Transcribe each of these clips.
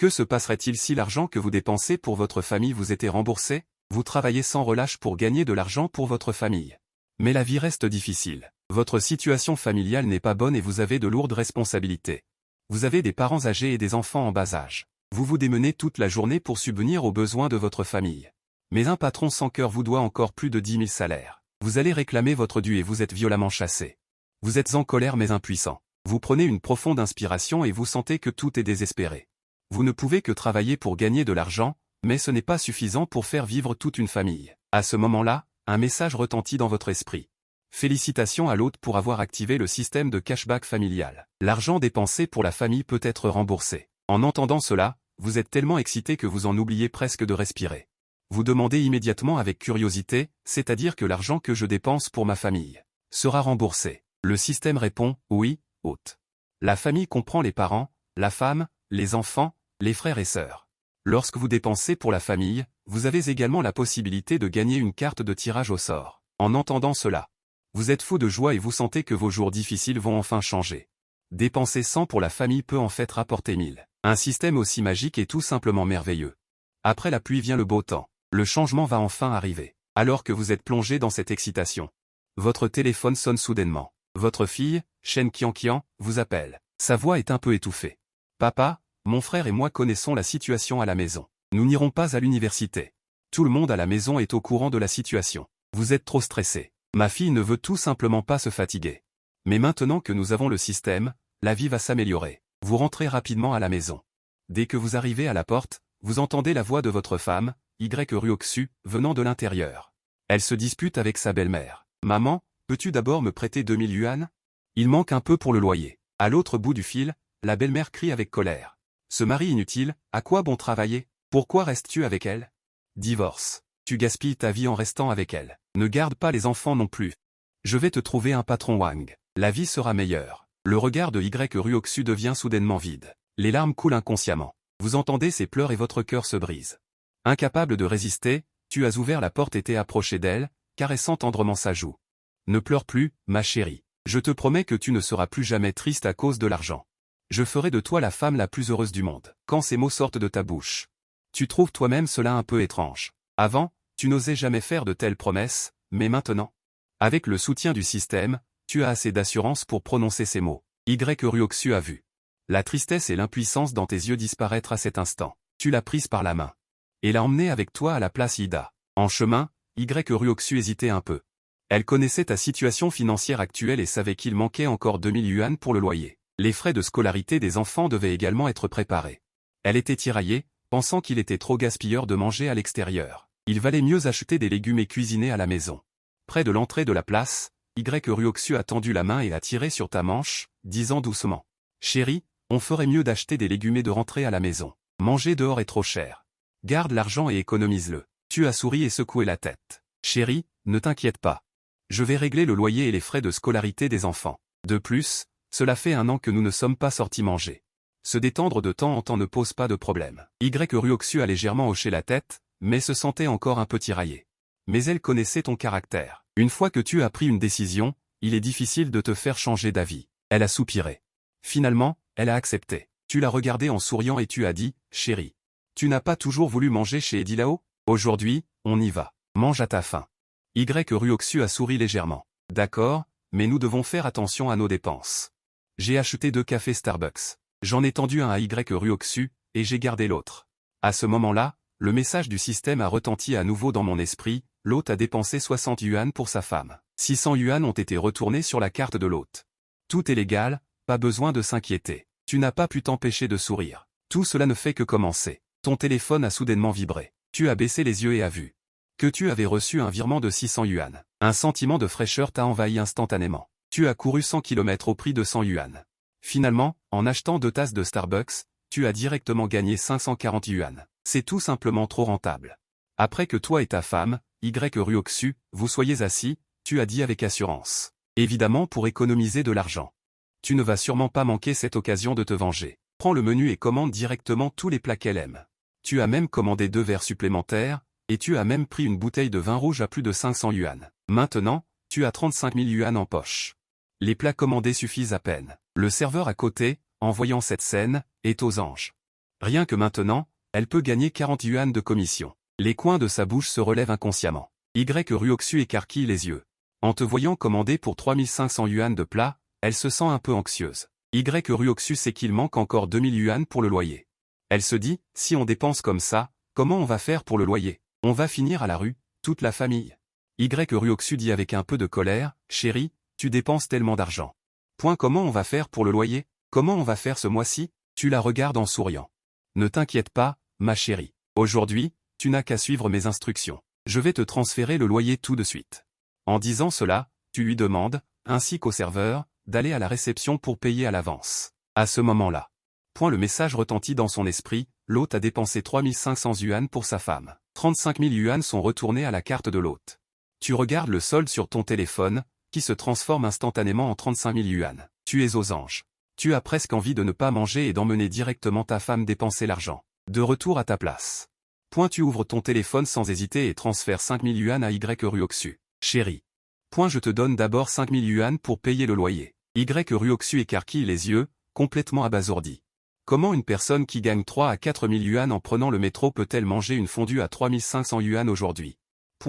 Que se passerait-il si l'argent que vous dépensez pour votre famille vous était remboursé? Vous travaillez sans relâche pour gagner de l'argent pour votre famille. Mais la vie reste difficile. Votre situation familiale n'est pas bonne et vous avez de lourdes responsabilités. Vous avez des parents âgés et des enfants en bas âge. Vous vous démenez toute la journée pour subvenir aux besoins de votre famille. Mais un patron sans cœur vous doit encore plus de 10 000 salaires. Vous allez réclamer votre dû et vous êtes violemment chassé. Vous êtes en colère mais impuissant. Vous prenez une profonde inspiration et vous sentez que tout est désespéré. Vous ne pouvez que travailler pour gagner de l'argent, mais ce n'est pas suffisant pour faire vivre toute une famille. À ce moment-là, un message retentit dans votre esprit. Félicitations à l'hôte pour avoir activé le système de cashback familial. L'argent dépensé pour la famille peut être remboursé. En entendant cela, vous êtes tellement excité que vous en oubliez presque de respirer. Vous demandez immédiatement avec curiosité, c'est-à-dire que l'argent que je dépense pour ma famille sera remboursé. Le système répond, oui, hôte. La famille comprend les parents, la femme, les enfants, les frères et sœurs. Lorsque vous dépensez pour la famille, vous avez également la possibilité de gagner une carte de tirage au sort. En entendant cela, vous êtes fou de joie et vous sentez que vos jours difficiles vont enfin changer. Dépenser 100 pour la famille peut en fait rapporter 1000. Un système aussi magique est tout simplement merveilleux. Après la pluie vient le beau temps. Le changement va enfin arriver. Alors que vous êtes plongé dans cette excitation, votre téléphone sonne soudainement. Votre fille, Shen Qianqian, vous appelle. Sa voix est un peu étouffée. Papa, mon frère et moi connaissons la situation à la maison. Nous n'irons pas à l'université. Tout le monde à la maison est au courant de la situation. Vous êtes trop stressé. Ma fille ne veut tout simplement pas se fatiguer. Mais maintenant que nous avons le système, la vie va s'améliorer. Vous rentrez rapidement à la maison. Dès que vous arrivez à la porte, vous entendez la voix de votre femme, Y Ruoxu, venant de l'intérieur. Elle se dispute avec sa belle-mère. Maman, peux-tu d'abord me prêter 2000 yuan? Il manque un peu pour le loyer. À l'autre bout du fil, la belle-mère crie avec colère. Ce mari inutile, à quoi bon travailler? Pourquoi restes-tu avec elle? Divorce. Tu gaspilles ta vie en restant avec elle. Ne garde pas les enfants non plus. Je vais te trouver un patron Wang. La vie sera meilleure. Le regard de Y Ruoxu devient soudainement vide. Les larmes coulent inconsciemment. Vous entendez ses pleurs et votre cœur se brise. Incapable de résister, tu as ouvert la porte et t'es approché d'elle, caressant tendrement sa joue. Ne pleure plus, ma chérie. Je te promets que tu ne seras plus jamais triste à cause de l'argent. Je ferai de toi la femme la plus heureuse du monde. Quand ces mots sortent de ta bouche, tu trouves toi-même cela un peu étrange. Avant, tu n'osais jamais faire de telles promesses, mais maintenant, avec le soutien du système, tu as assez d'assurance pour prononcer ces mots. Y Ruoxu a vu la tristesse et l'impuissance dans tes yeux disparaître à cet instant. Tu l'as prise par la main et l'as emmenée avec toi à la place Ida. En chemin, Y Ruoxu hésitait un peu. Elle connaissait ta situation financière actuelle et savait qu'il manquait encore 2000 yuan pour le loyer. Les frais de scolarité des enfants devaient également être préparés. Elle était tiraillée, pensant qu'il était trop gaspilleur de manger à l'extérieur. Il valait mieux acheter des légumes et cuisiner à la maison. Près de l'entrée de la place, Y Ruoxu a tendu la main et a tiré sur ta manche, disant doucement. Chérie, on ferait mieux d'acheter des légumes et de rentrer à la maison. Manger dehors est trop cher. Garde l'argent et économise-le. Tu as souri et secoué la tête. Chérie, ne t'inquiète pas. Je vais régler le loyer et les frais de scolarité des enfants. De plus, cela fait 1 an que nous ne sommes pas sortis manger. Se détendre de temps en temps ne pose pas de problème. Y Ruoxu a légèrement hoché la tête, mais se sentait encore un peu tiraillée. Mais elle connaissait ton caractère. Une fois que tu as pris une décision, il est difficile de te faire changer d'avis. Elle a soupiré. Finalement, elle a accepté. Tu l'as regardée en souriant et tu as dit, chérie. Tu n'as pas toujours voulu manger chez Edilao? Aujourd'hui, on y va. Mange à ta faim. Y Ruoxu a souri légèrement. D'accord, mais nous devons faire attention à nos dépenses. J'ai acheté 2 cafés Starbucks. J'en ai tendu un à Y Ruoxu, et j'ai gardé l'autre. À ce moment-là, le message du système a retenti à nouveau dans mon esprit, l'hôte a dépensé 60 yuan pour sa femme. 600 yuan ont été retournés sur la carte de l'hôte. Tout est légal, pas besoin de s'inquiéter. Tu n'as pas pu t'empêcher de sourire. Tout cela ne fait que commencer. Ton téléphone a soudainement vibré. Tu as baissé les yeux et as vu que tu avais reçu un virement de 600 yuan. Un sentiment de fraîcheur t'a envahi instantanément. Tu as couru 100 km au prix de 100 yuan. Finalement, en achetant 2 tasses de Starbucks, tu as directement gagné 540 yuan. C'est tout simplement trop rentable. Après que toi et ta femme, Y Ruoxu, vous soyez assis, tu as dit avec assurance. Évidemment pour économiser de l'argent. Tu ne vas sûrement pas manquer cette occasion de te venger. Prends le menu et commande directement tous les plats qu'elle aime. Tu as même commandé 2 verres supplémentaires, et tu as même pris une bouteille de vin rouge à plus de 500 yuan. Maintenant, tu as 35 000 yuan en poche. Les plats commandés suffisent à peine. Le serveur à côté, en voyant cette scène, est aux anges. Rien que maintenant, elle peut gagner 40 yuan de commission. Les coins de sa bouche se relèvent inconsciemment. Y Ruoxu écarquille les yeux. En te voyant commander pour 3500 yuan de plat, elle se sent un peu anxieuse. Y Ruoxu sait qu'il manque encore 2000 yuan pour le loyer. Elle se dit, si on dépense comme ça, comment on va faire pour le loyer? On va finir à la rue, toute la famille. Y Ruoxu dit avec un peu de colère, chérie, tu dépenses tellement d'argent. Comment on va faire pour le loyer? Comment on va faire ce mois-ci? Tu la regardes en souriant. Ne t'inquiète pas, ma chérie. Aujourd'hui, tu n'as qu'à suivre mes instructions. Je vais te transférer le loyer tout de suite. En disant cela, tu lui demandes, ainsi qu'au serveur, d'aller à la réception pour payer à l'avance. À ce moment-là, le message retentit dans son esprit, l'hôte a dépensé 3500 yuan pour sa femme. 35 000 yuan sont retournés à la carte de l'hôte. Tu regardes le solde sur ton téléphone, qui se transforme instantanément en 35 000 yuan. Tu es aux anges. Tu as presque envie de ne pas manger et d'emmener directement ta femme dépenser l'argent. De retour à ta place. Tu ouvres ton téléphone sans hésiter et transfères 5 000 yuan à Y Ruoxu. Chérie. Je te donne d'abord 5 000 yuan pour payer le loyer. Y Ruoxu écarquille les yeux, complètement abasourdi. Comment une personne qui gagne 3 à 4 000 yuan en prenant le métro peut-elle manger une fondue à 3 500 yuan aujourd'hui?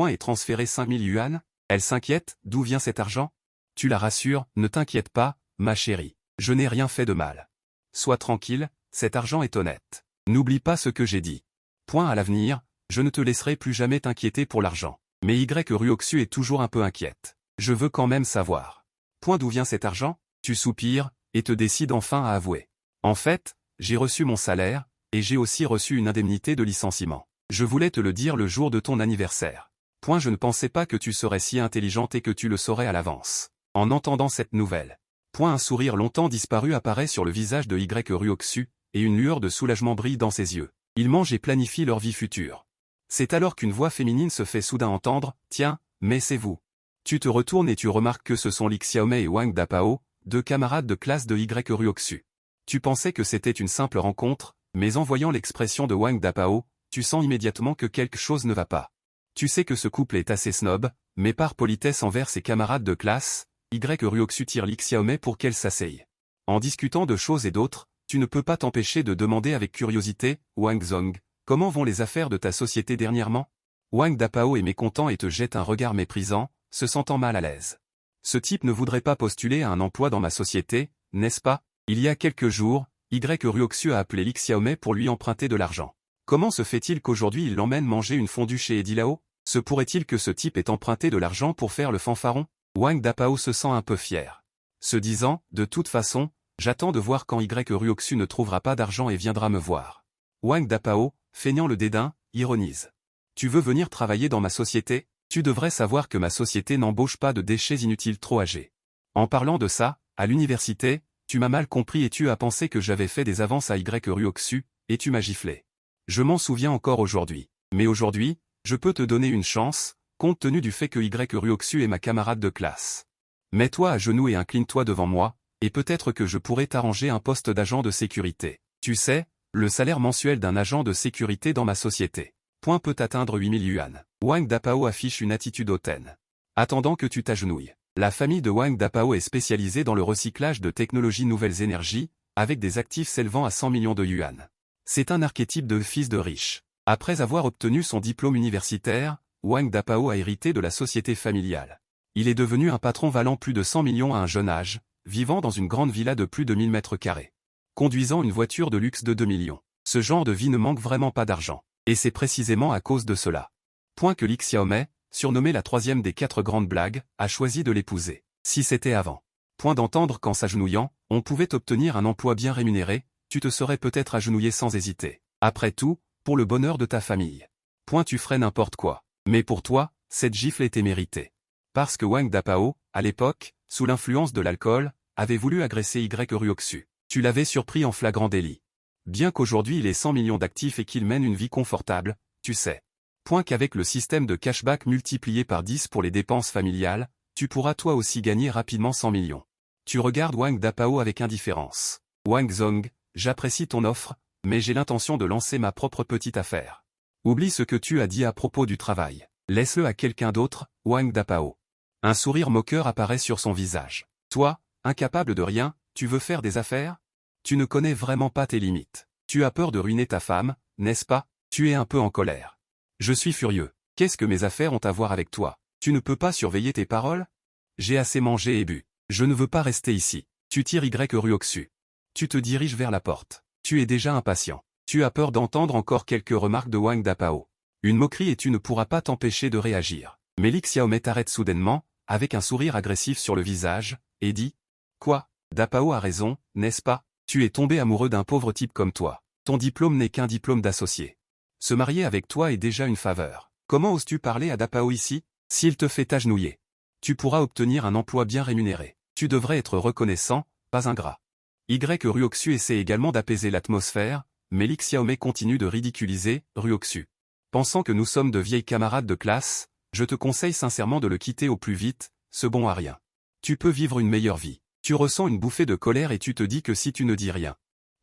Et transférer 5 000 yuan? Elle s'inquiète, d'où vient cet argent? Tu la rassures, ne t'inquiète pas, ma chérie. Je n'ai rien fait de mal. Sois tranquille, cet argent est honnête. N'oublie pas ce que j'ai dit. À l'avenir, je ne te laisserai plus jamais t'inquiéter pour l'argent. Mais Y Ruoxu est toujours un peu inquiète. Je veux quand même savoir. D'où vient cet argent? Tu soupires, et te décides enfin à avouer. En fait, j'ai reçu mon salaire, et j'ai aussi reçu une indemnité de licenciement. Je voulais te le dire le jour de ton anniversaire. Je ne pensais pas que tu serais si intelligente et que tu le saurais à l'avance. En entendant cette nouvelle. Un sourire longtemps disparu apparaît sur le visage de Y Ruoxu, et une lueur de soulagement brille dans ses yeux. Ils mangent et planifient leur vie future. C'est alors qu'une voix féminine se fait soudain entendre, « Tiens, mais c'est vous. » Tu te retournes et tu remarques que ce sont Li Xiaomei et Wang Dapao, deux camarades de classe de Y Ruoxu. Tu pensais que c'était une simple rencontre, mais en voyant l'expression de Wang Dapao, tu sens immédiatement que quelque chose ne va pas. Tu sais que ce couple est assez snob, mais par politesse envers ses camarades de classe, Y Ruoxu tire Li Xiaomei pour qu'elle s'asseye. En discutant de choses et d'autres, tu ne peux pas t'empêcher de demander avec curiosité, Wang Zong, comment vont les affaires de ta société dernièrement? Wang Dapao est mécontent et te jette un regard méprisant, se sentant mal à l'aise. Ce type ne voudrait pas postuler à un emploi dans ma société, n'est-ce pas? Il y a quelques jours, Y Ruoxu a appelé Li Xiaomei pour lui emprunter de l'argent. Comment se fait-il qu'aujourd'hui il l'emmène manger une fondue chez Edilao? Se pourrait-il que ce type ait emprunté de l'argent pour faire le fanfaron? Wang Dapao se sent un peu fier. Se disant, de toute façon, j'attends de voir quand Y Ruoxu ne trouvera pas d'argent et viendra me voir. Wang Dapao, feignant le dédain, ironise. Tu veux venir travailler dans ma société? Tu devrais savoir que ma société n'embauche pas de déchets inutiles trop âgés. En parlant de ça, à l'université, tu m'as mal compris et tu as pensé que j'avais fait des avances à Y Ruoxu, et tu m'as giflé. Je m'en souviens encore aujourd'hui. Mais aujourd'hui, je peux te donner une chance, compte tenu du fait que Y Ruoxu est ma camarade de classe. Mets-toi à genoux et incline-toi devant moi, et peut-être que je pourrai t'arranger un poste d'agent de sécurité. Tu sais, le salaire mensuel d'un agent de sécurité dans ma société. Peut atteindre 8000 yuan. Wang Dapao affiche une attitude hautaine. Attendant que tu t'agenouilles. La famille de Wang Dapao est spécialisée dans le recyclage de technologies nouvelles énergies, avec des actifs s'élevant à 100 millions de yuan. C'est un archétype de fils de riche. Après avoir obtenu son diplôme universitaire, Wang Dapao a hérité de la société familiale. Il est devenu un patron valant plus de 100 millions à un jeune âge, vivant dans une grande villa de plus de 1000 mètres carrés. Conduisant une voiture de luxe de 2 millions. Ce genre de vie ne manque vraiment pas d'argent. Et c'est précisément à cause de cela. Que Li Xiaomei, surnommée la troisième des 4 grandes blagues, a choisi de l'épouser. Si c'était avant. D'entendre qu'en s'agenouillant, on pouvait obtenir un emploi bien rémunéré, tu te serais peut-être agenouillé sans hésiter. Après tout, pour le bonheur de ta famille. Tu ferais n'importe quoi. Mais pour toi, cette gifle était méritée. Parce que Wang Dapao, à l'époque, sous l'influence de l'alcool, avait voulu agresser Y Ruoxu. Tu l'avais surpris en flagrant délit. Bien qu'aujourd'hui il ait 100 millions d'actifs et qu'il mène une vie confortable, tu sais. Qu'avec le système de cashback multiplié par 10 pour les dépenses familiales, tu pourras toi aussi gagner rapidement 100 millions. Tu regardes Wang Dapao avec indifférence. Wang Zong, j'apprécie ton offre, mais j'ai l'intention de lancer ma propre petite affaire. Oublie ce que tu as dit à propos du travail. Laisse-le à quelqu'un d'autre, Wang Dapao. Un sourire moqueur apparaît sur son visage. Toi, incapable de rien, tu veux faire des affaires? Tu ne connais vraiment pas tes limites. Tu as peur de ruiner ta femme, n'est-ce pas? Tu es un peu en colère. Je suis furieux. Qu'est-ce que mes affaires ont à voir avec toi? Tu ne peux pas surveiller tes paroles? J'ai assez mangé et bu. Je ne veux pas rester ici. Tu tires Y Ryoxu. Tu te diriges vers la porte. Tu es déjà impatient. Tu as peur d'entendre encore quelques remarques de Wang Dapao. Une moquerie et tu ne pourras pas t'empêcher de réagir. Mais Li Xiaomei t'arrête soudainement, avec un sourire agressif sur le visage, et dit « Quoi? Dapao a raison, n'est-ce pas? Tu es tombé amoureux d'un pauvre type comme toi. Ton diplôme n'est qu'un diplôme d'associé. Se marier avec toi est déjà une faveur. Comment oses-tu parler à Dapao ici? S'il te fait agenouiller, tu pourras obtenir un emploi bien rémunéré. Tu devrais être reconnaissant, pas ingrat. » Y Ryoxu essaie également d'apaiser l'atmosphère, mais Li Xiaomei continue de ridiculiser Ryoxu. Pensant que nous sommes de vieilles camarades de classe, je te conseille sincèrement de le quitter au plus vite, ce bon à rien. Tu peux vivre une meilleure vie. Tu ressens une bouffée de colère et tu te dis que si tu ne dis rien,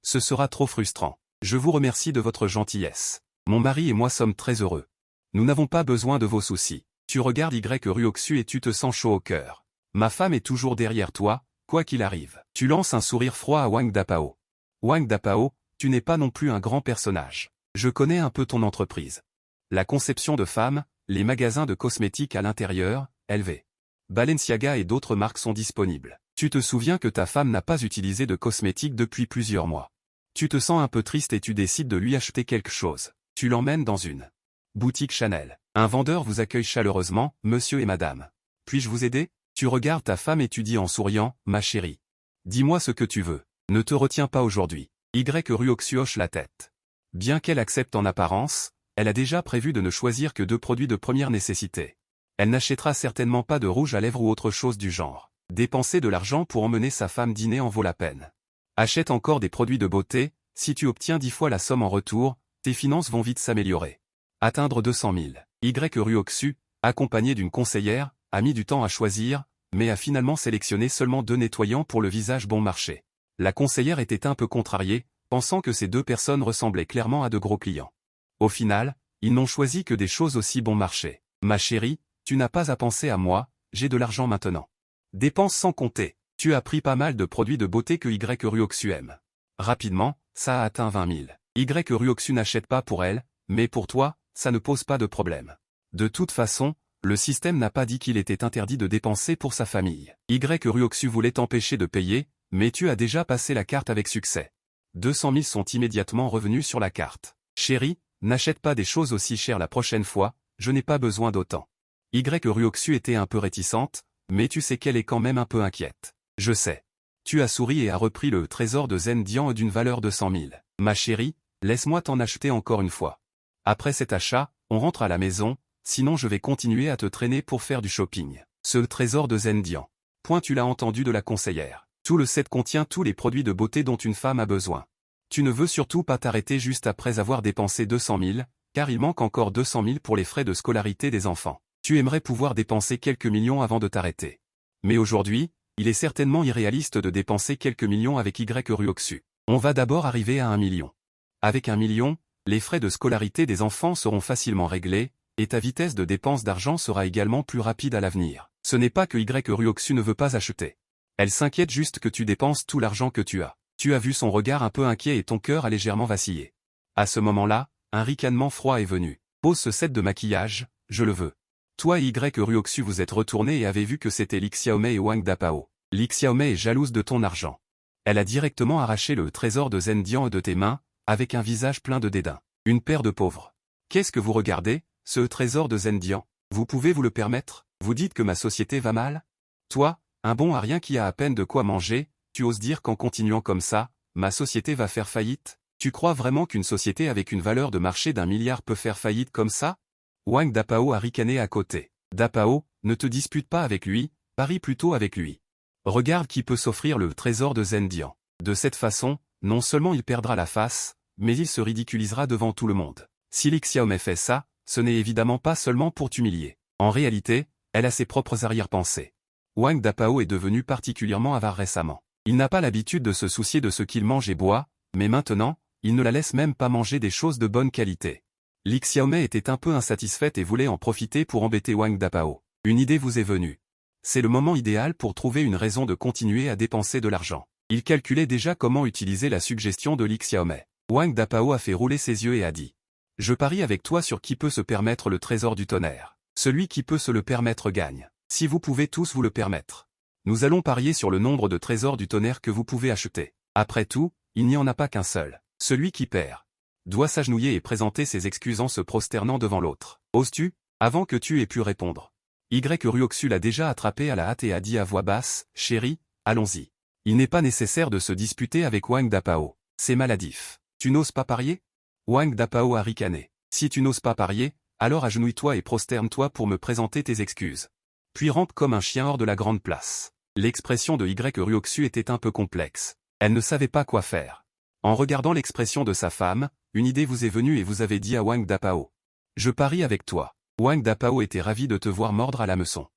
ce sera trop frustrant. Je vous remercie de votre gentillesse. Mon mari et moi sommes très heureux. Nous n'avons pas besoin de vos soucis. Tu regardes Y Ryoxu et tu te sens chaud au cœur. Ma femme est toujours derrière toi, quoi qu'il arrive. Tu lances un sourire froid à Wang Dapao. Wang Dapao, tu n'es pas non plus un grand personnage. Je connais un peu ton entreprise. La conception de femmes, les magasins de cosmétiques à l'intérieur, LV. Balenciaga et d'autres marques sont disponibles. Tu te souviens que ta femme n'a pas utilisé de cosmétiques depuis plusieurs mois. Tu te sens un peu triste et tu décides de lui acheter quelque chose. Tu l'emmènes dans une boutique Chanel. Un vendeur vous accueille chaleureusement, monsieur et madame. Puis-je vous aider? Tu regardes ta femme et tu dis en souriant, ma chérie. Dis-moi ce que tu veux. Ne te retiens pas aujourd'hui. Y Ryoxu hoche la tête. Bien qu'elle accepte en apparence, elle a déjà prévu de ne choisir que 2 produits de première nécessité. Elle n'achètera certainement pas de rouge à lèvres ou autre chose du genre. Dépenser de l'argent pour emmener sa femme dîner en vaut la peine. Achète encore des produits de beauté, si tu obtiens 10 fois la somme en retour, tes finances vont vite s'améliorer. Atteindre 200 000. Y Ryoxu, accompagné d'une conseillère, a mis du temps à choisir, mais a finalement sélectionné seulement 2 nettoyants pour le visage bon marché. La conseillère était un peu contrariée, pensant que ces 2 personnes ressemblaient clairement à de gros clients. Au final, ils n'ont choisi que des choses aussi bon marché. Ma chérie, tu n'as pas à penser à moi, j'ai de l'argent maintenant. Dépense sans compter. Tu as pris pas mal de produits de beauté que Y Ryoxu aime. Rapidement, ça a atteint 20 000. Y Ryoxu n'achète pas pour elle, mais pour toi, ça ne pose pas de problème. De toute façon, le système n'a pas dit qu'il était interdit de dépenser pour sa famille. Y Ryoxu voulait t'empêcher de payer, mais tu as déjà passé la carte avec succès. 200 000 sont immédiatement revenus sur la carte. Chérie, n'achète pas des choses aussi chères la prochaine fois, je n'ai pas besoin d'autant. Y Ryoxu était un peu réticente, mais tu sais qu'elle est quand même un peu inquiète. Je sais. Tu as souri et as repris le trésor de Zen Dian d'une valeur de 100 000. Ma chérie, laisse-moi t'en acheter encore une fois. Après cet achat, on rentre à la maison, sinon je vais continuer à te traîner pour faire du shopping. Ce trésor de Zen Dian. Point tu l'as entendu de la conseillère. Tout le set contient tous les produits de beauté dont une femme a besoin. Tu ne veux surtout pas t'arrêter juste après avoir dépensé 200 000, car il manque encore 200 000 pour les frais de scolarité des enfants. Tu aimerais pouvoir dépenser quelques millions avant de t'arrêter. Mais aujourd'hui, il est certainement irréaliste de dépenser quelques millions avec Y Ryoxu. On va d'abord arriver à 1 million. Avec 1 million, les frais de scolarité des enfants seront facilement réglés, et ta vitesse de dépense d'argent sera également plus rapide à l'avenir. Ce n'est pas que Y Ryoxu ne veut pas acheter. Elle s'inquiète juste que tu dépenses tout l'argent que tu as. Tu as vu son regard un peu inquiet et ton cœur a légèrement vacillé. À ce moment-là, un ricanement froid est venu. Pose ce set de maquillage, je le veux. Toi et Y Ryoxu vous êtes retournés et avez vu que c'était Li Xiaomei et Wang Dapao. Li Xiaomei est jalouse de ton argent. Elle a directement arraché le trésor de Zen Dian de tes mains, avec un visage plein de dédain. Une paire de pauvres. Qu'est-ce que vous regardez, ce trésor de Zen Dian? Vous pouvez vous le permettre? Vous dites que ma société va mal? Toi, un bon à rien qui a à peine de quoi manger, tu oses dire qu'en continuant comme ça, ma société va faire faillite? Tu crois vraiment qu'une société avec une valeur de marché d'1 milliard peut faire faillite comme ça? Wang Dapao a ricané à côté. Dapao, ne te dispute pas avec lui, parie plutôt avec lui. Regarde qui peut s'offrir le trésor de Zen Dian. De cette façon, non seulement il perdra la face, mais il se ridiculisera devant tout le monde. Si Li Xiaomei fait ça, ce n'est évidemment pas seulement pour t'humilier. En réalité, elle a ses propres arrière-pensées. Wang Dapao est devenu particulièrement avare récemment. Il n'a pas l'habitude de se soucier de ce qu'il mange et boit, mais maintenant, il ne la laisse même pas manger des choses de bonne qualité. Li Xiaomei était un peu insatisfaite et voulait en profiter pour embêter Wang Dapao. Une idée vous est venue. C'est le moment idéal pour trouver une raison de continuer à dépenser de l'argent. Il calculait déjà comment utiliser la suggestion de Li Xiaomei. Wang Dapao a fait rouler ses yeux et a dit. Je parie avec toi sur qui peut se permettre le trésor du tonnerre. Celui qui peut se le permettre gagne. Si vous pouvez tous vous le permettre. Nous allons parier sur le nombre de trésors du tonnerre que vous pouvez acheter. Après tout, il n'y en a pas qu'un seul. Celui qui perd doit s'agenouiller et présenter ses excuses en se prosternant devant l'autre. Oses-tu? Avant que tu aies pu répondre. Y Ryoxu l'a déjà attrapé à la hâte et a dit à voix basse, chérie, allons-y. Il n'est pas nécessaire de se disputer avec Wang Dapao. C'est maladif. Tu n'oses pas parier? Wang Dapao a ricané. Si tu n'oses pas parier, alors agenouille-toi et prosterne-toi pour me présenter tes excuses. Puis rampe comme un chien hors de la grande place. L'expression de Y Ryoxu était un peu complexe. Elle ne savait pas quoi faire. En regardant l'expression de sa femme, une idée vous est venue et vous avez dit à Wang Dapao. Je parie avec toi. Wang Dapao était ravi de te voir mordre à l'hameçon.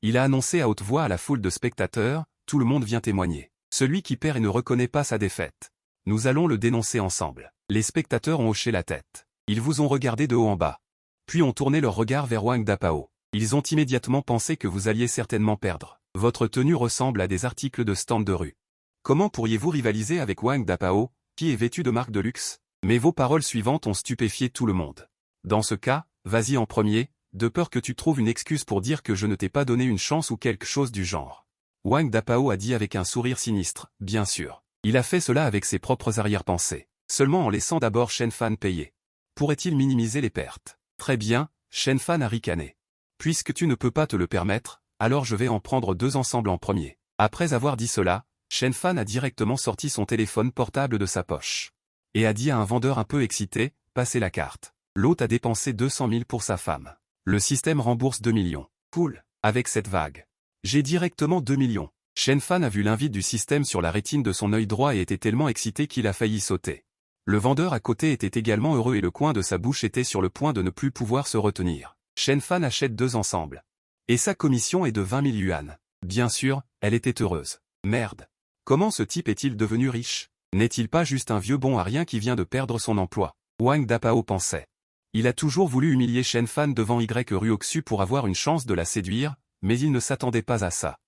Il a annoncé à haute voix à la foule de spectateurs, tout le monde vient témoigner. Celui qui perd et ne reconnaît pas sa défaite. Nous allons le dénoncer ensemble. Les spectateurs ont hoché la tête. Ils vous ont regardé de haut en bas. Puis ont tourné leur regard vers Wang Dapao. Ils ont immédiatement pensé que vous alliez certainement perdre. Votre tenue ressemble à des articles de stand de rue. Comment pourriez-vous rivaliser avec Wang Dapao, qui est vêtu de marques de luxe? Mais vos paroles suivantes ont stupéfié tout le monde. Dans ce cas, vas-y en premier, de peur que tu trouves une excuse pour dire que je ne t'ai pas donné une chance ou quelque chose du genre. Wang Dapao a dit avec un sourire sinistre, bien sûr. Il a fait cela avec ses propres arrière-pensées. Seulement en laissant d'abord Shen Fan payer. Pourrait-il minimiser les pertes? Très bien, Shen Fan a ricané. Puisque tu ne peux pas te le permettre, alors je vais en prendre 2 ensemble en premier. Après avoir dit cela, Shen Fan a directement sorti son téléphone portable de sa poche. Et a dit à un vendeur un peu excité, passez la carte. L'hôte a dépensé 200 000 pour sa femme. Le système rembourse 2 millions. Cool, avec cette vague. J'ai directement 2 millions. Shen Fan a vu l'invite du système sur la rétine de son œil droit et était tellement excité qu'il a failli sauter. Le vendeur à côté était également heureux et le coin de sa bouche était sur le point de ne plus pouvoir se retenir. Shen Fan achète 2 ensemble. Et sa commission est de 20 000 yuan. Bien sûr, elle était heureuse. Merde. Comment ce type est-il devenu riche? N'est-il pas juste un vieux bon à rien qui vient de perdre son emploi? Wang Dapao pensait. Il a toujours voulu humilier Shen Fan devant Y Ryoxu pour avoir une chance de la séduire, mais il ne s'attendait pas à ça.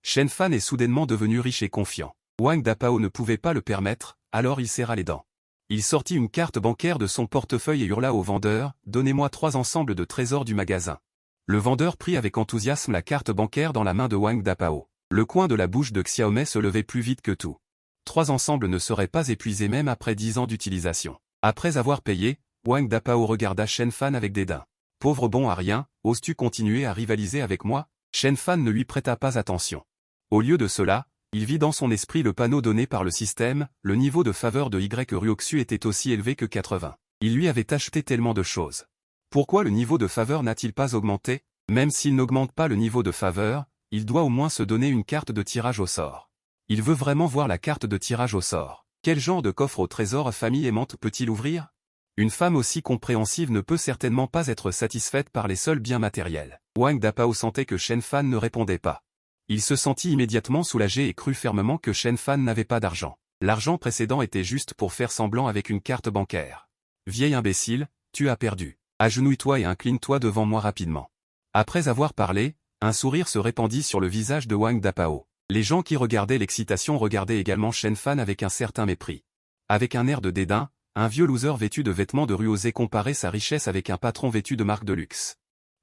Shen Fan est soudainement devenu riche et confiant. Wang Dapao ne pouvait pas le permettre, alors il serra les dents. Il sortit une carte bancaire de son portefeuille et hurla au vendeur, « Donnez-moi 3 ensembles de trésors du magasin. » Le vendeur prit avec enthousiasme la carte bancaire dans la main de Wang Dapao. Le coin de la bouche de Xiaomei se levait plus vite que tout. 3 ensembles ne seraient pas épuisés même après 10 ans d'utilisation. Après avoir payé, Wang Dapao regarda Shen Fan avec dédain. « Pauvre bon à rien, oses-tu continuer à rivaliser avec moi ?» Shen Fan ne lui prêta pas attention. Au lieu de cela, il vit dans son esprit le panneau donné par le système, le niveau de faveur de Y Ryoxu était aussi élevé que 80. Il lui avait acheté tellement de choses. Pourquoi le niveau de faveur n'a-t-il pas augmenté? Même s'il n'augmente pas le niveau de faveur, il doit au moins se donner une carte de tirage au sort. Il veut vraiment voir la carte de tirage au sort. Quel genre de coffre au trésor famille aimante peut-il ouvrir? Une femme aussi compréhensive ne peut certainement pas être satisfaite par les seuls biens matériels. Wang Dapao sentait que Shen Fan ne répondait pas. Il se sentit immédiatement soulagé et crut fermement que Shen Fan n'avait pas d'argent. L'argent précédent était juste pour faire semblant avec une carte bancaire. Vieil imbécile, tu as perdu. Agenouille-toi et incline-toi devant moi rapidement. Après avoir parlé, un sourire se répandit sur le visage de Wang Dapao. Les gens qui regardaient l'excitation regardaient également Shen Fan avec un certain mépris. Avec un air de dédain, un vieux loser vêtu de vêtements de rue osait comparer sa richesse avec un patron vêtu de marque de luxe.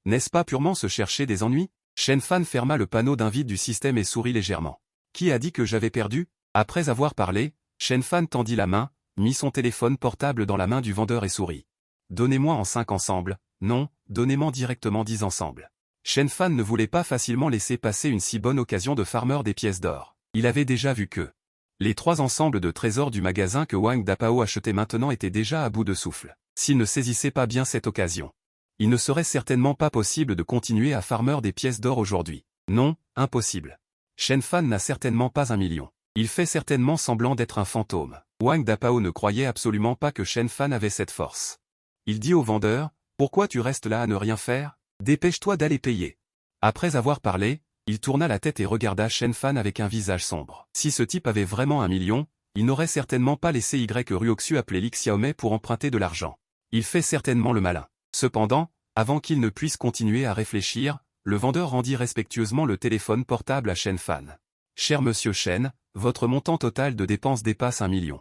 N'est-ce pas purement se chercher des ennuis? Shen Fan ferma le panneau d'invite du système et sourit légèrement. Qui a dit que j'avais perdu? Après avoir parlé, Shen Fan tendit la main, mit son téléphone portable dans la main du vendeur et sourit. Donnez-moi en 5 ensemble, non, donnez-moi directement 10 ensemble. Shen Fan ne voulait pas facilement laisser passer une si bonne occasion de farmer des pièces d'or. Il avait déjà vu que les 3 ensembles de trésors du magasin que Wang Dapao achetait maintenant étaient déjà à bout de souffle. S'il ne saisissait pas bien cette occasion, il ne serait certainement pas possible de continuer à farmer des pièces d'or aujourd'hui. Non, impossible. Shen Fan n'a certainement pas 1 million. Il fait certainement semblant d'être un fantôme. Wang Dapao ne croyait absolument pas que Shen Fan avait cette force. Il dit au vendeur, « Pourquoi tu restes là à ne rien faire? Dépêche-toi d'aller payer. » Après avoir parlé, il tourna la tête et regarda Shen Fan avec un visage sombre. Si ce type avait vraiment 1 million, il n'aurait certainement pas laissé Y Ryoxu appeler Li Xiaomei pour emprunter de l'argent. Il fait certainement le malin. Cependant, avant qu'il ne puisse continuer à réfléchir, le vendeur rendit respectueusement le téléphone portable à Shen Fan. « Cher monsieur Shen, votre montant total de dépenses dépasse 1 million.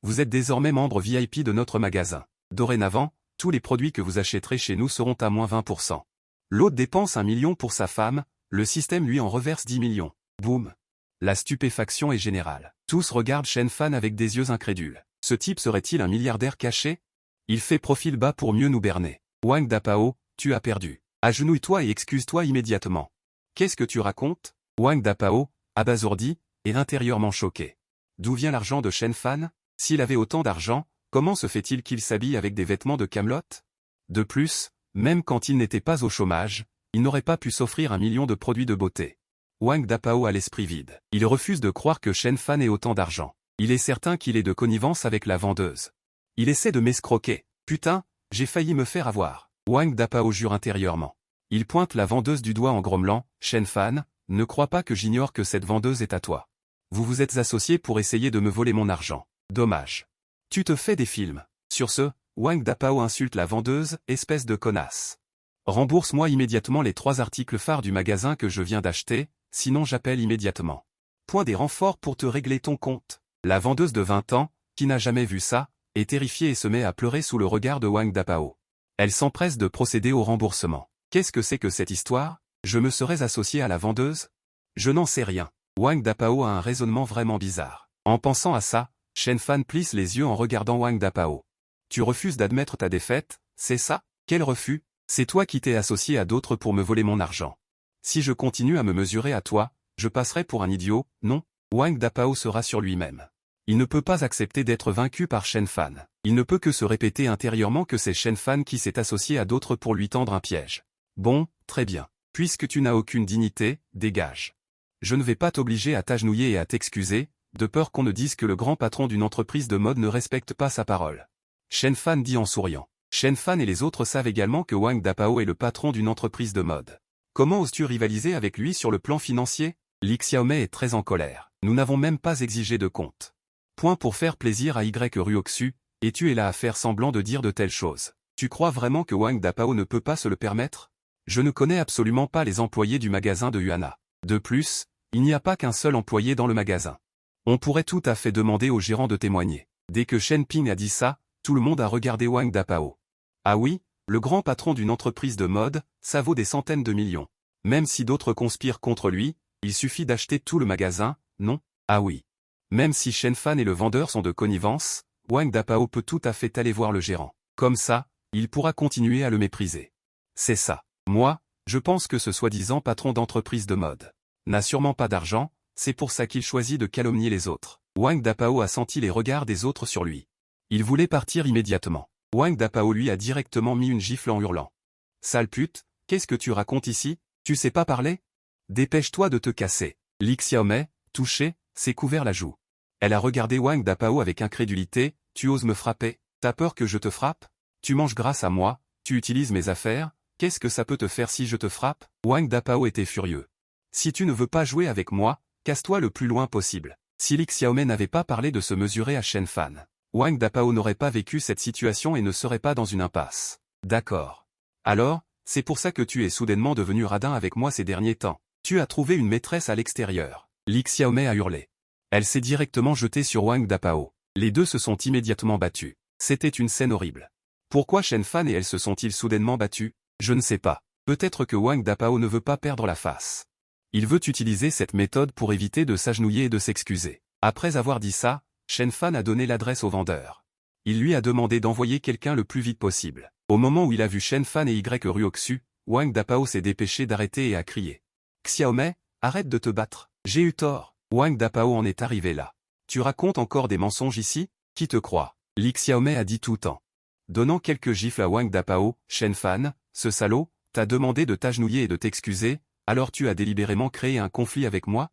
Vous êtes désormais membre VIP de notre magasin. Dorénavant, tous les produits que vous achèterez chez nous seront à moins 20%. L'autre dépense 1 million pour sa femme, le système lui en reverse 10 millions. Boum. La stupéfaction est générale. Tous regardent Shen Fan avec des yeux incrédules. Ce type serait-il un milliardaire caché? Il fait profil bas pour mieux nous berner. Wang Dapao, tu as perdu. Agenouille-toi et excuse-toi immédiatement. Qu'est-ce que tu racontes? Wang Dapao, abasourdi, et intérieurement choqué. D'où vient l'argent de Shen Fan? S'il avait autant d'argent, comment se fait-il qu'il s'habille avec des vêtements de Camelot? De plus, même quand il n'était pas au chômage, il n'aurait pas pu s'offrir 1 million de produits de beauté. Wang Dapao a l'esprit vide. Il refuse de croire que Shen Fan ait autant d'argent. Il est certain qu'il est de connivence avec la vendeuse. Il essaie de m'escroquer. Putain, j'ai failli me faire avoir. Wang Dapao jure intérieurement. Il pointe la vendeuse du doigt en grommelant. Shen Fan, ne crois pas que j'ignore que cette vendeuse est à toi. Vous vous êtes associés pour essayer de me voler mon argent. Dommage. Tu te fais des films. Sur ce, Wang Dapao insulte la vendeuse, espèce de connasse. Rembourse-moi immédiatement les 3 articles phares du magasin que je viens d'acheter, sinon j'appelle immédiatement. Point des renforts pour te régler ton compte. La vendeuse de 20 ans, qui n'a jamais vu ça, est terrifiée et se met à pleurer sous le regard de Wang Dapao. Elle s'empresse de procéder au remboursement. Qu'est-ce que c'est que cette histoire? Je me serais associé à la vendeuse? Je n'en sais rien. Wang Dapao a un raisonnement vraiment bizarre. En pensant à ça, Shen Fan plisse les yeux en regardant Wang Dapao. Tu refuses d'admettre ta défaite, c'est ça? Quel refus? C'est toi qui t'es associé à d'autres pour me voler mon argent. Si je continue à me mesurer à toi, je passerai pour un idiot, non? Wang Dapao se rassure lui-même. Il ne peut pas accepter d'être vaincu par Shen Fan. Il ne peut que se répéter intérieurement que c'est Shen Fan qui s'est associé à d'autres pour lui tendre un piège. Bon, très bien. Puisque tu n'as aucune dignité, dégage. Je ne vais pas t'obliger à t'agenouiller et à t'excuser, de peur qu'on ne dise que le grand patron d'une entreprise de mode ne respecte pas sa parole. Shen Fan dit en souriant. Shen Fan et les autres savent également que Wang Dapao est le patron d'une entreprise de mode. Comment oses-tu rivaliser avec lui sur le plan financier? Li Xiaomei est très en colère. Nous n'avons même pas exigé de compte. Point pour faire plaisir à Y Ruoxu, et tu es là à faire semblant de dire de telles choses. Tu crois vraiment que Wang Dapao ne peut pas se le permettre? Je ne connais absolument pas les employés du magasin de Yuana. De plus, il n'y a pas qu'un seul employé dans le magasin. On pourrait tout à fait demander au gérant de témoigner. Dès que Shen Ping a dit ça, tout le monde a regardé Wang Dapao. Ah oui, le grand patron d'une entreprise de mode, ça vaut des centaines de millions. Même si d'autres conspirent contre lui, il suffit d'acheter tout le magasin, non? Ah oui. Même si Shen Fan et le vendeur sont de connivence, Wang Dapao peut tout à fait aller voir le gérant. Comme ça, il pourra continuer à le mépriser. C'est ça. Moi, je pense que ce soi-disant patron d'entreprise de mode n'a sûrement pas d'argent, c'est pour ça qu'il choisit de calomnier les autres. Wang Dapao a senti les regards des autres sur lui. Il voulait partir immédiatement. Wang Dapao lui a directement mis une gifle en hurlant. Sale pute, qu'est-ce que tu racontes ici? Tu sais pas parler? Dépêche-toi de te casser. Li Xiaomei, touché, s'est couvert la joue. Elle a regardé Wang Dapao avec incrédulité. Tu oses me frapper? T'as peur que je te frappe? Tu manges grâce à moi, tu utilises mes affaires, qu'est-ce que ça peut te faire si je te frappe? Wang Dapao était furieux. Si tu ne veux pas jouer avec moi, casse-toi le plus loin possible. Si Li Xiaomei n'avait pas parlé de se mesurer à Shen Fan, Wang Dapao n'aurait pas vécu cette situation et ne serait pas dans une impasse. D'accord. Alors, c'est pour ça que tu es soudainement devenu radin avec moi ces derniers temps. Tu as trouvé une maîtresse à l'extérieur. Li Xiaomei a hurlé. Elle s'est directement jetée sur Wang Dapao. Les deux se sont immédiatement battus. C'était une scène horrible. Pourquoi Shen Fan et elle se sont-ils soudainement battus? Je ne sais pas. Peut-être que Wang Dapao ne veut pas perdre la face. Il veut utiliser cette méthode pour éviter de s'agenouiller et de s'excuser. Après avoir dit ça, Shen Fan a donné l'adresse au vendeur. Il lui a demandé d'envoyer quelqu'un le plus vite possible. Au moment où il a vu Shen Fan et Y Ruoxu, Wang Dapao s'est dépêché d'arrêter et a crié. Xiaomei, arrête de te battre. J'ai eu tort. Wang Dapao en est arrivé là. Tu racontes encore des mensonges ici? Qui te croit? Li Xiaomei a dit tout en donnant quelques gifles à Wang Dapao. Shen Fan, ce salaud, t'a demandé de t'agenouiller et de t'excuser, alors tu as délibérément créé un conflit avec moi?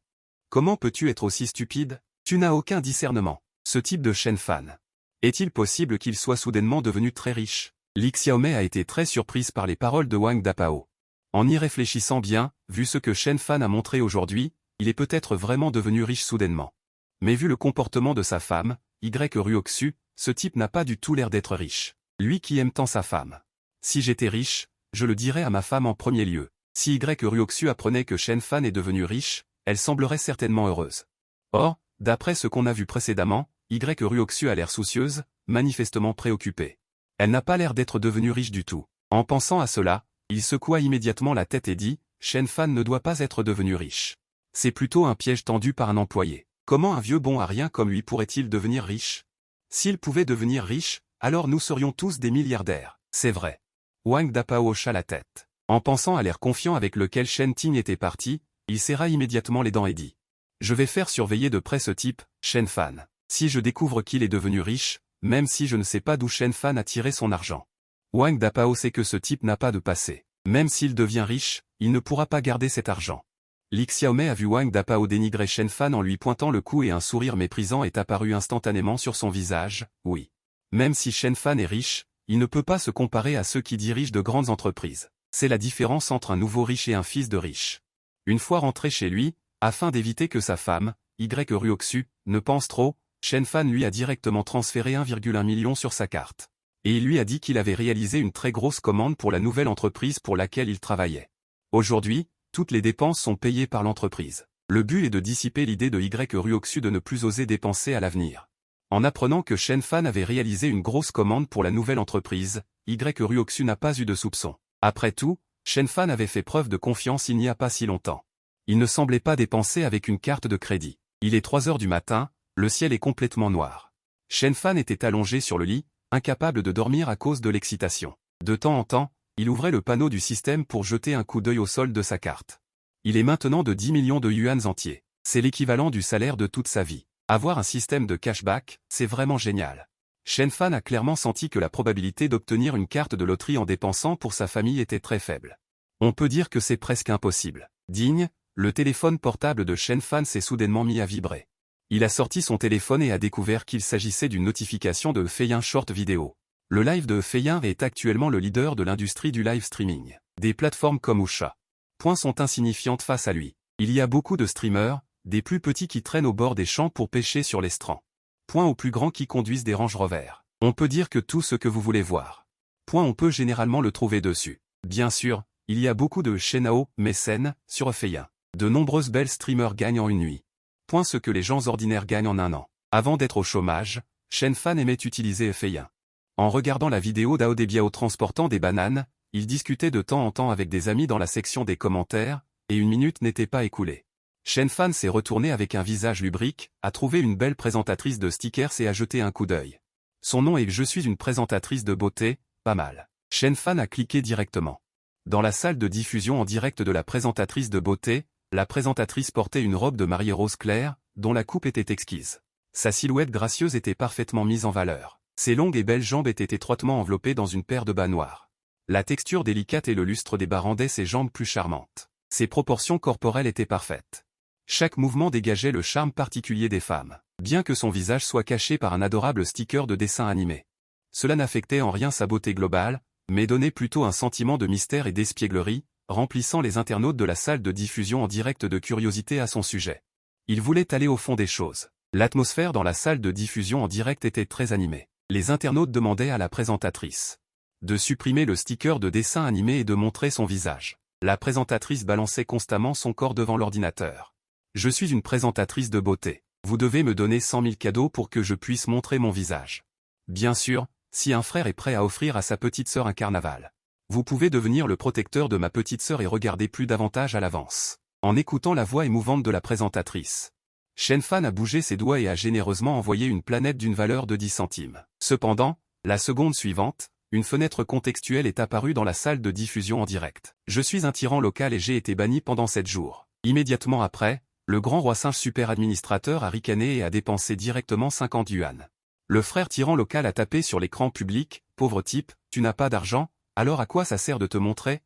Comment peux-tu être aussi stupide? Tu n'as aucun discernement. Ce type de Shen Fan. Est-il possible qu'il soit soudainement devenu très riche? Li Xiaomei a été très surprise par les paroles de Wang Dapao. En y réfléchissant bien, vu ce que Shen Fan a montré aujourd'hui, il est peut-être vraiment devenu riche soudainement. Mais vu le comportement de sa femme, Y Ruoxu, ce type n'a pas du tout l'air d'être riche. Lui qui aime tant sa femme. Si j'étais riche, je le dirais à ma femme en premier lieu. Si Y Ruoxu apprenait que Shen Fan est devenu riche, elle semblerait certainement heureuse. Or, d'après ce qu'on a vu précédemment, Ruoxu a l'air soucieuse, manifestement préoccupée. Elle n'a pas l'air d'être devenue riche du tout. En pensant à cela, il secoua immédiatement la tête et dit, Shen Fan ne doit pas être devenu riche. C'est plutôt un piège tendu par un employé. Comment un vieux bon à rien comme lui pourrait-il devenir riche? S'il pouvait devenir riche, alors nous serions tous des milliardaires. C'est vrai. Wang Dapao hocha la tête. En pensant à l'air confiant avec lequel Shen Ting était parti, il serra immédiatement les dents et dit. Je vais faire surveiller de près ce type, Shen Fan. Si je découvre qu'il est devenu riche, même si je ne sais pas d'où Shen Fan a tiré son argent. Wang Dapao sait que ce type n'a pas de passé. Même s'il devient riche, il ne pourra pas garder cet argent. Li Xiaomei a vu Wang Dapao dénigrer Shen Fan en lui pointant le cou et un sourire méprisant est apparu instantanément sur son visage, oui. Même si Shen Fan est riche, il ne peut pas se comparer à ceux qui dirigent de grandes entreprises. C'est la différence entre un nouveau riche et un fils de riche. Une fois rentré chez lui, afin d'éviter que sa femme, Ruoxu, ne pense trop, Shen Fan lui a directement transféré 1,1 million sur sa carte. Et il lui a dit qu'il avait réalisé une très grosse commande pour la nouvelle entreprise pour laquelle il travaillait. Aujourd'hui, toutes les dépenses sont payées par l'entreprise. Le but est de dissiper l'idée de Ruoxu de ne plus oser dépenser à l'avenir. En apprenant que Shen Fan avait réalisé une grosse commande pour la nouvelle entreprise, Ruoxu n'a pas eu de soupçon. Après tout, Shen Fan avait fait preuve de confiance il n'y a pas si longtemps. Il ne semblait pas dépenser avec une carte de crédit. Il est 3 heures du matin, le ciel est complètement noir. Shen Fan était allongé sur le lit, incapable de dormir à cause de l'excitation. De temps en temps, il ouvrait le panneau du système pour jeter un coup d'œil au solde de sa carte. Il est maintenant de 10 millions de yuans entiers. C'est l'équivalent du salaire de toute sa vie. Avoir un système de cashback, c'est vraiment génial. Shen Fan a clairement senti que la probabilité d'obtenir une carte de loterie en dépensant pour sa famille était très faible. On peut dire que c'est presque impossible. Digne, le téléphone portable de Shen Fan s'est soudainement mis à vibrer. Il a sorti son téléphone et a découvert qu'il s'agissait d'une notification de Feiyin Short Video. Le live de Feiyin est actuellement le leader de l'industrie du live streaming. Des plateformes comme Usha. Sont insignifiantes face à lui. Il y a beaucoup de streamers, des plus petits qui traînent au bord des champs pour pêcher sur les strands. Aux plus grands qui conduisent des Range Rover. On peut dire que tout ce que vous voulez voir. On peut généralement le trouver dessus. Bien sûr, il y a beaucoup de Shenao, mécènes, sur Feiyin. De nombreuses belles streamers gagnent en une nuit. Ce que les gens ordinaires gagnent en un an. Avant d'être au chômage, Shen Fan aimait utiliser Feiyin. En regardant la vidéo d'Ao Debiao transportant des bananes, il discutait de temps en temps avec des amis dans la section des commentaires, et une minute n'était pas écoulée. Shen Fan s'est retourné avec un visage lubrique, a trouvé une belle présentatrice de stickers et a jeté un coup d'œil. Son nom est Je suis une présentatrice de beauté, pas mal. Shen Fan a cliqué directement. Dans la salle de diffusion en direct de la présentatrice de beauté, la présentatrice portait une robe de mariée rose claire, dont la coupe était exquise. Sa silhouette gracieuse était parfaitement mise en valeur. Ses longues et belles jambes étaient étroitement enveloppées dans une paire de bas noirs. La texture délicate et le lustre des bas rendaient ses jambes plus charmantes. Ses proportions corporelles étaient parfaites. Chaque mouvement dégageait le charme particulier des femmes, bien que son visage soit caché par un adorable sticker de dessin animé. Cela n'affectait en rien sa beauté globale, mais donnait plutôt un sentiment de mystère et d'espièglerie, remplissant les internautes de la salle de diffusion en direct de curiosité à son sujet. Il voulait aller au fond des choses. L'atmosphère dans la salle de diffusion en direct était très animée. Les internautes demandaient à la présentatrice de supprimer le sticker de dessin animé et de montrer son visage. La présentatrice balançait constamment son corps devant l'ordinateur. Je suis une présentatrice de beauté. Vous devez me donner 100 000 cadeaux pour que je puisse montrer mon visage. Bien sûr, si un frère est prêt à offrir à sa petite sœur un carnaval. Vous pouvez devenir le protecteur de ma petite sœur et regarder plus davantage à l'avance. En écoutant la voix émouvante de la présentatrice, Shen Fan a bougé ses doigts et a généreusement envoyé une planète d'une valeur de 10 centimes. Cependant, la seconde suivante, une fenêtre contextuelle est apparue dans la salle de diffusion en direct. Je suis un tyran local et j'ai été banni pendant 7 jours. Immédiatement après, le grand roi singe super administrateur a ricané et a dépensé directement 50 yuan. Le frère tyran local a tapé sur l'écran public, pauvre type, tu n'as pas d'argent, alors à quoi ça sert de te montrer?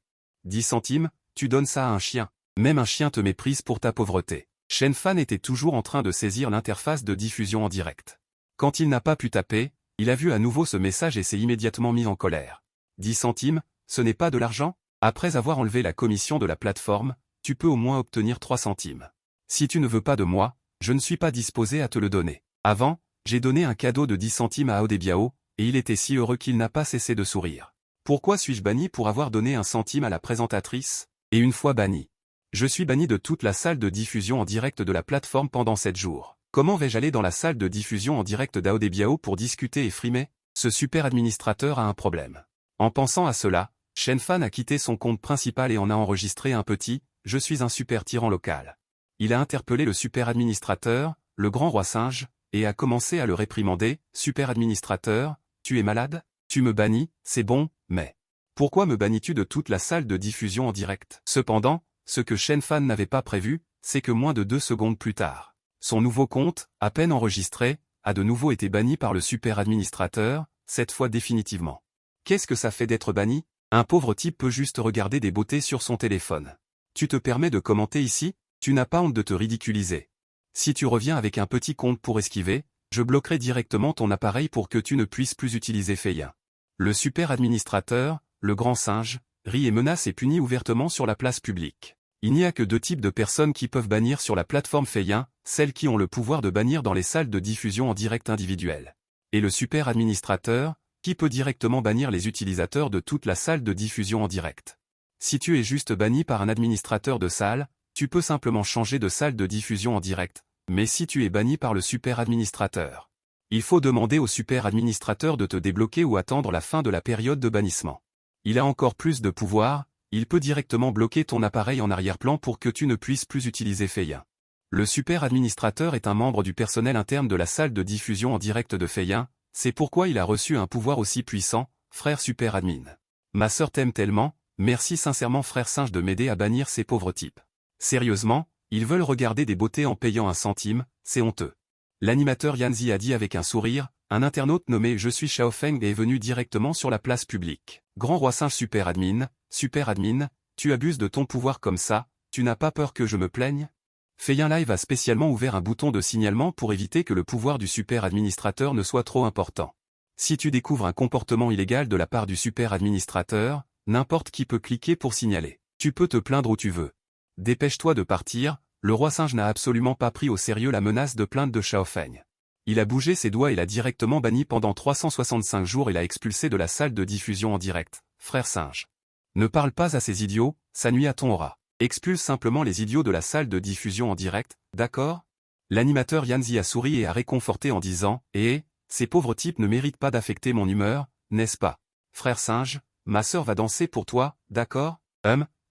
10 centimes, tu donnes ça à un chien. Même un chien te méprise pour ta pauvreté. Shen Fan était toujours en train de saisir l'interface de diffusion en direct. Quand il n'a pas pu taper, il a vu à nouveau ce message et s'est immédiatement mis en colère. 10 centimes, ce n'est pas de l'argent? Après avoir enlevé la commission de la plateforme, tu peux au moins obtenir 3 centimes. Si tu ne veux pas de moi, je ne suis pas disposé à te le donner. Avant, j'ai donné un cadeau de 10 centimes à Ao Debiao, et il était si heureux qu'il n'a pas cessé de sourire. Pourquoi suis-je banni pour avoir donné 1 centime à la présentatrice? Et une fois banni, je suis banni de toute la salle de diffusion en direct de la plateforme pendant 7 jours. Comment vais-je aller dans la salle de diffusion en direct d'Aodebiao pour discuter et frimer? Ce super administrateur a un problème. En pensant à cela, Shenfan a quitté son compte principal et en a enregistré un petit « Je suis un super tyran local ». Il a interpellé le super administrateur, le grand roi singe, et a commencé à le réprimander. « Super administrateur, tu es malade? Tu me bannis, c'est bon, mais... pourquoi me bannis-tu de toute la salle de diffusion en direct ?» Cependant, ce que Shenfan n'avait pas prévu, c'est que moins de 2 secondes plus tard, son nouveau compte, à peine enregistré, a de nouveau été banni par le super administrateur, cette fois définitivement. Qu'est-ce que ça fait d'être banni? Un pauvre type peut juste regarder des beautés sur son téléphone. Tu te permets de commenter ici? Tu n'as pas honte de te ridiculiser. Si tu reviens avec un petit compte pour esquiver, je bloquerai directement ton appareil pour que tu ne puisses plus utiliser Feyin. Le super administrateur, le grand singe, rit et menace et punit ouvertement sur la place publique. Il n'y a que 2 types de personnes qui peuvent bannir sur la plateforme Feyin, celles qui ont le pouvoir de bannir dans les salles de diffusion en direct individuelles. Et le super administrateur, qui peut directement bannir les utilisateurs de toute la salle de diffusion en direct. Si tu es juste banni par un administrateur de salle, tu peux simplement changer de salle de diffusion en direct, mais si tu es banni par le super administrateur, il faut demander au super administrateur de te débloquer ou attendre la fin de la période de bannissement. Il a encore plus de pouvoir, il peut directement bloquer ton appareil en arrière-plan pour que tu ne puisses plus utiliser Feyin. Le super administrateur est un membre du personnel interne de la salle de diffusion en direct de Feyin, c'est pourquoi il a reçu un pouvoir aussi puissant, frère super admin. Ma sœur t'aime tellement, merci sincèrement frère singe de m'aider à bannir ces pauvres types. Sérieusement, ils veulent regarder des beautés en payant 1 centime, c'est honteux. L'animateur Yanzi a dit avec un sourire, un internaute nommé Je suis Xiaofeng est venu directement sur la place publique. Grand roi singe super admin, tu abuses de ton pouvoir comme ça, tu n'as pas peur que je me plaigne? Feyin Live a spécialement ouvert un bouton de signalement pour éviter que le pouvoir du super administrateur ne soit trop important. Si tu découvres un comportement illégal de la part du super administrateur, n'importe qui peut cliquer pour signaler. Tu peux te plaindre où tu veux. Dépêche-toi de partir, le roi singe n'a absolument pas pris au sérieux la menace de plainte de Xiaofeng. Il a bougé ses doigts et l'a directement banni pendant 365 jours et l'a expulsé de la salle de diffusion en direct. Frère singe. Ne parle pas à ces idiots, ça nuit à ton aura. Expulse simplement les idiots de la salle de diffusion en direct, d'accord? L'animateur Yanzi a souri et a réconforté en disant « ces pauvres types ne méritent pas d'affecter mon humeur, n'est-ce pas? Frère singe, ma sœur va danser pour toi, d'accord?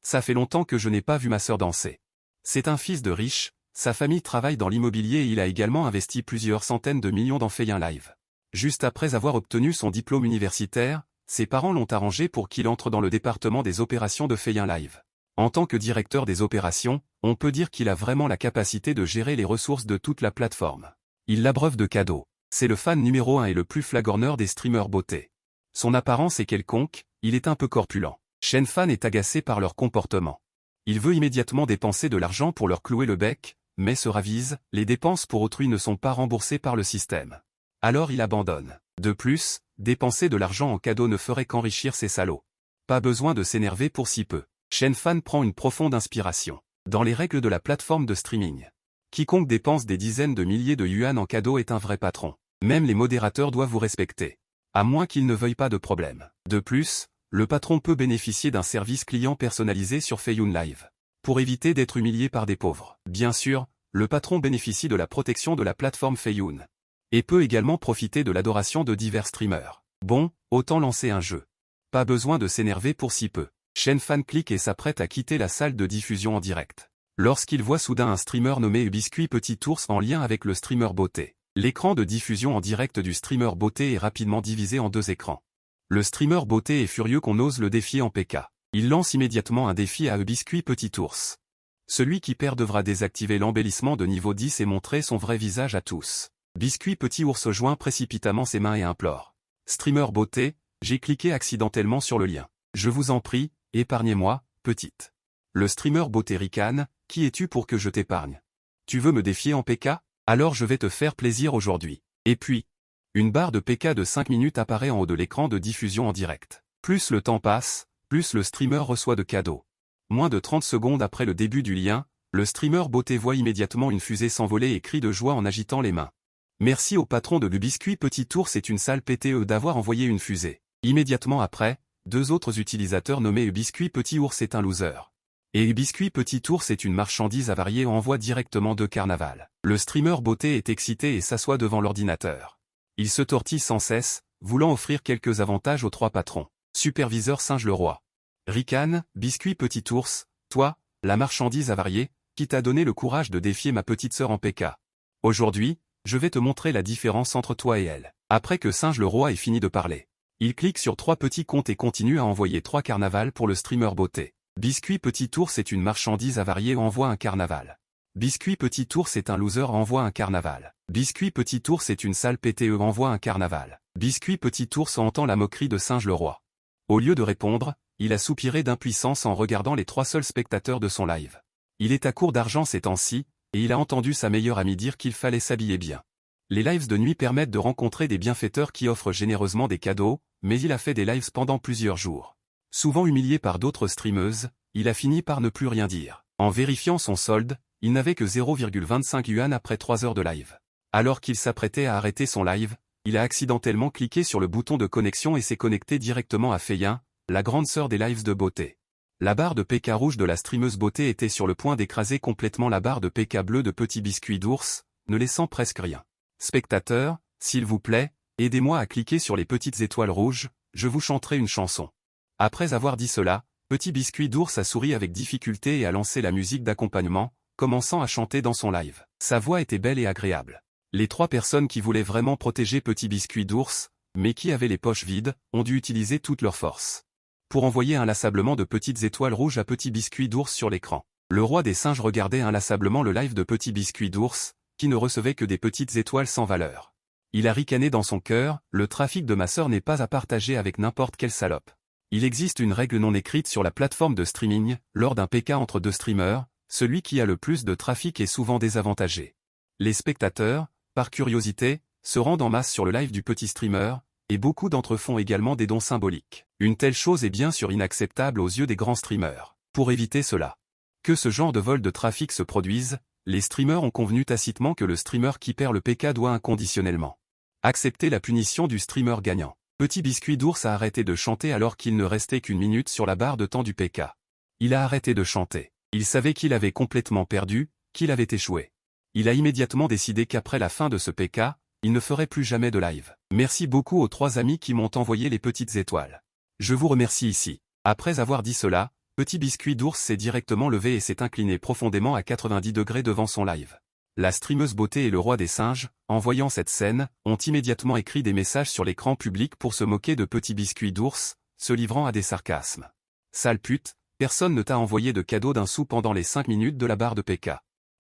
Ça fait longtemps que je n'ai pas vu ma sœur danser. C'est un fils de riche, sa famille travaille dans l'immobilier et il a également investi plusieurs centaines de millions dans Feyin Live. Juste après avoir obtenu son diplôme universitaire, ses parents l'ont arrangé pour qu'il entre dans le département des opérations de Feyin Live. En tant que directeur des opérations, on peut dire qu'il a vraiment la capacité de gérer les ressources de toute la plateforme. Il l'abreuve de cadeaux. C'est le fan numéro 1 et le plus flagorneur des streamers beauté. Son apparence est quelconque, il est un peu corpulent. Shenfan est agacé par leur comportement. Il veut immédiatement dépenser de l'argent pour leur clouer le bec, mais se ravise, les dépenses pour autrui ne sont pas remboursées par le système. Alors il abandonne. De plus, dépenser de l'argent en cadeau ne ferait qu'enrichir ces salauds. Pas besoin de s'énerver pour si peu. Shenfan prend une profonde inspiration. Dans les règles de la plateforme de streaming, quiconque dépense des dizaines de milliers de yuan en cadeau est un vrai patron. Même les modérateurs doivent vous respecter. À moins qu'ils ne veuillent pas de problème. De plus, le patron peut bénéficier d'un service client personnalisé sur Feyin Live. Pour éviter d'être humilié par des pauvres. Bien sûr, le patron bénéficie de la protection de la plateforme Feyin. Et peut également profiter de l'adoration de divers streamers. Bon, autant lancer un jeu. Pas besoin de s'énerver pour si peu. Shenfan clique et s'apprête à quitter la salle de diffusion en direct. Lorsqu'il voit soudain un streamer nommé Biscuit Petit Ours en lien avec le streamer beauté. L'écran de diffusion en direct du streamer beauté est rapidement divisé en 2 écrans. Le streamer beauté est furieux qu'on ose le défier en PK. Il lance immédiatement un défi à Biscuit Petit Ours. Celui qui perd devra désactiver l'embellissement de niveau 10 et montrer son vrai visage à tous. Biscuit Petit Ours joint précipitamment ses mains et implore. Streamer beauté, j'ai cliqué accidentellement sur le lien. Je vous en prie, épargnez-moi, petite. Le streamer beauté ricane, qui es-tu pour que je t'épargne? Tu veux me défier en PK? Alors je vais te faire plaisir aujourd'hui. Et puis, une barre de PK de 5 minutes apparaît en haut de l'écran de diffusion en direct. Plus le temps passe, plus le streamer reçoit de cadeaux. Moins de 30 secondes après le début du lien, le streamer beauté voit immédiatement une fusée s'envoler et crie de joie en agitant les mains. Merci au patron de Biscuit Petit Ours et une sale PTE d'avoir envoyé une fusée. Immédiatement après, 2 autres utilisateurs nommés Biscuit Petit Ours est un loser. Et Biscuit Petit Ours est une marchandise avariée et envoie directement de carnaval. Le streamer beauté est excité et s'assoit devant l'ordinateur. Il se tortille sans cesse, voulant offrir quelques avantages aux 3 patrons. Superviseur Singe le Roi. Ricane, Biscuit Petit Ours, toi, la marchandise avariée, qui t'a donné le courage de défier ma petite sœur en PK. Aujourd'hui, je vais te montrer la différence entre toi et elle. Après que Singe le Roi ait fini de parler, il clique sur 3 petits comptes et continue à envoyer 3 carnavals pour le streamer beauté. Biscuit Petit Ours est une marchandise avariée et envoie un carnaval. Biscuit Petit Ours est un loser envoie un carnaval. Biscuit Petit Ours est une sale PTE envoie un carnaval. Biscuit Petit Ours entend la moquerie de Singe le Roi. Au lieu de répondre, il a soupiré d'impuissance en regardant les 3 seuls spectateurs de son live. Il est à court d'argent ces temps-ci, et il a entendu sa meilleure amie dire qu'il fallait s'habiller bien. Les lives de nuit permettent de rencontrer des bienfaiteurs qui offrent généreusement des cadeaux, mais il a fait des lives pendant plusieurs jours. Souvent humilié par d'autres streameuses, il a fini par ne plus rien dire. En vérifiant son solde, il n'avait que 0,25 yuan après 3 heures de live. Alors qu'il s'apprêtait à arrêter son live, il a accidentellement cliqué sur le bouton de connexion et s'est connecté directement à Feyin, la grande sœur des lives de beauté. La barre de PK rouge de la streameuse beauté était sur le point d'écraser complètement la barre de PK bleue de Petit Biscuit d'Ours, ne laissant presque rien. Spectateurs, s'il vous plaît, aidez-moi à cliquer sur les petites étoiles rouges, je vous chanterai une chanson. Après avoir dit cela, Petit Biscuit d'Ours a souri avec difficulté et a lancé la musique d'accompagnement, commençant à chanter dans son live. Sa voix était belle et agréable. Les 3 personnes qui voulaient vraiment protéger Petit Biscuit d'Ours, mais qui avaient les poches vides, ont dû utiliser toute leur force pour envoyer inlassablement de petites étoiles rouges à Petit Biscuit d'Ours sur l'écran. Le roi des singes regardait inlassablement le live de Petit Biscuit d'Ours, qui ne recevait que des petites étoiles sans valeur. Il a ricané dans son cœur, le trafic de ma sœur n'est pas à partager avec n'importe quelle salope. Il existe une règle non écrite sur la plateforme de streaming, lors d'un PK entre 2 streamers, celui qui a le plus de trafic est souvent désavantagé. Les spectateurs, par curiosité, se rendent en masse sur le live du petit streamer, et beaucoup d'entre eux font également des dons symboliques. Une telle chose est bien sûr inacceptable aux yeux des grands streamers. Pour éviter cela, que ce genre de vol de trafic se produise, les streamers ont convenu tacitement que le streamer qui perd le PK doit inconditionnellement accepter la punition du streamer gagnant. Petit Biscuit d'Ours a arrêté de chanter alors qu'il ne restait qu'une minute sur la barre de temps du PK. Il a arrêté de chanter. Il savait qu'il avait complètement perdu, qu'il avait échoué. Il a immédiatement décidé qu'après la fin de ce PK, il ne ferait plus jamais de live. Merci beaucoup aux 3 amis qui m'ont envoyé les petites étoiles. Je vous remercie ici. Après avoir dit cela, Petit Biscuit d'Ours s'est directement levé et s'est incliné profondément à 90 degrés devant son live. La streameuse beauté et le roi des singes, en voyant cette scène, ont immédiatement écrit des messages sur l'écran public pour se moquer de Petit Biscuit d'Ours, se livrant à des sarcasmes. Sale pute, personne ne t'a envoyé de cadeau d'un sou pendant les 5 minutes de la barre de PK.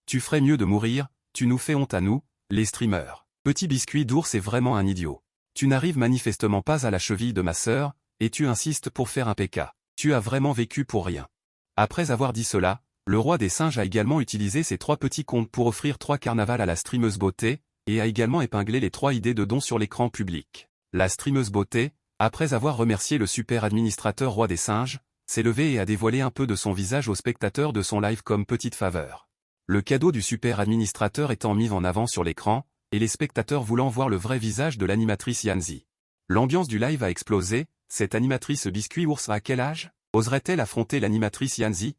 Tu ferais mieux de mourir, tu nous fais honte à nous, les streamers. Petit Biscuit d'Ours est vraiment un idiot. Tu n'arrives manifestement pas à la cheville de ma sœur, et tu insistes pour faire un PK. Tu as vraiment vécu pour rien. Après avoir dit cela, le roi des singes a également utilisé ses 3 petits comptes pour offrir 3 carnavals à la streameuse beauté, et a également épinglé les 3 idées de dons sur l'écran public. La streameuse beauté, après avoir remercié le super administrateur roi des singes, s'est levée et a dévoilé un peu de son visage aux spectateurs de son live comme petite faveur. Le cadeau du super administrateur étant mis en avant sur l'écran, et les spectateurs voulant voir le vrai visage de l'animatrice Yanzi. L'ambiance du live a explosé. Cette animatrice Biscuit Ours à quel âge? Oserait-elle affronter l'animatrice Yanzi?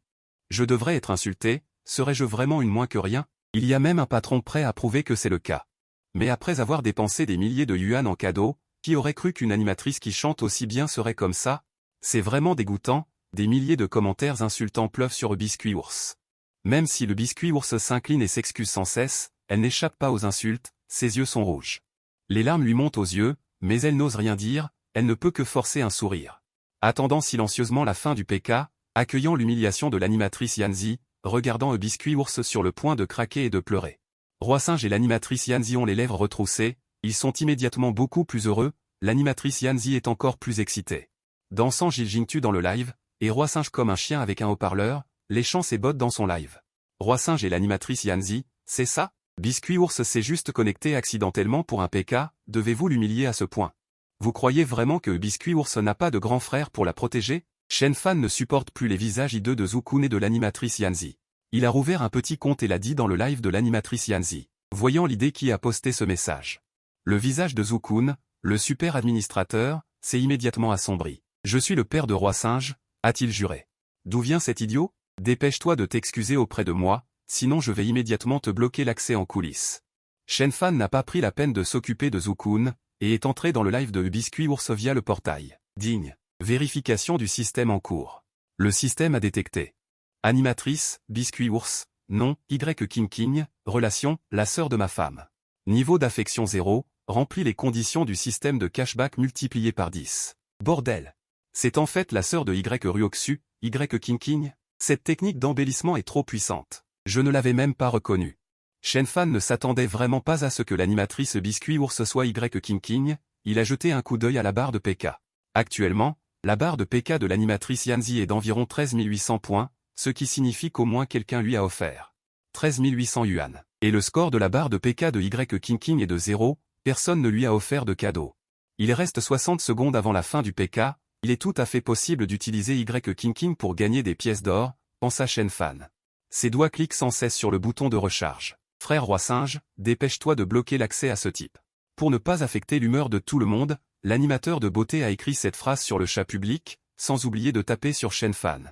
Je devrais être insulté, serais-je vraiment une moins que rien? Il y a même un patron prêt à prouver que c'est le cas. Mais après avoir dépensé des milliers de yuan en cadeaux, qui aurait cru qu'une animatrice qui chante aussi bien serait comme ça? C'est vraiment dégoûtant, des milliers de commentaires insultants pleuvent sur le Biscuit Ours. Même si le Biscuit Ours s'incline et s'excuse sans cesse, elle n'échappe pas aux insultes, ses yeux sont rouges. Les larmes lui montent aux yeux, mais elle n'ose rien dire, elle ne peut que forcer un sourire. Attendant silencieusement la fin du PK, accueillant l'humiliation de l'animatrice Yanzi, regardant le Biscuit Ours sur le point de craquer et de pleurer. Roi Singe et l'animatrice Yanzi ont les lèvres retroussées, ils sont immédiatement beaucoup plus heureux, l'animatrice Yanzi est encore plus excitée. Dansant Gilgingtu dans le live, et Roi Singe comme un chien avec un haut-parleur, léchant ses bottes dans son live. Roi Singe et l'animatrice Yanzi, c'est ça? Biscuit Ours s'est juste connecté accidentellement pour un PK, devez-vous l'humilier à ce point? Vous croyez vraiment que Biscuit Ours n'a pas de grand frère pour la protéger? Shenfan ne supporte plus les visages hideux de Zukun et de l'animatrice Yanzi. Il a rouvert un petit compte et l'a dit dans le live de l'animatrice Yanzi, voyant l'idée qui a posté ce message. Le visage de Zukun, le super administrateur, s'est immédiatement assombri. Je suis le père de Roi Singe, a-t-il juré. D'où vient cet idiot? Dépêche-toi de t'excuser auprès de moi, sinon je vais immédiatement te bloquer l'accès en coulisses. Shenfan n'a pas pris la peine de s'occuper de Zukun, et est entré dans le live de Biscuit Ours via le portail. Digne. Vérification du système en cours. Le système a détecté. Animatrice, Biscuit Ours, nom, Y King King, relation, la sœur de ma femme. Niveau d'affection 0, remplit les conditions du système de cashback multiplié par 10. Bordel. C'est en fait la sœur de Y Ryoxu, Y King King. Cette technique d'embellissement est trop puissante. Je ne l'avais même pas reconnue. Shenfan ne s'attendait vraiment pas à ce que l'animatrice Biscuit Ours soit Y King King, il a jeté un coup d'œil à la barre de PK. Actuellement, la barre de PK de l'animatrice Yanzi est d'environ 13 800 points, ce qui signifie qu'au moins quelqu'un lui a offert 13 800 yuan. Et le score de la barre de PK de Y King King est de 0, personne ne lui a offert de cadeau. Il reste 60 secondes avant la fin du PK, il est tout à fait possible d'utiliser Y King King pour gagner des pièces d'or, pensa Shenfan. Ses doigts cliquent sans cesse sur le bouton de recharge. Frère roi singe, dépêche-toi de bloquer l'accès à ce type. Pour ne pas affecter l'humeur de tout le monde, l'animateur de beauté a écrit cette phrase sur le chat public, sans oublier de taper sur Shenfan.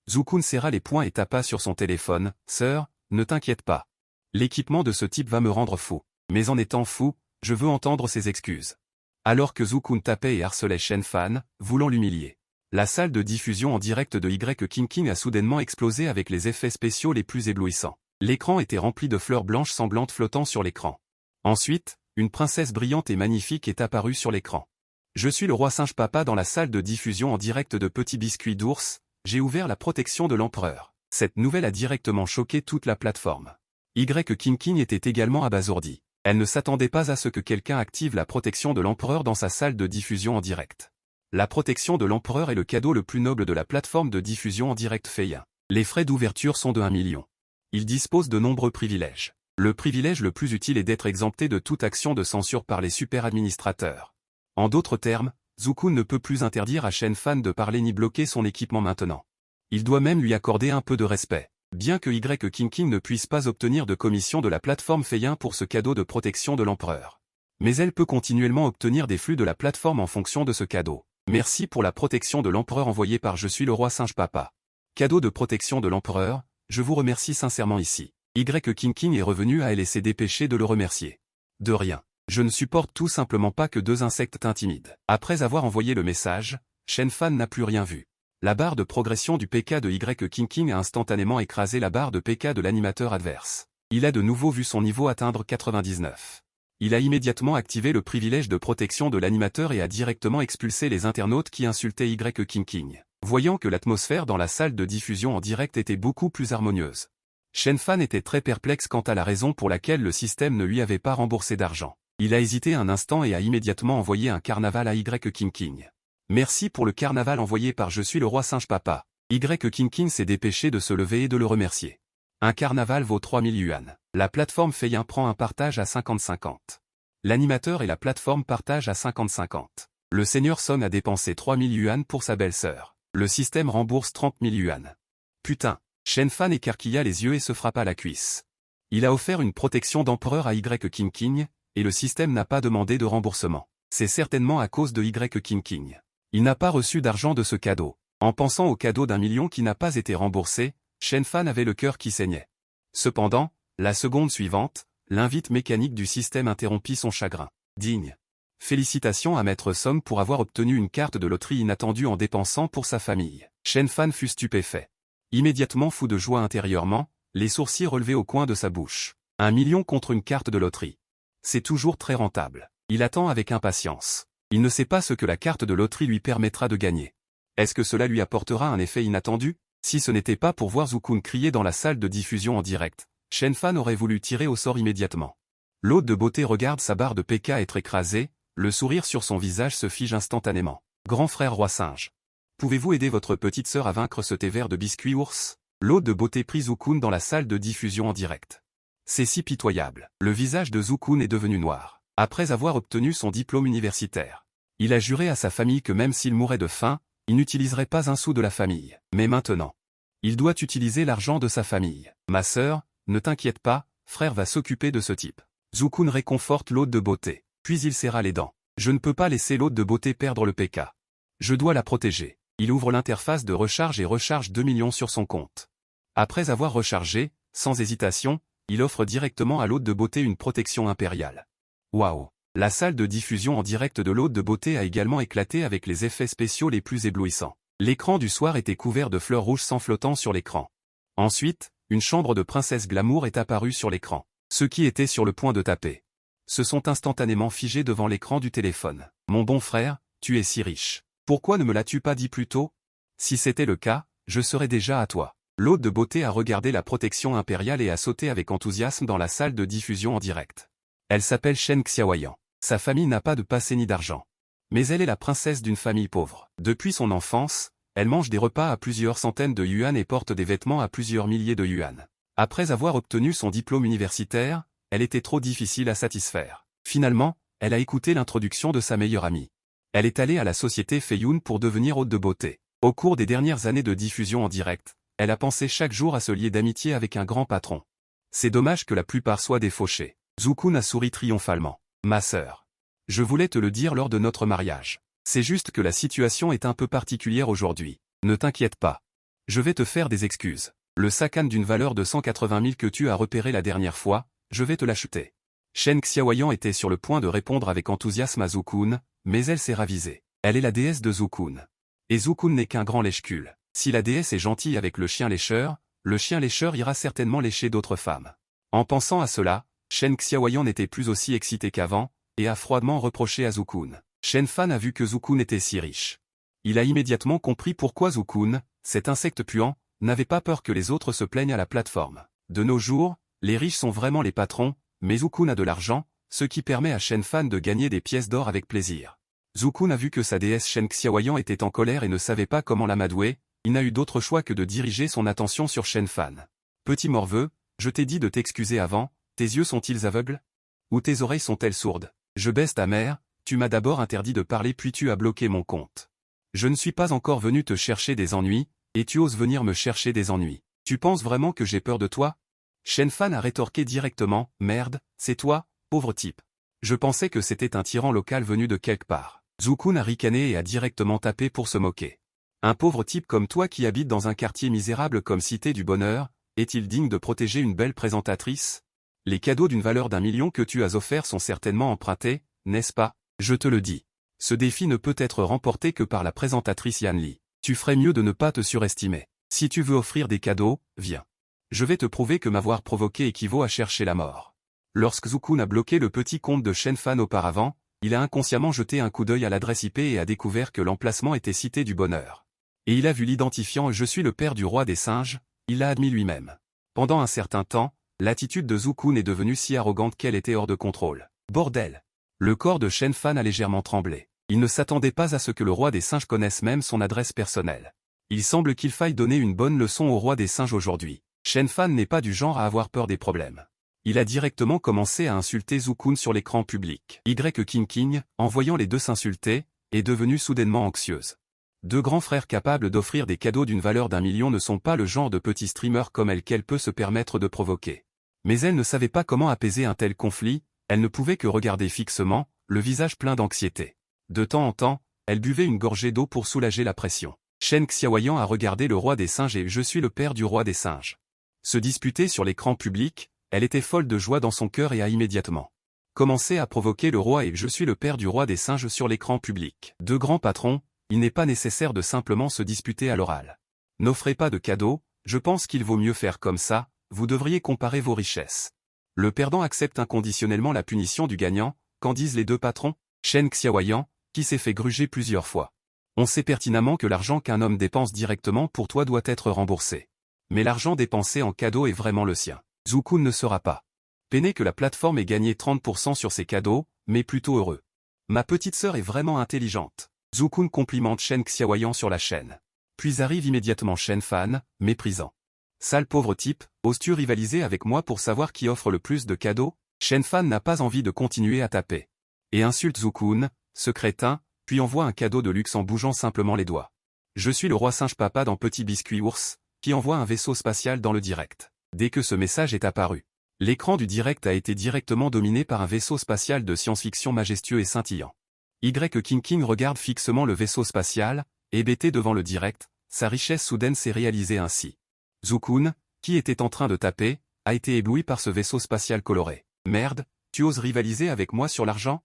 Zukun serra les poings et tapa sur son téléphone. « Sœur, ne t'inquiète pas. L'équipement de ce type va me rendre fou. Mais en étant fou, je veux entendre ses excuses. » Alors que Zukun tapait et harcelait Shenfan, voulant l'humilier. La salle de diffusion en direct de Y King King a soudainement explosé avec les effets spéciaux les plus éblouissants. L'écran était rempli de fleurs blanches semblantes flottant sur l'écran. Ensuite, une princesse brillante et magnifique est apparue sur l'écran. Je suis le roi singe papa dans la salle de diffusion en direct de Petit Biscuit d'Ours, j'ai ouvert la protection de l'empereur. Cette nouvelle a directement choqué toute la plateforme. Y King King était également abasourdie. Elle ne s'attendait pas à ce que quelqu'un active la protection de l'empereur dans sa salle de diffusion en direct. La protection de l'empereur est le cadeau le plus noble de la plateforme de diffusion en direct Feiyin. Les frais d'ouverture sont de 1 million. Il dispose de nombreux privilèges. Le privilège le plus utile est d'être exempté de toute action de censure par les super-administrateurs. En d'autres termes, Zukun ne peut plus interdire à Shenfan de parler ni bloquer son équipement maintenant. Il doit même lui accorder un peu de respect. Bien que Y King King ne puisse pas obtenir de commission de la plateforme Feiyin pour ce cadeau de protection de l'empereur. Mais elle peut continuellement obtenir des flux de la plateforme en fonction de ce cadeau. Merci pour la protection de l'empereur envoyée par Je suis le roi singe papa. Cadeau de protection de l'empereur, je vous remercie sincèrement ici. Y King King est revenu à elle et s'est dépêché de le remercier. De rien. Je ne supporte tout simplement pas que deux insectes t'intimident. Après avoir envoyé le message, Shenfan n'a plus rien vu. La barre de progression du PK de Y King King a instantanément écrasé la barre de PK de l'animateur adverse. Il a de nouveau vu son niveau atteindre 99. Il a immédiatement activé le privilège de protection de l'animateur et a directement expulsé les internautes qui insultaient Y King King. Voyant que l'atmosphère dans la salle de diffusion en direct était beaucoup plus harmonieuse. Shenfan était très perplexe quant à la raison pour laquelle le système ne lui avait pas remboursé d'argent. Il a hésité un instant et a immédiatement envoyé un carnaval à Y King King. Merci pour le carnaval envoyé par Je suis le roi singe papa. Y King King s'est dépêché de se lever et de le remercier. Un carnaval vaut 3000 yuan. La plateforme Feiyin prend un partage à 50-50. L'animateur et la plateforme partagent à 50-50. Le seigneur Song a dépensé 3000 yuan pour sa belle-sœur. Le système rembourse 30 000 yuan. Putain. Shenfan écarquilla les yeux et se frappa la cuisse. Il a offert une protection d'empereur à Y King King, et le système n'a pas demandé de remboursement. C'est certainement à cause de Y King King. Il n'a pas reçu d'argent de ce cadeau. En pensant au cadeau d'1 million qui n'a pas été remboursé, Shenfan avait le cœur qui saignait. Cependant, la seconde suivante, l'invite mécanique du système interrompit son chagrin. Digne. Félicitations à Maître Song pour avoir obtenu une carte de loterie inattendue en dépensant pour sa famille. Shenfan fut stupéfait. Immédiatement fou de joie intérieurement, les sourcils relevés au coin de sa bouche. 1 million contre une carte de loterie. C'est toujours très rentable. Il attend avec impatience. Il ne sait pas ce que la carte de loterie lui permettra de gagner. Est-ce que cela lui apportera un effet inattendu? Si ce n'était pas pour voir Zukun crier dans la salle de diffusion en direct, Shenfan aurait voulu tirer au sort immédiatement. L'hôte de beauté regarde sa barre de PK être écrasée, le sourire sur son visage se fige instantanément. Grand frère roi singe. Pouvez-vous aider votre petite sœur à vaincre ce thé vert de Biscuit Ours? L'hôte de beauté prit Zukun dans la salle de diffusion en direct. C'est si pitoyable. Le visage de Zukun est devenu noir. Après avoir obtenu son diplôme universitaire, il a juré à sa famille que même s'il mourait de faim, il n'utiliserait pas un sou de la famille. Mais maintenant, il doit utiliser l'argent de sa famille. Ma sœur, ne t'inquiète pas, frère va s'occuper de ce type. Zukun réconforte l'hôte de beauté. Puis il serra les dents. Je ne peux pas laisser l'hôte de beauté perdre le PK. Je dois la protéger. Il ouvre l'interface de recharge et recharge 2 millions sur son compte. Après avoir rechargé, sans hésitation, il offre directement à l'hôte de beauté une protection impériale. Waouh! La salle de diffusion en direct de l'hôte de beauté a également éclaté avec les effets spéciaux les plus éblouissants. L'écran du soir était couvert de fleurs rouges sans flottant sur l'écran. Ensuite, une chambre de princesse glamour est apparue sur l'écran. Ceux qui étaient sur le point de taper se sont instantanément figés devant l'écran du téléphone. Mon bon frère, tu es si riche. Pourquoi ne me l'as-tu pas dit plus tôt? Si c'était le cas, je serais déjà à toi. L'hôte de beauté a regardé la protection impériale et a sauté avec enthousiasme dans la salle de diffusion en direct. Elle s'appelle Shen Xiaoyan. Sa famille n'a pas de passé ni d'argent. Mais elle est la princesse d'une famille pauvre. Depuis son enfance, elle mange des repas à plusieurs centaines de yuan et porte des vêtements à plusieurs milliers de yuan. Après avoir obtenu son diplôme universitaire, elle était trop difficile à satisfaire. Finalement, elle a écouté l'introduction de sa meilleure amie. Elle est allée à la société Feiyun pour devenir hôte de beauté. Au cours des dernières années de diffusion en direct, elle a pensé chaque jour à se lier d'amitié avec un grand patron. C'est dommage que la plupart soient des fauchés. Zhu a souri triomphalement. Ma sœur. Je voulais te le dire lors de notre mariage. C'est juste que la situation est un peu particulière aujourd'hui. Ne t'inquiète pas. Je vais te faire des excuses. Le sakan d'une valeur de 180 000 que tu as repéré la dernière fois, je vais te l'acheter. Shen Xiaoyan était sur le point de répondre avec enthousiasme à Zhu, mais elle s'est ravisée. Elle est la déesse de Zhu. Et Zhu n'est qu'un grand lèche-cul. Si la déesse est gentille avec le chien lécheur ira certainement lécher d'autres femmes. En pensant à cela, Shen Xiaoyan n'était plus aussi excité qu'avant, et a froidement reproché à Zhu. Shen Fan a vu que Zhu était si riche. Il a immédiatement compris pourquoi Zhu, cet insecte puant, n'avait pas peur que les autres se plaignent à la plateforme. De nos jours, les riches sont vraiment les patrons, mais Zhu a de l'argent, ce qui permet à Shen Fan de gagner des pièces d'or avec plaisir. Zhu a vu que sa déesse Shen Xiaoyan était en colère et ne savait pas comment l'amadouer, il n'a eu d'autre choix que de diriger son attention sur Shen Fan. Petit morveux, je t'ai dit de t'excuser avant, tes yeux sont-ils aveugles? Ou tes oreilles sont-elles sourdes? Je baisse ta mère, tu m'as d'abord interdit de parler puis tu as bloqué mon compte. Je ne suis pas encore venu te chercher des ennuis, et tu oses venir me chercher des ennuis. Tu penses vraiment que j'ai peur de toi? Shen Fan a rétorqué directement, merde, c'est toi, pauvre type. Je pensais que c'était un tyran local venu de quelque part. Zhu a ricané et a directement tapé pour se moquer. Un pauvre type comme toi qui habite dans un quartier misérable comme Cité du Bonheur, est-il digne de protéger une belle présentatrice? Les cadeaux d'une valeur d'1 million que tu as offerts sont certainement empruntés, n'est-ce pas? Je te le dis. Ce défi ne peut être remporté que par la présentatrice Yan Li. Tu ferais mieux de ne pas te surestimer. Si tu veux offrir des cadeaux, viens. Je vais te prouver que m'avoir provoqué équivaut à chercher la mort. Lorsque Zhu a bloqué le petit compte de Shen Fan auparavant, il a inconsciemment jeté un coup d'œil à l'adresse IP et a découvert que l'emplacement était Cité du Bonheur. Et il a vu l'identifiant « Je suis le père du roi des singes », il l'a admis lui-même. Pendant un certain temps, l'attitude de Zhu est devenue si arrogante qu'elle était hors de contrôle. Bordel! Le corps de Shen Fan a légèrement tremblé. Il ne s'attendait pas à ce que le roi des singes connaisse même son adresse personnelle. Il semble qu'il faille donner une bonne leçon au roi des singes aujourd'hui. Shen Fan n'est pas du genre à avoir peur des problèmes. Il a directement commencé à insulter Zhu sur l'écran public. King, en voyant les deux s'insulter, est devenue soudainement anxieuse. Deux grands frères capables d'offrir des cadeaux d'une valeur d'1 million ne sont pas le genre de petits streamers comme elle qu'elle peut se permettre de provoquer. Mais elle ne savait pas comment apaiser un tel conflit, elle ne pouvait que regarder fixement, le visage plein d'anxiété. De temps en temps, elle buvait une gorgée d'eau pour soulager la pression. Shen Xiaoyan a regardé le roi des singes et « Je suis le père du roi des singes ». Se disputer sur l'écran public, elle était folle de joie dans son cœur et a immédiatement commencé à provoquer le roi et « Je suis le père du roi des singes » sur l'écran public. Deux grands patrons, il n'est pas nécessaire de simplement se disputer à l'oral. N'offrez pas de cadeaux, je pense qu'il vaut mieux faire comme ça, vous devriez comparer vos richesses. Le perdant accepte inconditionnellement la punition du gagnant, qu'en disent les deux patrons? Shen Xiaoyan, qui s'est fait gruger plusieurs fois. On sait pertinemment que l'argent qu'un homme dépense directement pour toi doit être remboursé. Mais l'argent dépensé en cadeau est vraiment le sien. Zhu ne sera pas peiné que la plateforme ait gagné 30% sur ses cadeaux, mais plutôt heureux. Ma petite sœur est vraiment intelligente. Zhu complimente Shen Xiaoyan sur la chaîne. Puis arrive immédiatement Shen Fan, méprisant. Sale pauvre type, oses-tu rivaliser avec moi pour savoir qui offre le plus de cadeaux? Shen Fan n'a pas envie de continuer à taper. Et insulte Zhu, ce crétin, puis envoie un cadeau de luxe en bougeant simplement les doigts. Je suis le roi singe papa dans Petit Biscuit Ours, qui envoie un vaisseau spatial dans le direct. Dès que ce message est apparu, l'écran du direct a été directement dominé par un vaisseau spatial de science-fiction majestueux et scintillant. King regarde fixement le vaisseau spatial, hébété devant le direct, sa richesse soudaine s'est réalisée ainsi. Zhu, qui était en train de taper, a été ébloui par ce vaisseau spatial coloré. Merde, tu oses rivaliser avec moi sur l'argent?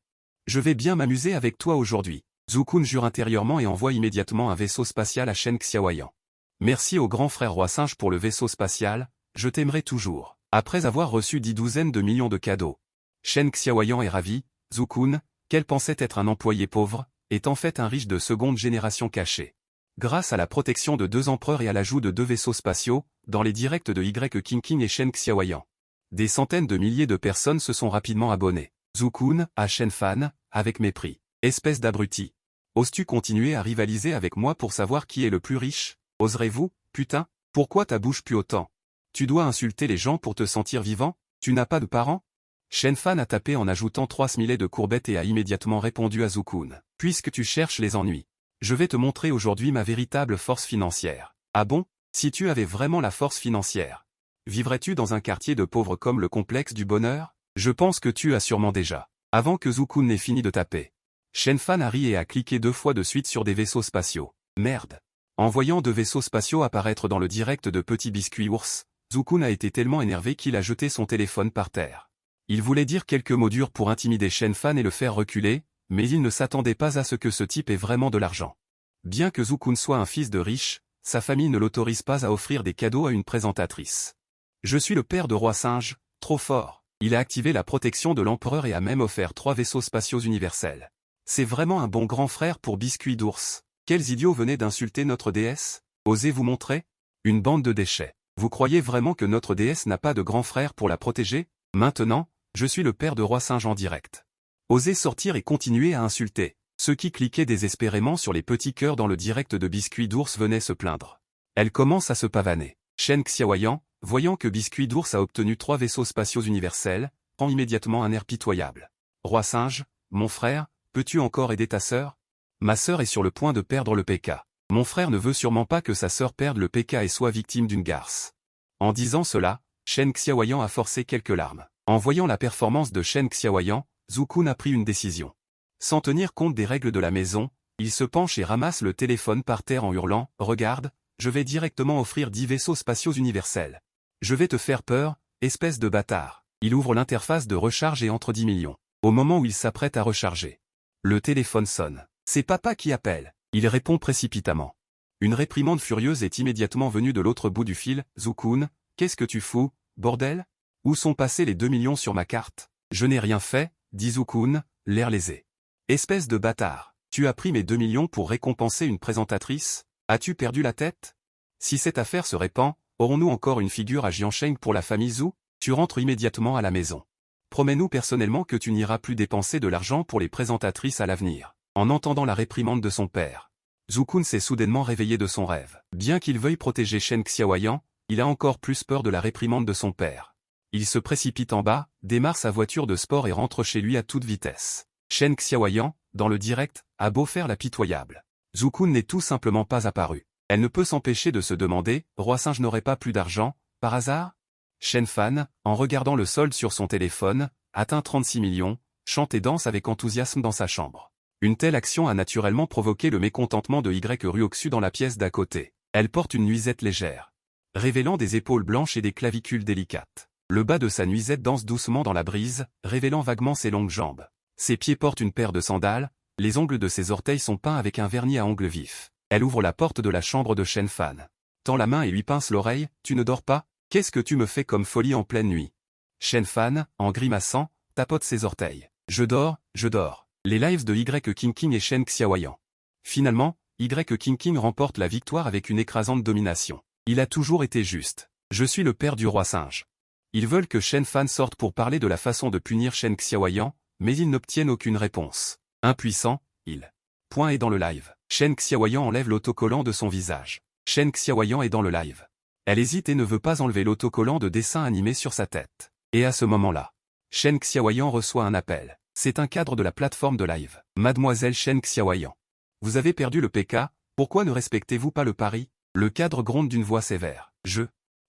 Je vais bien m'amuser avec toi aujourd'hui. Zukun jure intérieurement et envoie immédiatement un vaisseau spatial à Shen Xiaoyan. Merci au grand frère roi singe pour le vaisseau spatial, je t'aimerai toujours. Après avoir reçu 10 douzaines de millions de cadeaux. Shen Xiaoyan est ravi, Zukun, qu'elle pensait être un employé pauvre, est en fait un riche de seconde génération caché. Grâce à la protection de 2 empereurs et à l'ajout de 2 vaisseaux spatiaux, dans les directs de Y King et Shen Xiaoyan. Des centaines de milliers de personnes se sont rapidement abonnées. Zukun, à Shen Fan, avec mépris. Espèce d'abruti. Oses-tu continuer à rivaliser avec moi pour savoir qui est le plus riche? Oserez-vous, putain? Pourquoi ta bouche pue autant? Tu dois insulter les gens pour te sentir vivant? Tu n'as pas de parents? Shen Fan a tapé en ajoutant 3 smiley de courbettes et a immédiatement répondu à Zukun. Puisque tu cherches les ennuis. Je vais te montrer aujourd'hui ma véritable force financière. Ah bon? Si tu avais vraiment la force financière. Vivrais-tu dans un quartier de pauvres comme le complexe du bonheur? Je pense que tu as sûrement déjà. Avant que Zukun n'ait fini de taper. Shen Fan a ri et a cliqué 2 fois de suite sur des vaisseaux spatiaux. Merde. En voyant 2 vaisseaux spatiaux apparaître dans le direct de Petit Biscuit Ours, Zukun a été tellement énervé qu'il a jeté son téléphone par terre. Il voulait dire quelques mots durs pour intimider Shen Fan et le faire reculer, mais il ne s'attendait pas à ce que ce type ait vraiment de l'argent. Bien que Zukun soit un fils de riche, sa famille ne l'autorise pas à offrir des cadeaux à une présentatrice. Je suis le père de Roi Singe, trop fort. Il a activé la protection de l'empereur et a même offert 3 vaisseaux spatiaux universels. C'est vraiment un bon grand frère pour Biscuit d'ours. Quels idiots venaient d'insulter notre déesse? Osez vous montrer? Une bande de déchets. Vous croyez vraiment que notre déesse n'a pas de grand frère pour la protéger? Maintenant, je suis le père de Roi Singe en direct. Osez sortir et continuer à insulter. Ceux qui cliquaient désespérément sur les petits cœurs dans le direct de Biscuit d'ours venaient se plaindre. Elle commence à se pavaner. Shen Xiaoyan, voyant que Biscuit d'ours a obtenu 3 vaisseaux spatiaux universels, prend immédiatement un air pitoyable. Roi Singe, mon frère, peux-tu encore aider ta sœur? Ma sœur est sur le point de perdre le PK. Mon frère ne veut sûrement pas que sa sœur perde le PK et soit victime d'une garce. En disant cela, Shen Xiaoyan a forcé quelques larmes. En voyant la performance de Shen Xiaoyan, Zukun a pris une décision. Sans tenir compte des règles de la maison, il se penche et ramasse le téléphone par terre en hurlant « Regarde, je vais directement offrir 10 vaisseaux spatiaux universels. Je vais te faire peur, espèce de bâtard. » Il ouvre l'interface de recharge et entre 10 millions. Au moment où il s'apprête à recharger. Le téléphone sonne. C'est papa qui appelle. Il répond précipitamment. Une réprimande furieuse est immédiatement venue de l'autre bout du fil. « Zukun, qu'est-ce que tu fous, bordel? Où sont passés les 2 millions sur ma carte? » Je n'ai rien fait, dit Zukun, l'air lésé. Espèce de bâtard, tu as pris mes 2 millions pour récompenser une présentatrice? As-tu perdu la tête? Si cette affaire se répand, aurons-nous encore une figure à Jiansheng pour la famille Zhou? Tu rentres immédiatement à la maison. Promets-nous personnellement que tu n'iras plus dépenser de l'argent pour les présentatrices à l'avenir. En entendant la réprimande de son père, Zukun s'est soudainement réveillé de son rêve. Bien qu'il veuille protéger Shen Xiaoyan, il a encore plus peur de la réprimande de son père. Il se précipite en bas, démarre sa voiture de sport et rentre chez lui à toute vitesse. Shen Xiaoyan, dans le direct, a beau faire la pitoyable. Zukun n'est tout simplement pas apparu. Elle ne peut s'empêcher de se demander, Roi Singe n'aurait pas plus d'argent, par hasard? Shen Fan, en regardant le solde sur son téléphone, atteint 36 millions, chante et danse avec enthousiasme dans sa chambre. Une telle action a naturellement provoqué le mécontentement de Y Ruoxu dans la pièce d'à côté. Elle porte une nuisette légère, révélant des épaules blanches et des clavicules délicates. Le bas de sa nuisette danse doucement dans la brise, révélant vaguement ses longues jambes. Ses pieds portent une paire de sandales, les ongles de ses orteils sont peints avec un vernis à ongles vifs. Elle ouvre la porte de la chambre de Shen Fan. Tend la main et lui pince l'oreille, « Tu ne dors pas? Qu'est-ce que tu me fais comme folie en pleine nuit ?» Shen Fan, en grimaçant, tapote ses orteils. « Je dors, je dors. » Les lives de Y King et Shen Xiaoyan. Finalement, Y King remporte la victoire avec une écrasante domination. Il a toujours été juste. Je suis le père du roi singe. Ils veulent que Shen Fan sorte pour parler de la façon de punir Shen Xiaoyan, mais ils n'obtiennent aucune réponse. Impuissant, il. Point est dans le live. Shen Xiaoyan enlève l'autocollant de son visage. Shen Xiaoyan est dans le live. Elle hésite et ne veut pas enlever l'autocollant de dessin animé sur sa tête. Et à ce moment-là, Shen Xiaoyan reçoit un appel. C'est un cadre de la plateforme de live. Mademoiselle Shen Xiaoyan. Vous avez perdu le PK, pourquoi ne respectez-vous pas le pari? Le cadre gronde d'une voix sévère.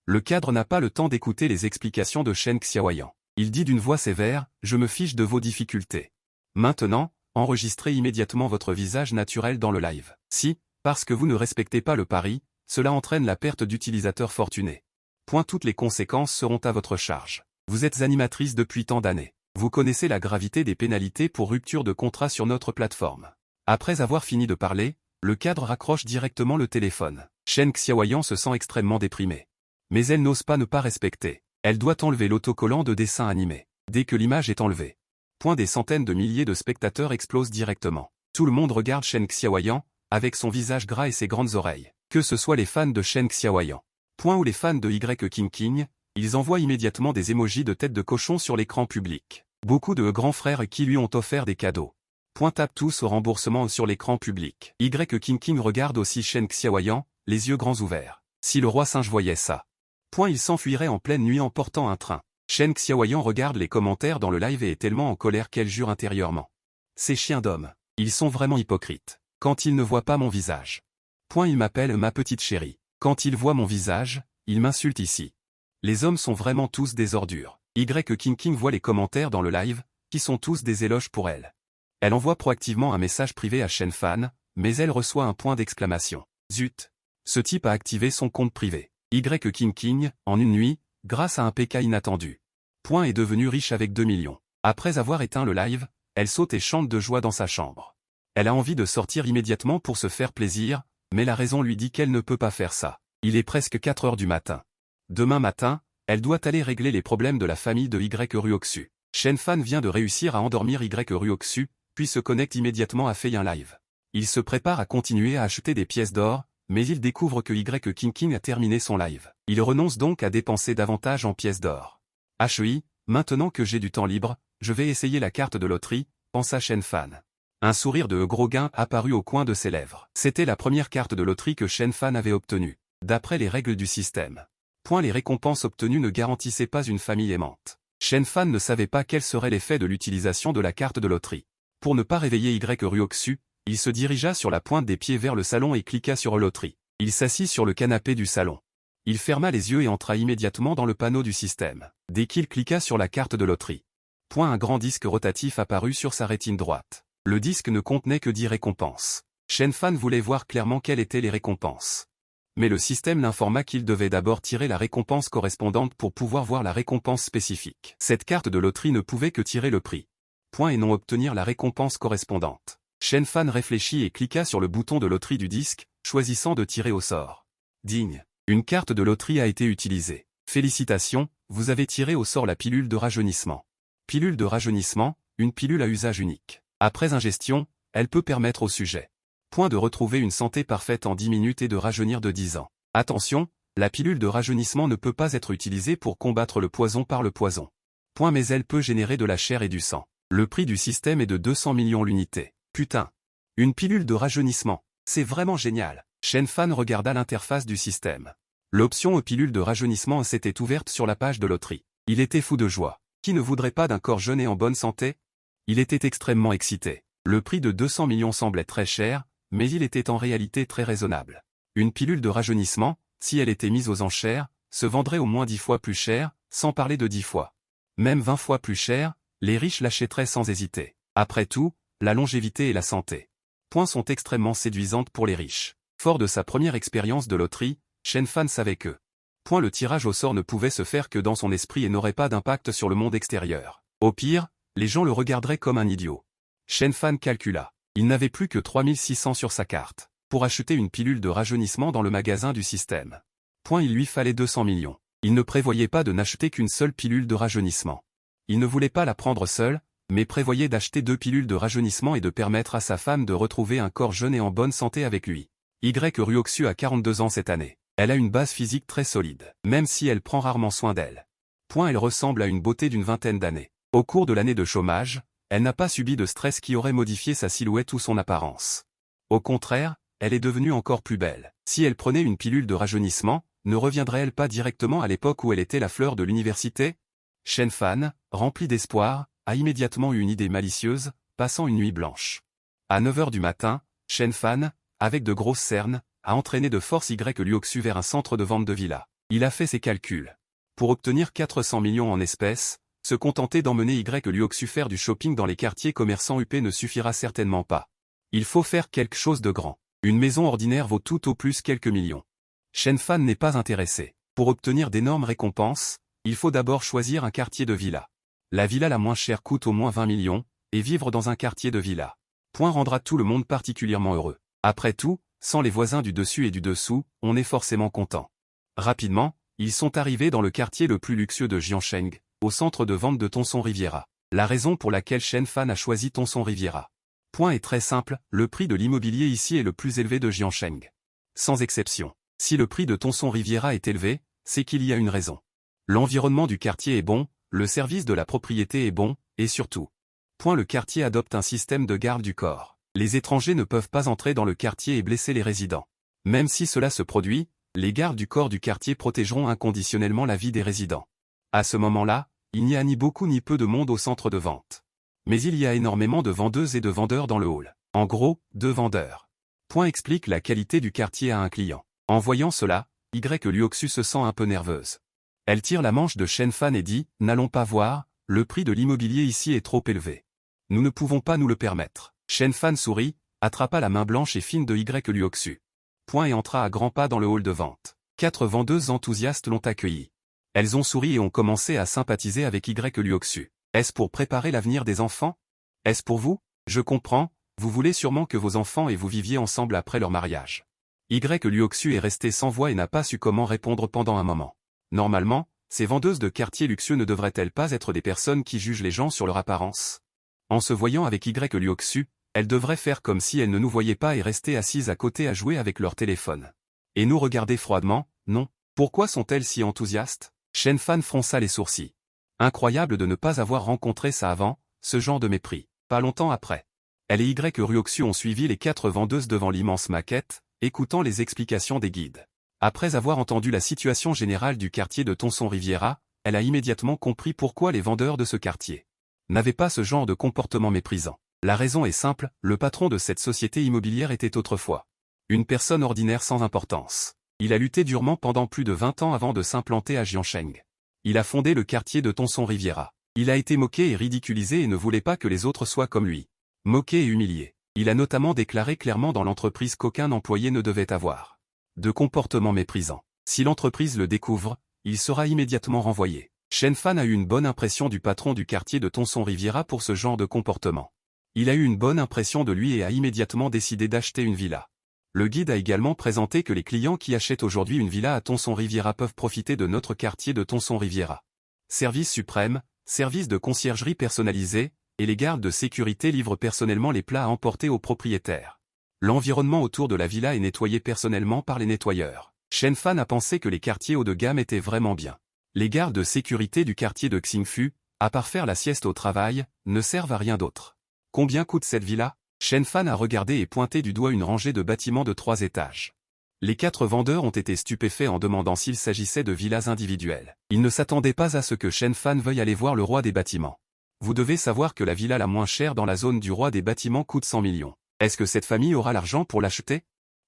Le cadre n'a pas le temps d'écouter les explications de Shen Xiaoyan. Il dit d'une voix sévère, je me fiche de vos difficultés. Maintenant, enregistrez immédiatement votre visage naturel dans le live. Si, parce que vous ne respectez pas le pari, cela entraîne la perte d'utilisateurs fortunés. Toutes les conséquences seront à votre charge. Vous êtes animatrice depuis tant d'années. Vous connaissez la gravité des pénalités pour rupture de contrat sur notre plateforme. Après avoir fini de parler, le cadre raccroche directement le téléphone. Chen Xiaoyan se sent extrêmement déprimée. Mais elle n'ose pas ne pas respecter. Elle doit enlever l'autocollant de dessin animé. Dès que l'image est enlevée, des centaines de milliers de spectateurs explosent directement. Tout le monde regarde Chen Xiaoyan, avec son visage gras et ses grandes oreilles. Que ce soit les fans de Chen Xiaoyan, ou les fans de Y. Ils envoient immédiatement des émojis de tête de cochon sur l'écran public. Beaucoup de grands frères qui lui ont offert des cadeaux. Tapent tous au remboursement sur l'écran public. Y. Regarde aussi Chen Xiaoyan, les yeux grands ouverts. Si le roi singe voyait ça, il s'enfuirait en pleine nuit en portant un train. Chen Xiaoyan regarde les commentaires dans le live et est tellement en colère qu'elle jure intérieurement. Ces chiens d'hommes, ils sont vraiment hypocrites. Quand ils ne voient pas mon visage, ils m'appellent ma petite chérie. Quand ils voient mon visage, ils m'insultent ici. Les hommes sont vraiment tous des ordures. Y. Voit les commentaires dans le live, qui sont tous des éloges pour elle. Elle envoie proactivement un message privé à Shen Fan, mais elle reçoit un point d'exclamation. Zut! Ce type a activé son compte privé. Y. En une nuit, grâce à un PK inattendu. Est devenu riche avec 2 millions. Après avoir éteint le live, elle saute et chante de joie dans sa chambre. Elle a envie de sortir immédiatement pour se faire plaisir, mais la raison lui dit qu'elle ne peut pas faire ça. Il est presque 4 heures du matin. Demain matin, elle doit aller régler les problèmes de la famille de Y. Ruoxu. Shen Fan vient de réussir à endormir Y. Ruoxu, puis se connecte immédiatement à Fei Live. Il se prépare à continuer à acheter des pièces d'or, mais il découvre que Y. a terminé son live. Il renonce donc à dépenser davantage en pièces d'or. HEI, maintenant que j'ai du temps libre, je vais essayer la carte de loterie, pensa Shen Fan. Un sourire de gros gain apparut au coin de ses lèvres. C'était la première carte de loterie que Shen Fan avait obtenue. D'après les règles du système. Les récompenses obtenues ne garantissaient pas une famille aimante. Shen Fan ne savait pas quel serait l'effet de l'utilisation de la carte de loterie. Pour ne pas réveiller Y. Ruoxu, il se dirigea sur la pointe des pieds vers le salon et cliqua sur loterie. Il s'assit sur le canapé du salon. Il ferma les yeux et entra immédiatement dans le panneau du système. Dès qu'il cliqua sur la carte de loterie, un grand disque rotatif apparut sur sa rétine droite. Le disque ne contenait que 10 récompenses. Shen Fan voulait voir clairement quelles étaient les récompenses. Mais le système l'informa qu'il devait d'abord tirer la récompense correspondante pour pouvoir voir la récompense spécifique. Cette carte de loterie ne pouvait que tirer le prix. Et non obtenir la récompense correspondante. Shen Fan réfléchit et cliqua sur le bouton de loterie du disque, choisissant de tirer au sort. Digne. Une carte de loterie a été utilisée. Félicitations, vous avez tiré au sort la pilule de rajeunissement. Pilule de rajeunissement, une pilule à usage unique. Après ingestion, elle peut permettre au sujet de retrouver une santé parfaite en 10 minutes et de rajeunir de 10 ans. Attention, la pilule de rajeunissement ne peut pas être utilisée pour combattre le poison par le poison. Mais elle peut générer de la chair et du sang. Le prix du système est de 200 millions l'unité. Putain. Une pilule de rajeunissement. C'est vraiment génial. Shen Fan regarda l'interface du système. L'option pilule de rajeunissement s'était ouverte sur la page de loterie. Il était fou de joie. Qui ne voudrait pas d'un corps jeune et en bonne santé? Il était extrêmement excité. Le prix de 200 millions semblait très cher, mais il était en réalité très raisonnable. Une pilule de rajeunissement, si elle était mise aux enchères, se vendrait au moins 10 fois plus cher, sans parler de 10 fois. Même 20 fois plus cher, les riches l'achèteraient sans hésiter. Après tout, la longévité et la santé. Sont extrêmement séduisantes pour les riches. Fort de sa première expérience de loterie, Shen Fan savait que le tirage au sort ne pouvait se faire que dans son esprit et n'aurait pas d'impact sur le monde extérieur. Au pire, les gens le regarderaient comme un idiot. Shen Fan calcula. Il n'avait plus que 3600 sur sa carte. Pour acheter une pilule de rajeunissement dans le magasin du système. Il lui fallait 200 millions. Il ne prévoyait pas de n'acheter qu'une seule pilule de rajeunissement. Il ne voulait pas la prendre seule, mais prévoyait d'acheter 2 pilules de rajeunissement et de permettre à sa femme de retrouver un corps jeune et en bonne santé avec lui. Y. Ruoxu a 42 ans cette année. Elle a une base physique très solide, même si elle prend rarement soin d'elle. Elle ressemble à une beauté d'une vingtaine d'années. Au cours de l'année de chômage, elle n'a pas subi de stress qui aurait modifié sa silhouette ou son apparence. Au contraire, elle est devenue encore plus belle. Si elle prenait une pilule de rajeunissement, ne reviendrait-elle pas directement à l'époque où elle était la fleur de l'université? Shen Fan, rempli d'espoir, a immédiatement eu une idée malicieuse, passant une nuit blanche. À 9 heures du matin, Shen Fan, avec de grosses cernes, a entraîné de force Y. Ruoxu vers un centre de vente de villas. Il a fait ses calculs. Pour obtenir 400 millions en espèces, se contenter d'emmener Y. Ruoxu faire du shopping dans les quartiers commerçants UP ne suffira certainement pas. Il faut faire quelque chose de grand. Une maison ordinaire vaut tout au plus quelques millions. Shen Fan n'est pas intéressé. Pour obtenir d'énormes récompenses, il faut d'abord choisir un quartier de villa. La villa la moins chère coûte au moins 20 millions, et vivre dans un quartier de villa. Point rendra tout le monde particulièrement heureux. Après tout, sans les voisins du dessus et du dessous, on est forcément content. Rapidement, ils sont arrivés dans le quartier le plus luxueux de Jiancheng, au centre de vente de Tongson Riviera. La raison pour laquelle Chen Fan a choisi Tongson Riviera. Point est très simple, le prix de l'immobilier ici est le plus élevé de Jiancheng. Sans exception. Si le prix de Tongson Riviera est élevé, c'est qu'il y a une raison. L'environnement du quartier est bon, le service de la propriété est bon, et surtout. Le quartier adopte un système de garde du corps. Les étrangers ne peuvent pas entrer dans le quartier et blesser les résidents. Même si cela se produit, les gardes du corps du quartier protégeront inconditionnellement la vie des résidents. À ce moment-là, il n'y a ni beaucoup ni peu de monde au centre de vente. Mais il y a énormément de vendeuses et de vendeurs dans le hall. En gros, 2 vendeurs. Explique la qualité du quartier à un client. En voyant cela, Y Luoxu se sent un peu nerveuse. Elle tire la manche de Chen Fan et dit « N'allons pas voir, le prix de l'immobilier ici est trop élevé. Nous ne pouvons pas nous le permettre. » Chen Fan sourit, attrapa la main blanche et fine de Y Luoxu. Et entra à grands pas dans le hall de vente. 4 vendeuses enthousiastes l'ont accueilli. Elles ont souri et ont commencé à sympathiser avec Y Luoxu. Est-ce pour préparer l'avenir des enfants? Est-ce pour vous? Je comprends, vous voulez sûrement que vos enfants et vous viviez ensemble après leur mariage. Y Luoxu est resté sans voix et n'a pas su comment répondre pendant un moment. Normalement, ces vendeuses de quartier luxueux ne devraient-elles pas être des personnes qui jugent les gens sur leur apparence? En se voyant avec Y Luoxu, elles devraient faire comme si elles ne nous voyaient pas et rester assises à côté à jouer avec leur téléphone. Et nous regarder froidement, non? Pourquoi sont-elles si enthousiastes? Chen Fan fronça les sourcils. Incroyable de ne pas avoir rencontré ça avant, ce genre de mépris. Pas longtemps après. Elle et Y Luoxu ont suivi les 4 vendeuses devant l'immense maquette, écoutant les explications des guides. Après avoir entendu la situation générale du quartier de Tongson Riviera, elle a immédiatement compris pourquoi les vendeurs de ce quartier n'avaient pas ce genre de comportement méprisant. La raison est simple, le patron de cette société immobilière était autrefois une personne ordinaire sans importance. Il a lutté durement pendant plus de 20 ans avant de s'implanter à Jiancheng. Il a fondé le quartier de Tongson Riviera. Il a été moqué et ridiculisé et ne voulait pas que les autres soient comme lui. Moqué et humilié. Il a notamment déclaré clairement dans l'entreprise qu'aucun employé ne devait avoir de comportement méprisant. Si l'entreprise le découvre, il sera immédiatement renvoyé. Chen Fan a eu une bonne impression du patron du quartier de Tongson Riviera pour ce genre de comportement. Il a eu une bonne impression de lui et a immédiatement décidé d'acheter une villa. Le guide a également présenté que les clients qui achètent aujourd'hui une villa à Tongson Riviera peuvent profiter de notre quartier de Tongson Riviera. Service suprême, service de conciergerie personnalisé, et les gardes de sécurité livrent personnellement les plats à emporter aux propriétaires. L'environnement autour de la villa est nettoyé personnellement par les nettoyeurs. Chen Fan a pensé que les quartiers haut de gamme étaient vraiment bien. Les gardes de sécurité du quartier de Xingfu, à part faire la sieste au travail, ne servent à rien d'autre. Combien coûte cette villa? Chen Fan a regardé et pointé du doigt une rangée de bâtiments de 3 étages. Les 4 vendeurs ont été stupéfaits en demandant s'il s'agissait de villas individuelles. Ils ne s'attendaient pas à ce que Chen Fan veuille aller voir le roi des bâtiments. Vous devez savoir que la villa la moins chère dans la zone du roi des bâtiments coûte 100 millions. Est-ce que cette famille aura l'argent pour l'acheter?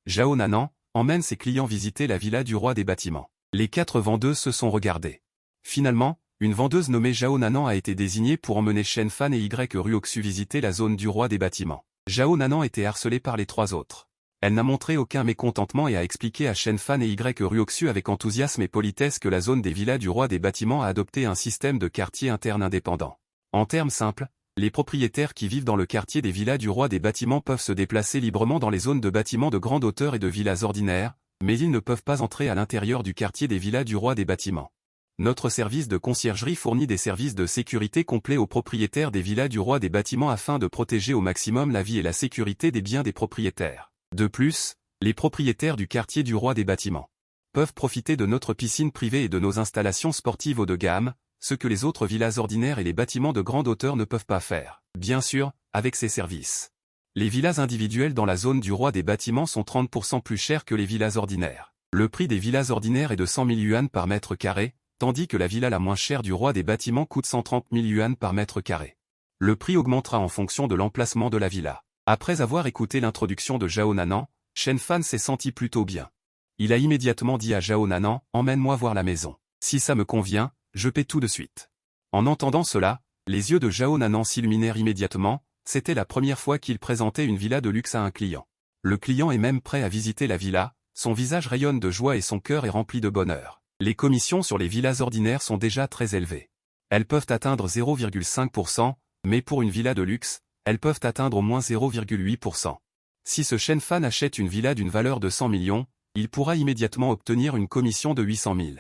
Zhao Nanan emmène ses clients visiter la villa du roi des bâtiments. Les 4 vendeuses se sont regardées. Finalement, une vendeuse nommée Zhao Nanan a été désignée pour emmener Chen Fan et Y Luoxu visiter la zone du roi des bâtiments. Zhao Nanan était harcelée par les 3 autres. Elle n'a montré aucun mécontentement et a expliqué à Chen Fan et Y Luoxu avec enthousiasme et politesse que la zone des villas du roi des bâtiments a adopté un système de quartier interne indépendant. En termes simples, les propriétaires qui vivent dans le quartier des villas du roi des bâtiments peuvent se déplacer librement dans les zones de bâtiments de grande hauteur et de villas ordinaires, mais ils ne peuvent pas entrer à l'intérieur du quartier des villas du roi des bâtiments. Notre service de conciergerie fournit des services de sécurité complets aux propriétaires des villas du roi des bâtiments afin de protéger au maximum la vie et la sécurité des biens des propriétaires. De plus, les propriétaires du quartier du roi des bâtiments peuvent profiter de notre piscine privée et de nos installations sportives haut de gamme, ce que les autres villas ordinaires et les bâtiments de grande hauteur ne peuvent pas faire. Bien sûr, avec ces services. Les villas individuelles dans la zone du roi des bâtiments sont 30% plus chères que les villas ordinaires. Le prix des villas ordinaires est de 100 000 yuan par mètre carré, tandis que la villa la moins chère du roi des bâtiments coûte 130 000 yuan par mètre carré. Le prix augmentera en fonction de l'emplacement de la villa. Après avoir écouté l'introduction de Zhao Nanan, Chen Fan s'est senti plutôt bien. Il a immédiatement dit à Zhao Nanan, « Emmène-moi voir la maison. Si ça me convient, je paie tout de suite. » En entendant cela, les yeux de Zhao Nanan s'illuminèrent immédiatement, c'était la première fois qu'il présentait une villa de luxe à un client. Le client est même prêt à visiter la villa, son visage rayonne de joie et son cœur est rempli de bonheur. Les commissions sur les villas ordinaires sont déjà très élevées. Elles peuvent atteindre 0,5%, mais pour une villa de luxe, elles peuvent atteindre au moins 0,8%. Si ce Shen-Fan achète une villa d'une valeur de 100 millions, il pourra immédiatement obtenir une commission de 800 000.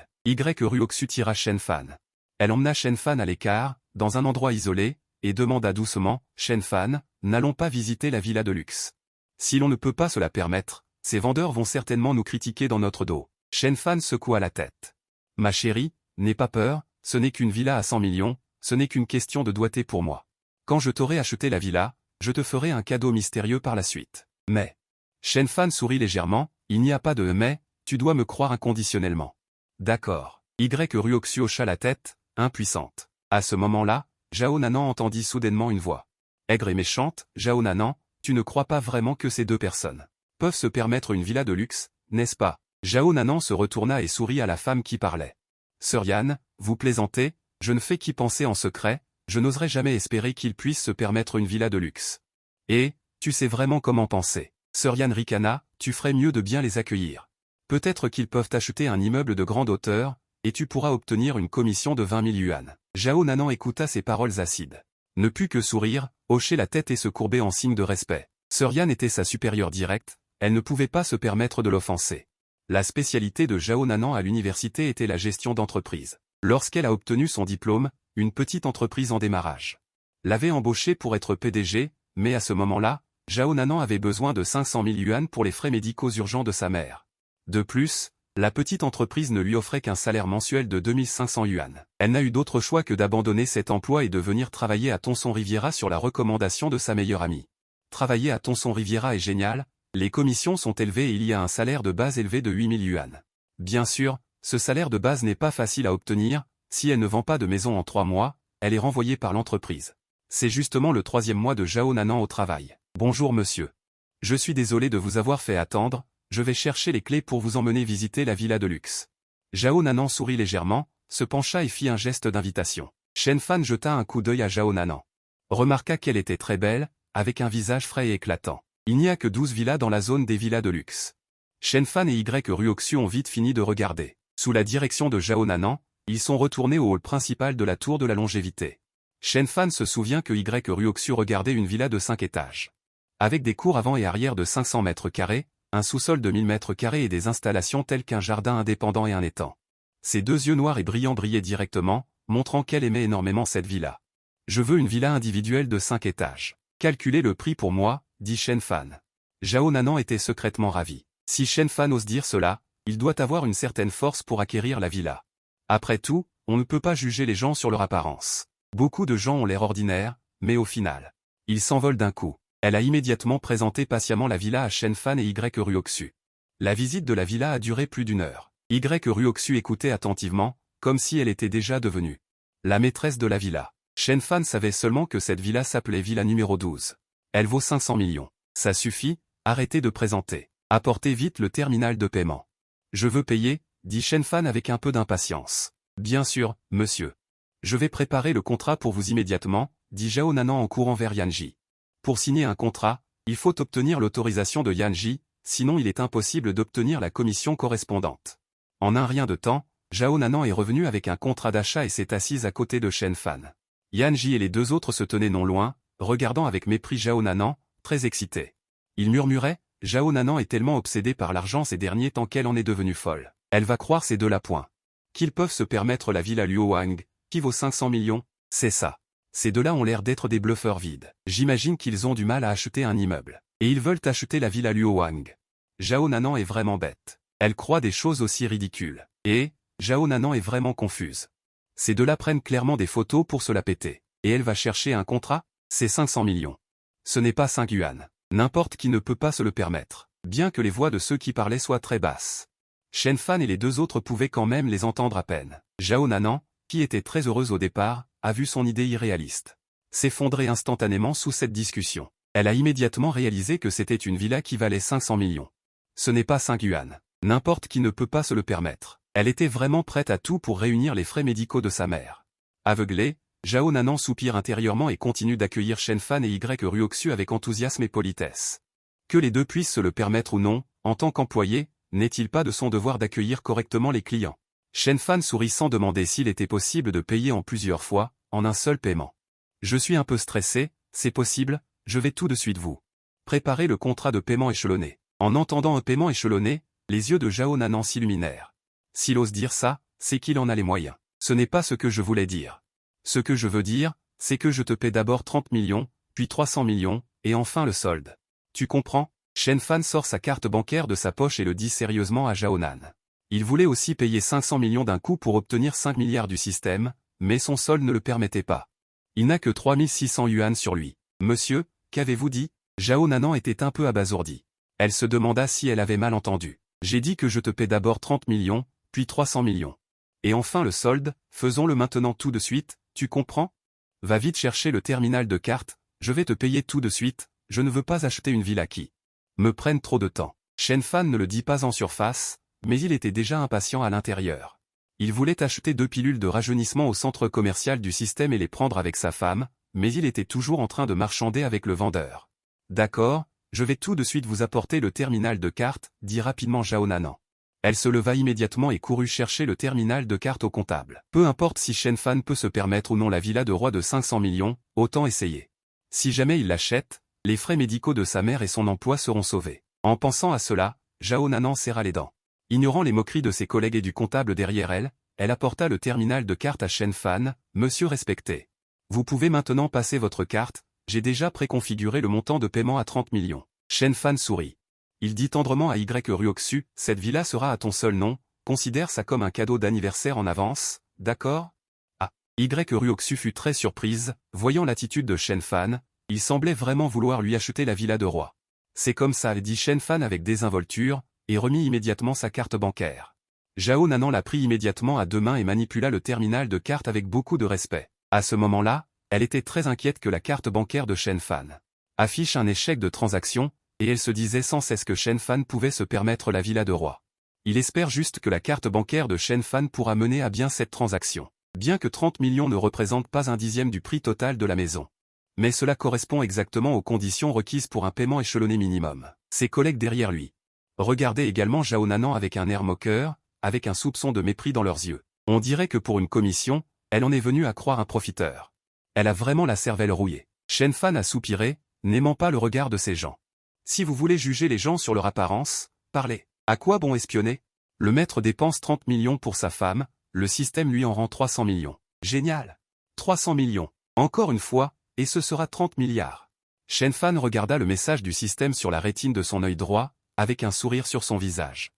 Ryoxu tira Shen-Fan. Elle emmena Shen-Fan à l'écart, dans un endroit isolé, et demanda doucement, « Shen-Fan, n'allons pas visiter la villa de luxe. Si l'on ne peut pas se la permettre, ces vendeurs vont certainement nous critiquer dans notre dos. » Shen-Fan secoua la tête. « Ma chérie, n'aie pas peur, ce n'est qu'une villa à 100 millions, ce n'est qu'une question de doigté pour moi. Quand je t'aurai acheté la villa, je te ferai un cadeau mystérieux par la suite. Mais... » Shen-Fan sourit légèrement, « Il n'y a pas de « mais », tu dois me croire inconditionnellement. » D'accord. Ryoxu hocha la tête, impuissante. À ce moment-là, Zhao Nanan entendit soudainement une voix. Aigre et méchante, « Zhao Nanan, tu ne crois pas vraiment que ces deux personnes peuvent se permettre une villa de luxe, n'est-ce pas ?» Zhao Nanan se retourna et sourit à la femme qui parlait. « Sœur Yan, vous plaisantez, je ne fais qu'y penser en secret, je n'oserais jamais espérer qu'ils puissent se permettre une villa de luxe. Et, tu sais vraiment comment penser. Sœur Yan ricana, tu ferais mieux de bien les accueillir. Peut-être qu'ils peuvent acheter un immeuble de grande hauteur, et tu pourras obtenir une commission de 20 000 yuan. » Zhao Nanan écouta ces paroles acides. Ne put que sourire, hocher la tête et se courber en signe de respect. Sœur Yan était sa supérieure directe, elle ne pouvait pas se permettre de l'offenser. La spécialité de Zhao Nanan à l'université était la gestion d'entreprise. Lorsqu'elle a obtenu son diplôme, une petite entreprise en démarrage l'avait embauchée pour être PDG, mais à ce moment-là, Zhao Nanan avait besoin de 500 000 yuan pour les frais médicaux urgents de sa mère. De plus, la petite entreprise ne lui offrait qu'un salaire mensuel de 2500 yuan. Elle n'a eu d'autre choix que d'abandonner cet emploi et de venir travailler à Thomson Riviera sur la recommandation de sa meilleure amie. Travailler à Thomson Riviera est génial, les commissions sont élevées et il y a un salaire de base élevé de 8000 yuan. Bien sûr, ce salaire de base n'est pas facile à obtenir, si elle ne vend pas de maison en 3 mois, elle est renvoyée par l'entreprise. C'est justement le 3e mois de Zhao Nanan au travail. Bonjour monsieur. Je suis désolé de vous avoir fait attendre, je vais chercher les clés pour vous emmener visiter la villa de luxe. Zhao Nanan sourit légèrement, se pencha et fit un geste d'invitation. Shen-Fan jeta un coup d'œil à Zhao Nanan. Remarqua qu'elle était très belle, avec un visage frais et éclatant. Il n'y a que 12 villas dans la zone des villas de luxe. Shen-Fan et Ryoxu ont vite fini de regarder. Sous la direction de Zhao Nanan, ils sont retournés au hall principal de la tour de la longévité. Shen-Fan se souvient que Ryoxu regardait une villa de 5 étages. Avec des cours avant et arrière de 500 mètres carrés, un sous-sol de 1000 mètres carrés et des installations telles qu'un jardin indépendant et un étang. Ses deux yeux noirs et brillants brillaient directement, montrant qu'elle aimait énormément cette villa. « Je veux une villa individuelle de 5 étages. Calculez le prix pour moi, » dit Shen-Fan. Zhao Nanan était secrètement ravi. Si Shen-Fan ose dire cela, il doit avoir une certaine force pour acquérir la villa. Après tout, on ne peut pas juger les gens sur leur apparence. Beaucoup de gens ont l'air ordinaires, mais au final, ils s'envolent d'un coup. Elle a immédiatement présenté patiemment la villa à Shen-Fan et Ryoxu. La visite de la villa a duré plus d'1 heure. Ryoxu écoutait attentivement, comme si elle était déjà devenue la maîtresse de la villa. Shen-Fan savait seulement que cette villa s'appelait villa numéro 12. Elle vaut 500 millions. Ça suffit, arrêtez de présenter. Apportez vite le terminal de paiement. Je veux payer, dit Shen-Fan avec un peu d'impatience. Bien sûr, monsieur. Je vais préparer le contrat pour vous immédiatement, dit Zhao Nanan en courant vers Yanji. Pour signer un contrat, il faut obtenir l'autorisation de Yanji, sinon il est impossible d'obtenir la commission correspondante. En un rien de temps, Zhao Nanan est revenu avec un contrat d'achat et s'est assise à côté de Shen-Fan. Yanji et les deux autres se tenaient non loin, regardant avec mépris Zhao Nanan, très excités. Il murmurait, « Zhao Nanan est tellement obsédée par l'argent ces derniers temps qu'elle en est devenue folle. Elle va croire ces deux-là point. Qu'ils peuvent se permettre la villa Luohang, qui vaut 500 millions, c'est ça. Ces deux-là ont l'air d'être des bluffeurs vides. J'imagine qu'ils ont du mal à acheter un immeuble. Et ils veulent acheter la villa Luohang. Zhao Nanan est vraiment bête. Elle croit des choses aussi ridicules. Et, Zhao Nanan est vraiment confuse. Ces deux-là prennent clairement des photos pour se la péter. Et elle va chercher un contrat? C'est 500 millions. Ce n'est pas 5 yuan. N'importe qui ne peut pas se le permettre. Bien que les voix de ceux qui parlaient soient très basses. Shen-Fan et les deux autres pouvaient quand même les entendre à peine. Zhao Nanan, qui était très heureuse au départ, a vu son idée irréaliste s'effondrer instantanément sous cette discussion. Elle a immédiatement réalisé que c'était une villa qui valait 500 millions. Ce n'est pas 5 yuan. N'importe qui ne peut pas se le permettre. Elle était vraiment prête à tout pour réunir les frais médicaux de sa mère. Aveuglé, Zhao Nanan soupire intérieurement et continue d'accueillir Shen-Fan et Ryoxu avec enthousiasme et politesse. Que les deux puissent se le permettre ou non, en tant qu'employé, n'est-il pas de son devoir d'accueillir correctement les clients? Shen Fan sourit sans demander s'il était possible de payer en plusieurs fois, en un seul paiement. Je suis un peu stressé, c'est possible, je vais tout de suite vous préparer le contrat de paiement échelonné. En entendant un paiement échelonné, les yeux de Zhao Nanan s'illuminèrent. S'il ose dire ça, c'est qu'il en a les moyens. Ce n'est pas ce que je voulais dire. Ce que je veux dire, c'est que je te paie d'abord 30 millions, puis 300 millions, et enfin le solde. Tu comprends? Shen Fan sort sa carte bancaire de sa poche et le dit sérieusement à Zhao Nan. Il voulait aussi payer 500 millions d'un coup pour obtenir 5 milliards du système, mais son solde ne le permettait pas. Il n'a que 3600 yuan sur lui. Monsieur, qu'avez-vous dit? Zhao Nanan était un peu abasourdi. Elle se demanda si elle avait mal entendu. J'ai dit que je te paie d'abord 30 millions, puis 300 millions. Et enfin le solde, faisons-le maintenant tout de suite, tu comprends? Va vite chercher le terminal de carte, je vais te payer tout de suite, je ne veux pas acheter une villa qui me prenne trop de temps. Shen Fan ne le dit pas en surface, mais il était déjà impatient à l'intérieur. Il voulait acheter 2 pilules de rajeunissement au centre commercial du système et les prendre avec sa femme, mais il était toujours en train de marchander avec le vendeur. D'accord, je vais tout de suite vous apporter le terminal de carte, dit rapidement Zhao Nanan. Elle se leva immédiatement et courut chercher le terminal de carte au comptable. Peu importe si Shen Fan peut se permettre ou non la villa de roi de 500 millions, autant essayer. Si jamais il l'achète, les frais médicaux de sa mère et son emploi seront sauvés. En pensant à cela, Zhao Nanan serra les dents. Ignorant les moqueries de ses collègues et du comptable derrière elle, elle apporta le terminal de carte à Shen Fan. Monsieur respecté. Vous pouvez maintenant passer votre carte, j'ai déjà préconfiguré le montant de paiement à 30 millions. Shen Fan sourit. Il dit tendrement à Y Ryoxu, cette villa sera à ton seul nom, considère ça comme un cadeau d'anniversaire en avance, d'accord? Ah. Y Ryoxu fut très surprise, voyant l'attitude de Shen Fan, il semblait vraiment vouloir lui acheter la villa de roi. C'est comme ça, dit Shen Fan avec désinvolture, et remit immédiatement sa carte bancaire. Zhao Nanan la prit immédiatement à deux mains et manipula le terminal de carte avec beaucoup de respect. À ce moment-là, elle était très inquiète que la carte bancaire de Shen Fan affiche un échec de transaction, et elle se disait sans cesse que Shen Fan pouvait se permettre la villa de roi. Il espère juste que la carte bancaire de Shen Fan pourra mener à bien cette transaction. Bien que 30 millions ne représentent pas un dixième du prix total de la maison. Mais cela correspond exactement aux conditions requises pour un paiement échelonné minimum. Ses collègues derrière lui regardaient également Zhao Nanan avec un air moqueur, avec un soupçon de mépris dans leurs yeux. On dirait que pour une commission, elle en est venue à croire un profiteur. Elle a vraiment la cervelle rouillée. Shen Fan a soupiré, n'aimant pas le regard de ces gens. Si vous voulez juger les gens sur leur apparence, parlez. À quoi bon espionner? Le maître dépense 30 millions pour sa femme, le système lui en rend 300 millions. Génial. 300 millions. Encore une fois, et ce sera 30 milliards. Shen Fan regarda le message du système sur la rétine de son œil droit, avec un sourire sur son visage.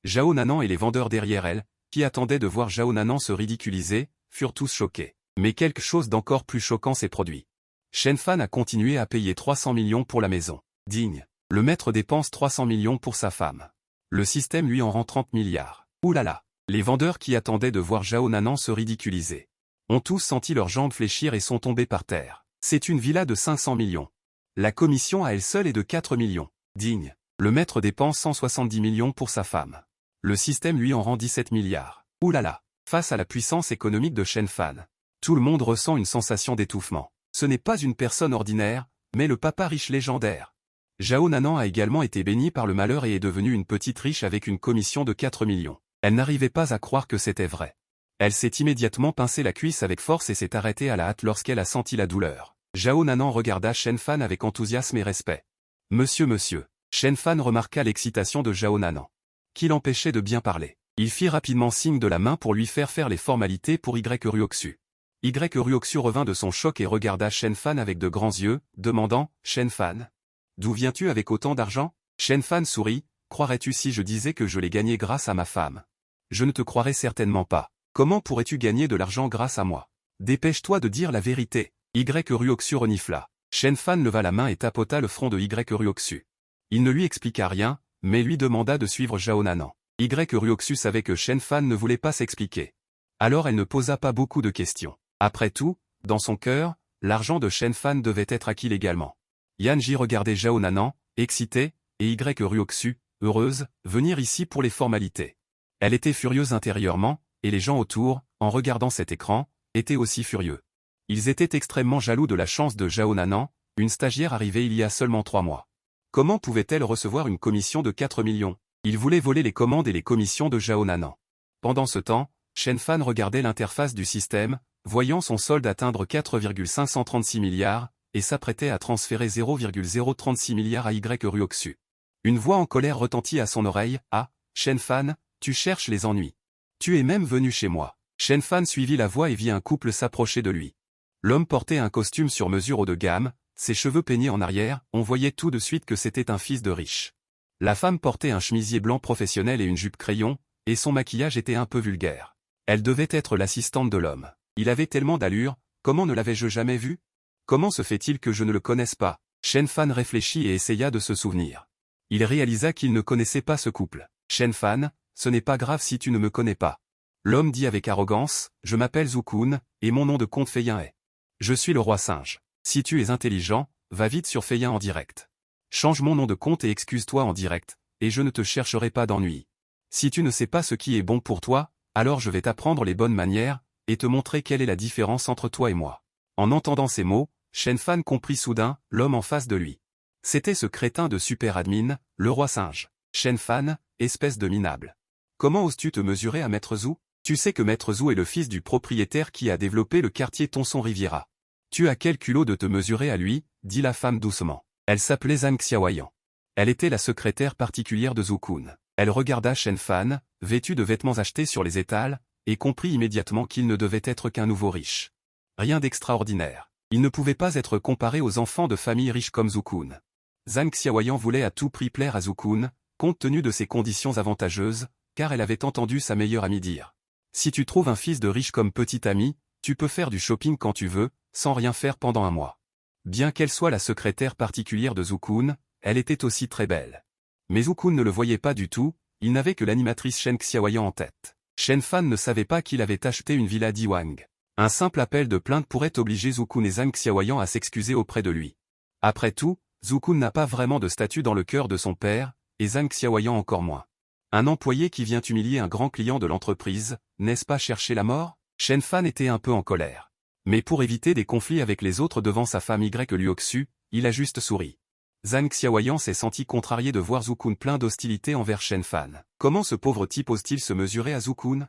Zhao Nanan et les vendeurs derrière elle, qui attendaient de voir Zhao Nanan se ridiculiser, furent tous choqués. Mais quelque chose d'encore plus choquant s'est produit. Shen Fan a continué à payer 300 millions pour la maison. Digne. Le maître dépense 300 millions pour sa femme. Le système lui en rend 30 milliards. Ouh là là. Les vendeurs qui attendaient de voir Zhao Nanan se ridiculiser ont tous senti leurs jambes fléchir et sont tombés par terre. C'est une villa de 500 millions. La commission à elle seule est de 4 millions. Digne. Le maître dépense 170 millions pour sa femme. Le système lui en rend 17 milliards. Ouh là là. Face à la puissance économique de Shen Fan, tout le monde ressent une sensation d'étouffement. Ce n'est pas une personne ordinaire, mais le papa riche légendaire. Zhao Nanan a également été béni par le malheur et est devenue une petite riche avec une commission de 4 millions. Elle n'arrivait pas à croire que c'était vrai. Elle s'est immédiatement pincé la cuisse avec force et s'est arrêtée à la hâte lorsqu'elle a senti la douleur. Zhao Nanan regarda Shen Fan avec enthousiasme et respect. Monsieur. Shen Fan remarqua l'excitation de Zhao Nanan, qui l'empêchait de bien parler. Il fit rapidement signe de la main pour lui faire les formalités pour Y Ryoxu. Y Ryoxu revint de son choc et regarda Shen Fan avec de grands yeux, demandant « Shen Fan, d'où viens-tu avec autant d'argent ?» Shen Fan sourit, « Croirais-tu si je disais que je l'ai gagné grâce à ma femme? Je ne te croirais certainement pas. Comment pourrais-tu gagner de l'argent grâce à moi? Dépêche-toi de dire la vérité. » Y Ryoxu renifla. Shen Fan leva la main et tapota le front de Y Ryoxu. Il ne lui expliqua rien, mais lui demanda de suivre Zhao Nanan. Y Ryoxu savait que Shen Fan ne voulait pas s'expliquer. Alors elle ne posa pas beaucoup de questions. Après tout, dans son cœur, l'argent de Shen Fan devait être acquis légalement. Yanji regardait Zhao Nanan, excitée, et Y Ryoxu, heureuse, venir ici pour les formalités. Elle était furieuse intérieurement, et les gens autour, en regardant cet écran, étaient aussi furieux. Ils étaient extrêmement jaloux de la chance de Zhao Nanan, une stagiaire arrivée il y a seulement 3 mois. Comment pouvait-elle recevoir une commission de 4 millions? Ils voulaient voler les commandes et les commissions de Zhao Nanan. Pendant ce temps, Shen Fan regardait l'interface du système, voyant son solde atteindre 4,536 milliards, et s'apprêtait à transférer 0,036 milliards à Y Ruoxu. Une voix en colère retentit à son oreille. « Ah, Shen Fan, tu cherches les ennuis. Tu es même venu chez moi. » Shen Fan suivit la voix et vit un couple s'approcher de lui. L'homme portait un costume sur mesure haut de gamme, ses cheveux peignés en arrière, on voyait tout de suite que c'était un fils de riche. La femme portait un chemisier blanc professionnel et une jupe crayon, et son maquillage était un peu vulgaire. Elle devait être l'assistante de l'homme. Il avait tellement d'allure, comment ne l'avais-je jamais vu? Comment se fait-il que je ne le connaisse pas? Shen Fan réfléchit et essaya de se souvenir. Il réalisa qu'il ne connaissait pas ce couple. Shen Fan, ce n'est pas grave si tu ne me connais pas. L'homme dit avec arrogance, je m'appelle Zhu Kun, et mon nom de compte Feyin est. Je suis le roi singe. Si tu es intelligent, va vite sur Feyin en direct. Change mon nom de compte et excuse-toi en direct, et je ne te chercherai pas d'ennui. Si tu ne sais pas ce qui est bon pour toi, alors je vais t'apprendre les bonnes manières, et te montrer quelle est la différence entre toi et moi. En entendant ces mots, Shen Fan comprit soudain l'homme en face de lui. C'était ce crétin de super admin, le roi singe. Shen Fan, espèce de minable. Comment oses-tu te mesurer à Maître Zhu? Tu sais que Maître Zhu est le fils du propriétaire qui a développé le quartier Tonson Riviera. Tu as quel culot de te mesurer à lui, dit la femme doucement. Elle s'appelait Zhang Xiaoyan. Elle était la secrétaire particulière de Zhu Kun. Elle regarda Shen Fan, vêtu de vêtements achetés sur les étals, et comprit immédiatement qu'il ne devait être qu'un nouveau riche. Rien d'extraordinaire. Il ne pouvait pas être comparé aux enfants de familles riches comme Zhu Kun. Zhang Xiaoyan voulait à tout prix plaire à Zhu Kun, compte tenu de ses conditions avantageuses, car elle avait entendu sa meilleure amie dire. Si tu trouves un fils de riche comme petit ami, tu peux faire du shopping quand tu veux, sans rien faire pendant un mois. Bien qu'elle soit la secrétaire particulière de Zhu Kun, elle était aussi très belle. Mais Zhu Kun ne le voyait pas du tout, il n'avait que l'animatrice Shen Xiaoyan en tête. Shen Fan ne savait pas qu'il avait acheté une villa d'Iwang. Un simple appel de plainte pourrait obliger Zhu Kun et Zhang Xiaoyan à s'excuser auprès de lui. Après tout, Zhu Kun n'a pas vraiment de statut dans le cœur de son père, et Zhang Xiaoyan encore moins. Un employé qui vient humilier un grand client de l'entreprise, n'est-ce pas chercher la mort? Shen Fan était un peu en colère. Mais pour éviter des conflits avec les autres devant sa femme Y Luoxu, il a juste souri. Zhang Xiaoyan s'est senti contrarié de voir Zhu Kun plein d'hostilité envers Shen Fan. Comment ce pauvre type ose-t-il se mesurer à Zhu Kun?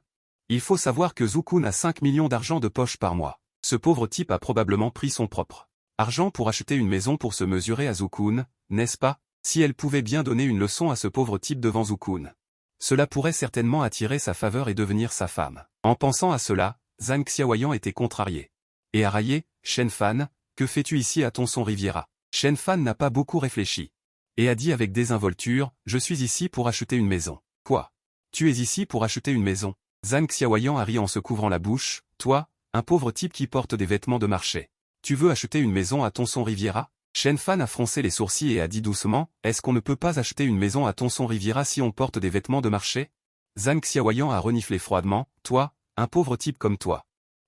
Il faut savoir que Zhu Kun a 5 millions d'argent de poche par mois. Ce pauvre type a probablement pris son propre argent pour acheter une maison pour se mesurer à Zhu Kun, n'est-ce pas? Si elle pouvait bien donner une leçon à ce pauvre type devant Zhu Kun. Cela pourrait certainement attirer sa faveur et devenir sa femme. En pensant à cela, Zhang Xiaoyan était contrarié. Et a raillé, Shen Fan, que fais-tu ici à Tonson Riviera? Shen Fan n'a pas beaucoup réfléchi. Et a dit avec désinvolture, je suis ici pour acheter une maison. Quoi? Tu es ici pour acheter une maison? Zhang Xiaoyan a ri en se couvrant la bouche, toi, un pauvre type qui porte des vêtements de marché. Tu veux acheter une maison à Tonson Riviera? Shen Fan a froncé les sourcils et a dit doucement, est-ce qu'on ne peut pas acheter une maison à Tonson Riviera si on porte des vêtements de marché? Zhang Xiaoyan a reniflé froidement, toi, un pauvre type comme toi.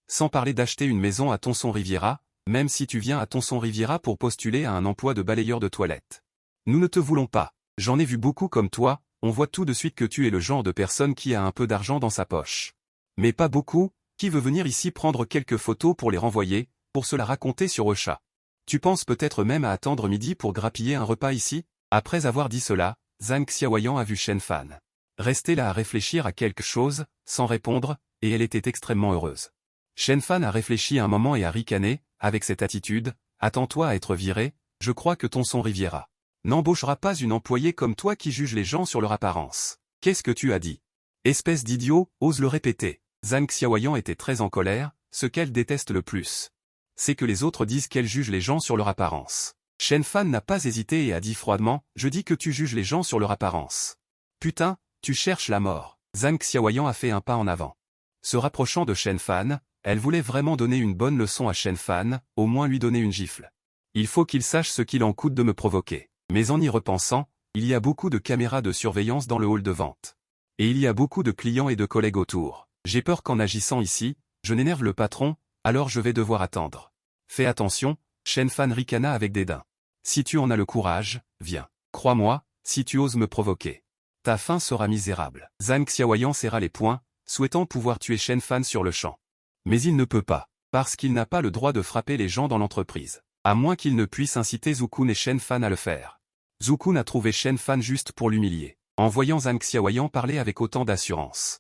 Sans parler d'acheter une maison à Tonson Riviera, même si tu viens à Tonson Riviera pour postuler à un emploi de balayeur de toilette. Nous ne te voulons pas. J'en ai vu beaucoup comme toi, on voit tout de suite que tu es le genre de personne qui a un peu d'argent dans sa poche. Mais pas beaucoup, qui veut venir ici prendre quelques photos pour les renvoyer, pour se la raconter sur Ocha. Tu penses peut-être même à attendre midi pour grappiller un repas ici? Après avoir dit cela, Zhang Xiaoyan a vu Shen Fan rester là à réfléchir à quelque chose, sans répondre, et elle était extrêmement heureuse. Shen Fan a réfléchi un moment et a ricané, avec cette attitude, attends-toi à être viré, je crois que Tonson Riviera n'embauchera pas une employée comme toi qui juge les gens sur leur apparence. Qu'est-ce que tu as dit? Espèce d'idiot, ose le répéter. Zhang Xiaoyan était très en colère, ce qu'elle déteste le plus. C'est que les autres disent qu'elle juge les gens sur leur apparence. Shen Fan n'a pas hésité et a dit froidement, je dis que tu juges les gens sur leur apparence. Putain, tu cherches la mort. Zhang Xiaoyan a fait un pas en avant. Se rapprochant de Shen Fan, elle voulait vraiment donner une bonne leçon à Shen Fan, au moins lui donner une gifle. Il faut qu'il sache ce qu'il en coûte de me provoquer. Mais en y repensant, il y a beaucoup de caméras de surveillance dans le hall de vente. Et il y a beaucoup de clients et de collègues autour. J'ai peur qu'en agissant ici, je n'énerve le patron, alors je vais devoir attendre. Fais attention, Shen Fan ricana avec dédain. Si tu en as le courage, viens. Crois-moi, si tu oses me provoquer. Ta fin sera misérable. Zhang Xiaoyan serra les poings, souhaitant pouvoir tuer Shen Fan sur le champ. Mais il ne peut pas, parce qu'il n'a pas le droit de frapper les gens dans l'entreprise. À moins qu'il ne puisse inciter Zhu Kun et Shen Fan à le faire. Zhu Kun a trouvé Shen Fan juste pour l'humilier, en voyant Zhang Xiaoyan parler avec autant d'assurance.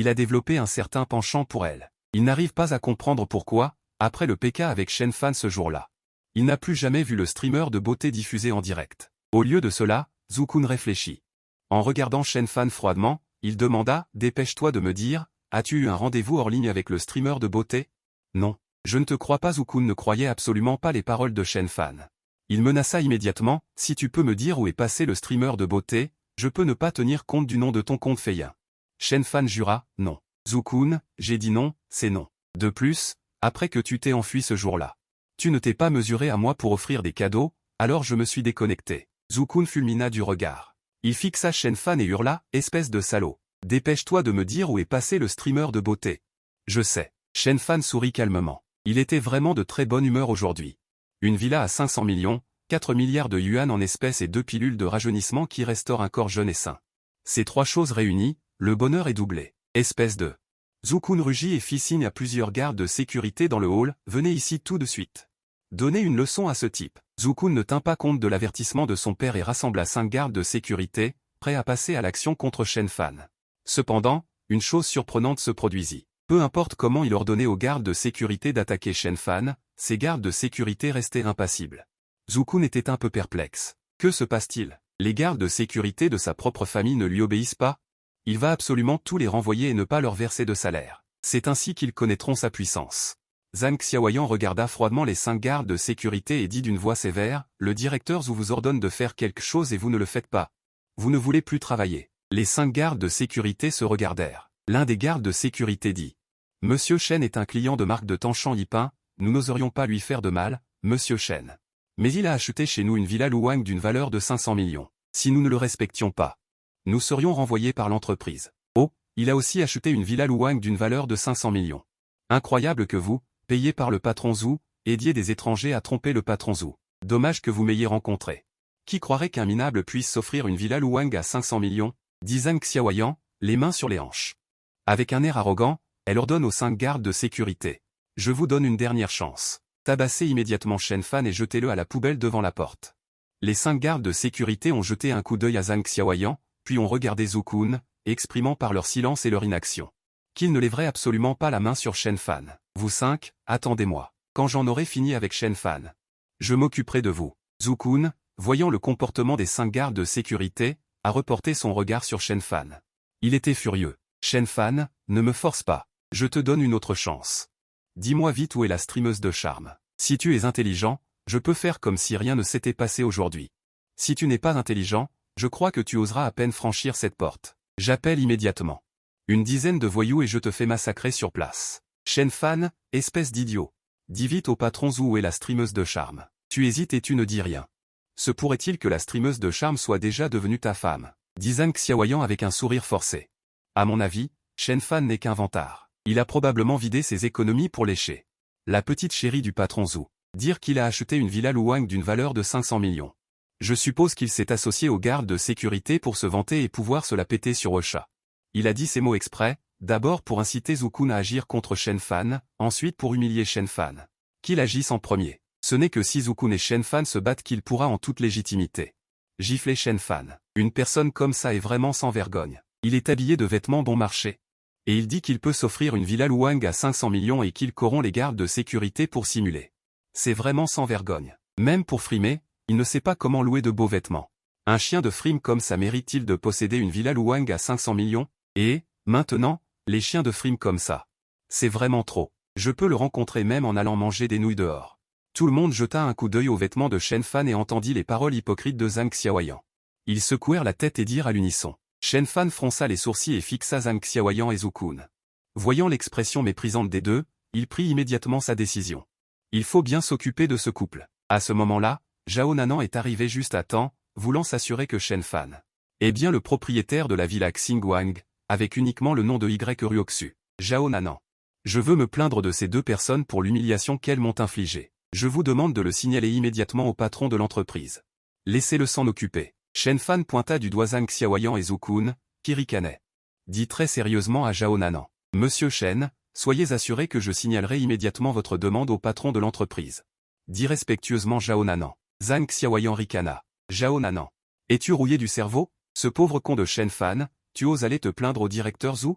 il a développé un certain penchant pour elle. Il n'arrive pas à comprendre pourquoi, après le PK avec Shen Fan ce jour-là. Il n'a plus jamais vu le streamer de beauté diffusé en direct. Au lieu de cela, Zhu-Kun réfléchit. En regardant Shen Fan froidement, il demanda « Dépêche-toi de me dire, as-tu eu un rendez-vous hors ligne avec le streamer de beauté ?» « Non. Je ne te crois pas. » Zhu-Kun ne croyait absolument pas les paroles de Shen Fan. Il menaça immédiatement « Si tu peux me dire où est passé le streamer de beauté, je peux ne pas tenir compte du nom de ton compte Feyin. » Shen Fan jura « Non. Zhu-Kun, j'ai dit non, c'est non. De plus, après que tu t'es enfui ce jour-là, tu ne t'es pas mesuré à moi pour offrir des cadeaux, alors je me suis déconnecté. » Zhu-Kun fulmina du regard. Il fixa Shen Fan et hurla « Espèce de salaud. Dépêche-toi de me dire où est passé le streamer de beauté. » Je sais. Shen Fan sourit calmement. Il était vraiment de très bonne humeur aujourd'hui. Une villa à 500 millions, 4 milliards de yuan en espèces et 2 pilules de rajeunissement qui restaurent un corps jeune et sain. Ces 3 choses réunies, le bonheur est doublé. Espèce de... Zhu-Kun rugit et fit signe à plusieurs gardes de sécurité dans le hall, « Venez ici tout de suite. » Donnez une leçon à ce type. Zhu-Kun ne tint pas compte de l'avertissement de son père et rassembla 5 gardes de sécurité, prêts à passer à l'action contre Shen Fan. Cependant, une chose surprenante se produisit. Peu importe comment il ordonnait aux gardes de sécurité d'attaquer Shen Fan, ces gardes de sécurité restaient impassibles. Zhu-Kun était un peu perplexe. Que se passe-t-il? Les gardes de sécurité de sa propre famille ne lui obéissent pas? Il va absolument tous les renvoyer et ne pas leur verser de salaire. C'est ainsi qu'ils connaîtront sa puissance. Zhang Xiaoyan regarda froidement les 5 gardes de sécurité et dit d'une voix sévère, « Le directeur Zhu vous ordonne de faire quelque chose et vous ne le faites pas. Vous ne voulez plus travailler. » Les 5 gardes de sécurité se regardèrent. L'un des gardes de sécurité dit, « Monsieur Shen est un client de marque de Tangshan Yipin, nous n'oserions pas lui faire de mal, Monsieur Shen. Mais il a acheté chez nous une villa Luang d'une valeur de 500 millions. Si nous ne le respections pas, nous serions renvoyés par l'entreprise. Oh, il a aussi acheté une villa Luang d'une valeur de 500 millions. Incroyable que vous, payé par le patron Zhu, aidiez des étrangers à tromper le patron Zhu. Dommage que vous m'ayez rencontré. Qui croirait qu'un minable puisse s'offrir une villa Luang à 500 millions, dit Zhang Xiaoyan, les mains sur les hanches. Avec un air arrogant, elle ordonne aux 5 gardes de sécurité. Je vous donne une dernière chance. Tabassez immédiatement Shen Fan et jetez-le à la poubelle devant la porte. Les 5 gardes de sécurité ont jeté un coup d'œil à Zhang Xiaoyan, puis ont regardé Zhu-Kun, exprimant par leur silence et leur inaction qu'ils ne lèveraient absolument pas la main sur Shen Fan. Vous 5, attendez-moi. Quand j'en aurai fini avec Shen Fan, je m'occuperai de vous. Zhu-Kun, voyant le comportement des 5 gardes de sécurité, a reporté son regard sur Shen Fan. Il était furieux. Shen Fan, ne me force pas. Je te donne une autre chance. Dis-moi vite où est la streameuse de charme. Si tu es intelligent, je peux faire comme si rien ne s'était passé aujourd'hui. Si tu n'es pas intelligent, je crois que tu oseras à peine franchir cette porte. J'appelle immédiatement une dizaine de voyous et je te fais massacrer sur place. Shen Fan, espèce d'idiot. Dis vite au patron Zhu où est la streameuse de charme. Tu hésites et tu ne dis rien. Se pourrait-il que la streameuse de charme soit déjà devenue ta femme? Dit Zhang Xiaoyan avec un sourire forcé. À mon avis, Shen Fan n'est qu'un vantard. Il a probablement vidé ses économies pour lécher la petite chérie du patron Zhu. Dire qu'il a acheté une villa Luang d'une valeur de 500 millions. Je suppose qu'il s'est associé aux gardes de sécurité pour se vanter et pouvoir se la péter sur Ocha. Il a dit ces mots exprès, d'abord pour inciter Zhu-Kun à agir contre Shen Fan, ensuite pour humilier Shen Fan. Qu'il agisse en premier. Ce n'est que si Zhu-Kun et Shen Fan se battent qu'il pourra en toute légitimité gifler Shen Fan. Une personne comme ça est vraiment sans vergogne. Il est habillé de vêtements bon marché. Et il dit qu'il peut s'offrir une villa Luang à 500 millions et qu'il corrompt les gardes de sécurité pour simuler. C'est vraiment sans vergogne. Même pour frimer, il ne sait pas comment louer de beaux vêtements. Un chien de frime comme ça mérite-t-il de posséder une villa Luang à 500 millions? Et, maintenant, les chiens de frime comme ça. C'est vraiment trop. Je peux le rencontrer même en allant manger des nouilles dehors. Tout le monde jeta un coup d'œil aux vêtements de Shen Fan et entendit les paroles hypocrites de Zhang Xiaoyan. Ils secouèrent la tête et dirent à l'unisson. Shen Fan fronça les sourcils et fixa Zhang Xiaoyan et Zhu-Kun. Voyant l'expression méprisante des deux, il prit immédiatement sa décision. Il faut bien s'occuper de ce couple. À ce moment-là, Zhao Nanan est arrivé juste à temps, voulant s'assurer que Shen Fan est bien le propriétaire de la villa Xingguang, avec uniquement le nom de Y Ruoxu. Zhao Nanan. Je veux me plaindre de ces 2 personnes pour l'humiliation qu'elles m'ont infligée. Je vous demande de le signaler immédiatement au patron de l'entreprise. Laissez-le s'en occuper. Shen Fan pointa du doigt Zhang Xiaoyan et Zhu-Kun, qui ricanaient. Dit très sérieusement à Zhao Nanan. Monsieur Shen, soyez assuré que je signalerai immédiatement votre demande au patron de l'entreprise. Dit respectueusement Zhao Nanan. Zhang Xiaoyan ricana. Zhao Nanan. Es-tu rouillé du cerveau? Ce pauvre con de Shen Fan, tu oses aller te plaindre au directeur Zhu?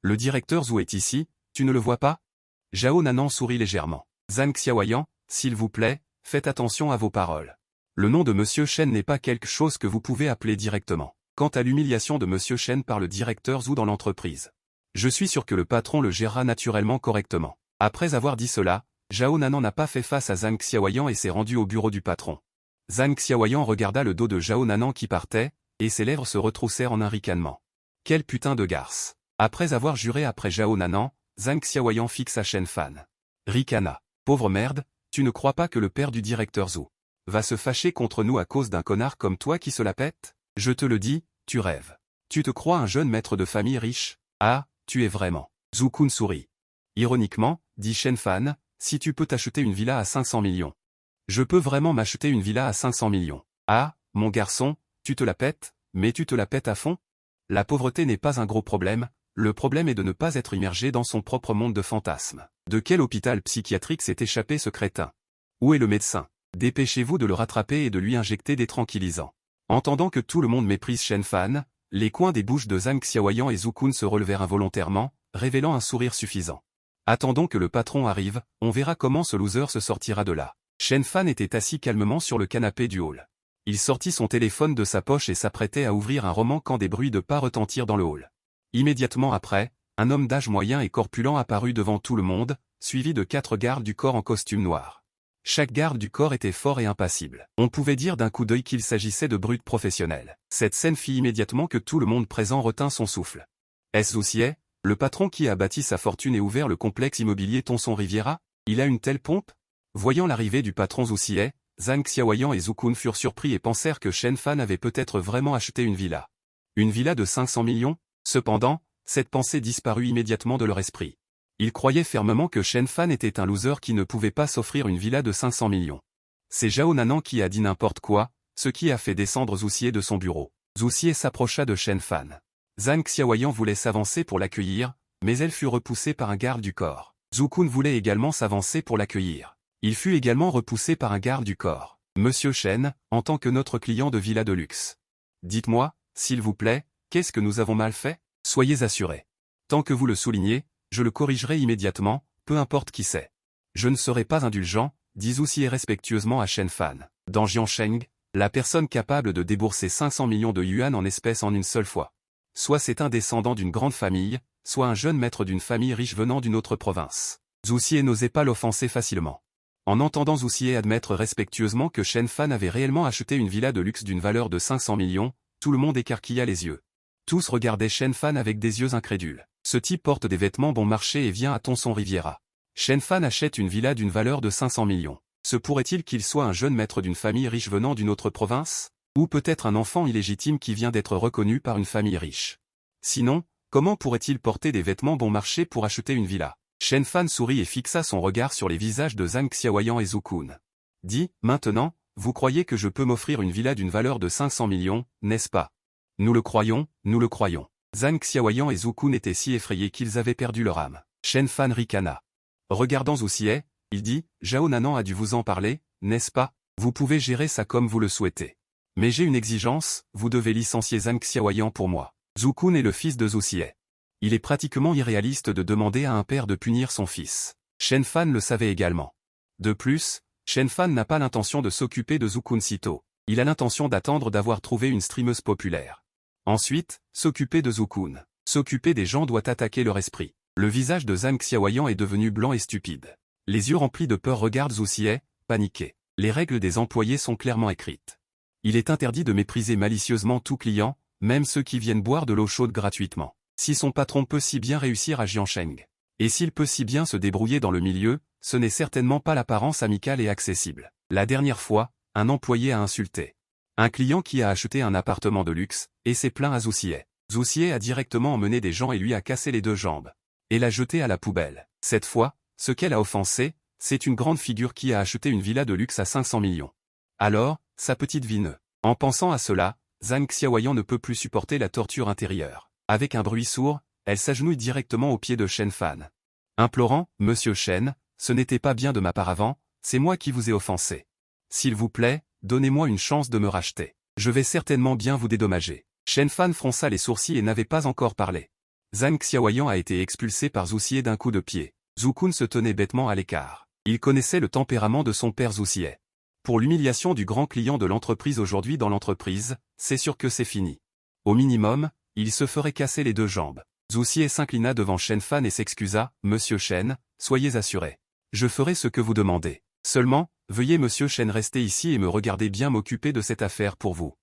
Le directeur Zhu est ici, tu ne le vois pas? Zhao Nanan sourit légèrement. Zhang Xiaoyan, s'il vous plaît, faites attention à vos paroles. Le nom de Monsieur Shen n'est pas quelque chose que vous pouvez appeler directement. Quant à l'humiliation de Monsieur Shen par le directeur Zhu dans l'entreprise, je suis sûr que le patron le gérera naturellement correctement. Après avoir dit cela, Zhao Nanan n'a pas fait face à Zhang Xiaoyan et s'est rendu au bureau du patron. Zhang Xiaoyan regarda le dos de Zhao Nanan qui partait, et ses lèvres se retroussèrent en un ricanement. Quel putain de garce. Après avoir juré après Zhao Nanan, Zhang Xiaoyan fixa Shen Fan. Ricana. Pauvre merde, tu ne crois pas que le père du directeur Zhu va se fâcher contre nous à cause d'un connard comme toi qui se la pète? Je te le dis, tu rêves. Tu te crois un jeune maître de famille riche? Ah, tu es vraiment. Zhu Kun sourit. Ironiquement, dit Shen Fan, si tu peux t'acheter une villa à 500 millions. Je peux vraiment m'acheter une villa à 500 millions. Ah, mon garçon, tu te la pètes, mais tu te la pètes à fond? La pauvreté n'est pas un gros problème, le problème est de ne pas être immergé dans son propre monde de fantasmes. De quel hôpital psychiatrique s'est échappé ce crétin? Où est le médecin? Dépêchez-vous de le rattraper et de lui injecter des tranquillisants. Entendant que tout le monde méprise Shen Fan, les coins des bouches de Zhang Xiaoyan et Zhu Kun se relevèrent involontairement, révélant un sourire suffisant. Attendons que le patron arrive, on verra comment ce loser se sortira de là. Shen Fan était assis calmement sur le canapé du hall. Il sortit son téléphone de sa poche et s'apprêtait à ouvrir un roman quand des bruits de pas retentirent dans le hall. Immédiatement après, un homme d'âge moyen et corpulent apparut devant tout le monde, suivi de 4 gardes du corps en costume noir. Chaque garde du corps était fort et impassible. On pouvait dire d'un coup d'œil qu'il s'agissait de brutes professionnels. Cette scène fit immédiatement que tout le monde présent retint son souffle. Est-ce Zhu Xie, le patron qui a bâti sa fortune et ouvert le complexe immobilier Tonson Riviera? Il a une telle pompe? Voyant l'arrivée du patron Zhu Xie, Zhang Xiaoyan et Zhu Kun furent surpris et pensèrent que Shen Fan avait peut-être vraiment acheté une villa. Une villa de 500 millions? Cependant, cette pensée disparut immédiatement de leur esprit. Ils croyaient fermement que Shen Fan était un loser qui ne pouvait pas s'offrir une villa de 500 millions. C'est Zhao Nanan qui a dit n'importe quoi, ce qui a fait descendre Zhu Xie de son bureau. Zhu Xie s'approcha de Shen Fan. Zhang Xiaoyan voulait s'avancer pour l'accueillir, mais elle fut repoussée par un garde du corps. Zhu Kun voulait également s'avancer pour l'accueillir. Il fut également repoussé par un garde du corps. Monsieur Shen, en tant que notre client de villa de luxe. Dites-moi, s'il vous plaît, qu'est-ce que nous avons mal fait? Soyez assurés. Tant que vous le soulignez, je le corrigerai immédiatement, peu importe qui c'est. Je ne serai pas indulgent, dit Zhu Xie respectueusement à Shen Fan. Dans Jiansheng, la personne capable de débourser 500 millions de yuan en espèces en une seule fois. Soit c'est un descendant d'une grande famille, soit un jeune maître d'une famille riche venant d'une autre province. Zhu Xie n'osait pas l'offenser facilement. En entendant Zhu Xie admettre respectueusement que Shen Fan avait réellement acheté une villa de luxe d'une valeur de 500 millions, tout le monde écarquilla les yeux. Tous regardaient Shen Fan avec des yeux incrédules. Ce type porte des vêtements bon marché et vient à Tonson Riviera. Shen Fan achète une villa d'une valeur de 500 millions. Se pourrait-il qu'il soit un jeune maître d'une famille riche venant d'une autre province? Ou peut-être un enfant illégitime qui vient d'être reconnu par une famille riche? Sinon, comment pourrait-il porter des vêtements bon marché pour acheter une villa? Shen Fan sourit et fixa son regard sur les visages de Zhang Xiaoyan et Zhu Kun. Dit, maintenant, vous croyez que je peux m'offrir une villa d'une valeur de 500 millions, n'est-ce pas? Nous le croyons, nous le croyons. Zhang Xiaoyan et Zhu Kun étaient si effrayés qu'ils avaient perdu leur âme. Shen Fan ricana. Regardant Zhu Xie, il dit, Zhao Nanan a dû vous en parler, n'est-ce pas? Vous pouvez gérer ça comme vous le souhaitez. Mais j'ai une exigence, vous devez licencier Zhang Xiaoyan pour moi. Zhu Kun est le fils de Zhu Xie. Il est pratiquement irréaliste de demander à un père de punir son fils. Shen Fan le savait également. De plus, Shen Fan n'a pas l'intention de s'occuper de Zhu Kun sitôt. Il a l'intention d'attendre d'avoir trouvé une streameuse populaire. Ensuite, s'occuper de Zhu Kun. S'occuper des gens doit attaquer leur esprit. Le visage de Zhang Xiaoyan est devenu blanc et stupide. Les yeux remplis de peur regardent Zhu Xie, paniqué. Les règles des employés sont clairement écrites. Il est interdit de mépriser malicieusement tout client, même ceux qui viennent boire de l'eau chaude gratuitement. Si son patron peut si bien réussir à Jiansheng, et s'il peut si bien se débrouiller dans le milieu, ce n'est certainement pas l'apparence amicale et accessible. La dernière fois, un employé a insulté un client qui a acheté un appartement de luxe, et s'est plaint à Zhu Xie. Zhu Xie a directement emmené des gens et lui a cassé les 2 jambes. Et l'a jeté à la poubelle. Cette fois, ce qu'elle a offensé, c'est une grande figure qui a acheté une villa de luxe à 500 millions. Alors, sa petite Vineux. En pensant à cela, Zhang Xiaoyan ne peut plus supporter la torture intérieure. Avec un bruit sourd, elle s'agenouille directement aux pieds de Shen Fan. Implorant, Monsieur Shen, ce n'était pas bien de ma part avant, c'est moi qui vous ai offensé. S'il vous plaît, donnez-moi une chance de me racheter. Je vais certainement bien vous dédommager. Shen Fan fronça les sourcils et n'avait pas encore parlé. Zhang Xiaoyan a été expulsé par Zhu Xie d'un coup de pied. Zhu Kun se tenait bêtement à l'écart. Il connaissait le tempérament de son père Zhu Xie. Pour l'humiliation du grand client de l'entreprise aujourd'hui dans l'entreprise, c'est sûr que c'est fini. Au minimum, il se ferait casser les deux jambes. Zhu Xie s'inclina devant Shen Fan et s'excusa. « Monsieur Shen, soyez assuré. Je ferai ce que vous demandez. Seulement, veuillez Monsieur Shen rester ici et me regarder bien m'occuper de cette affaire pour vous. »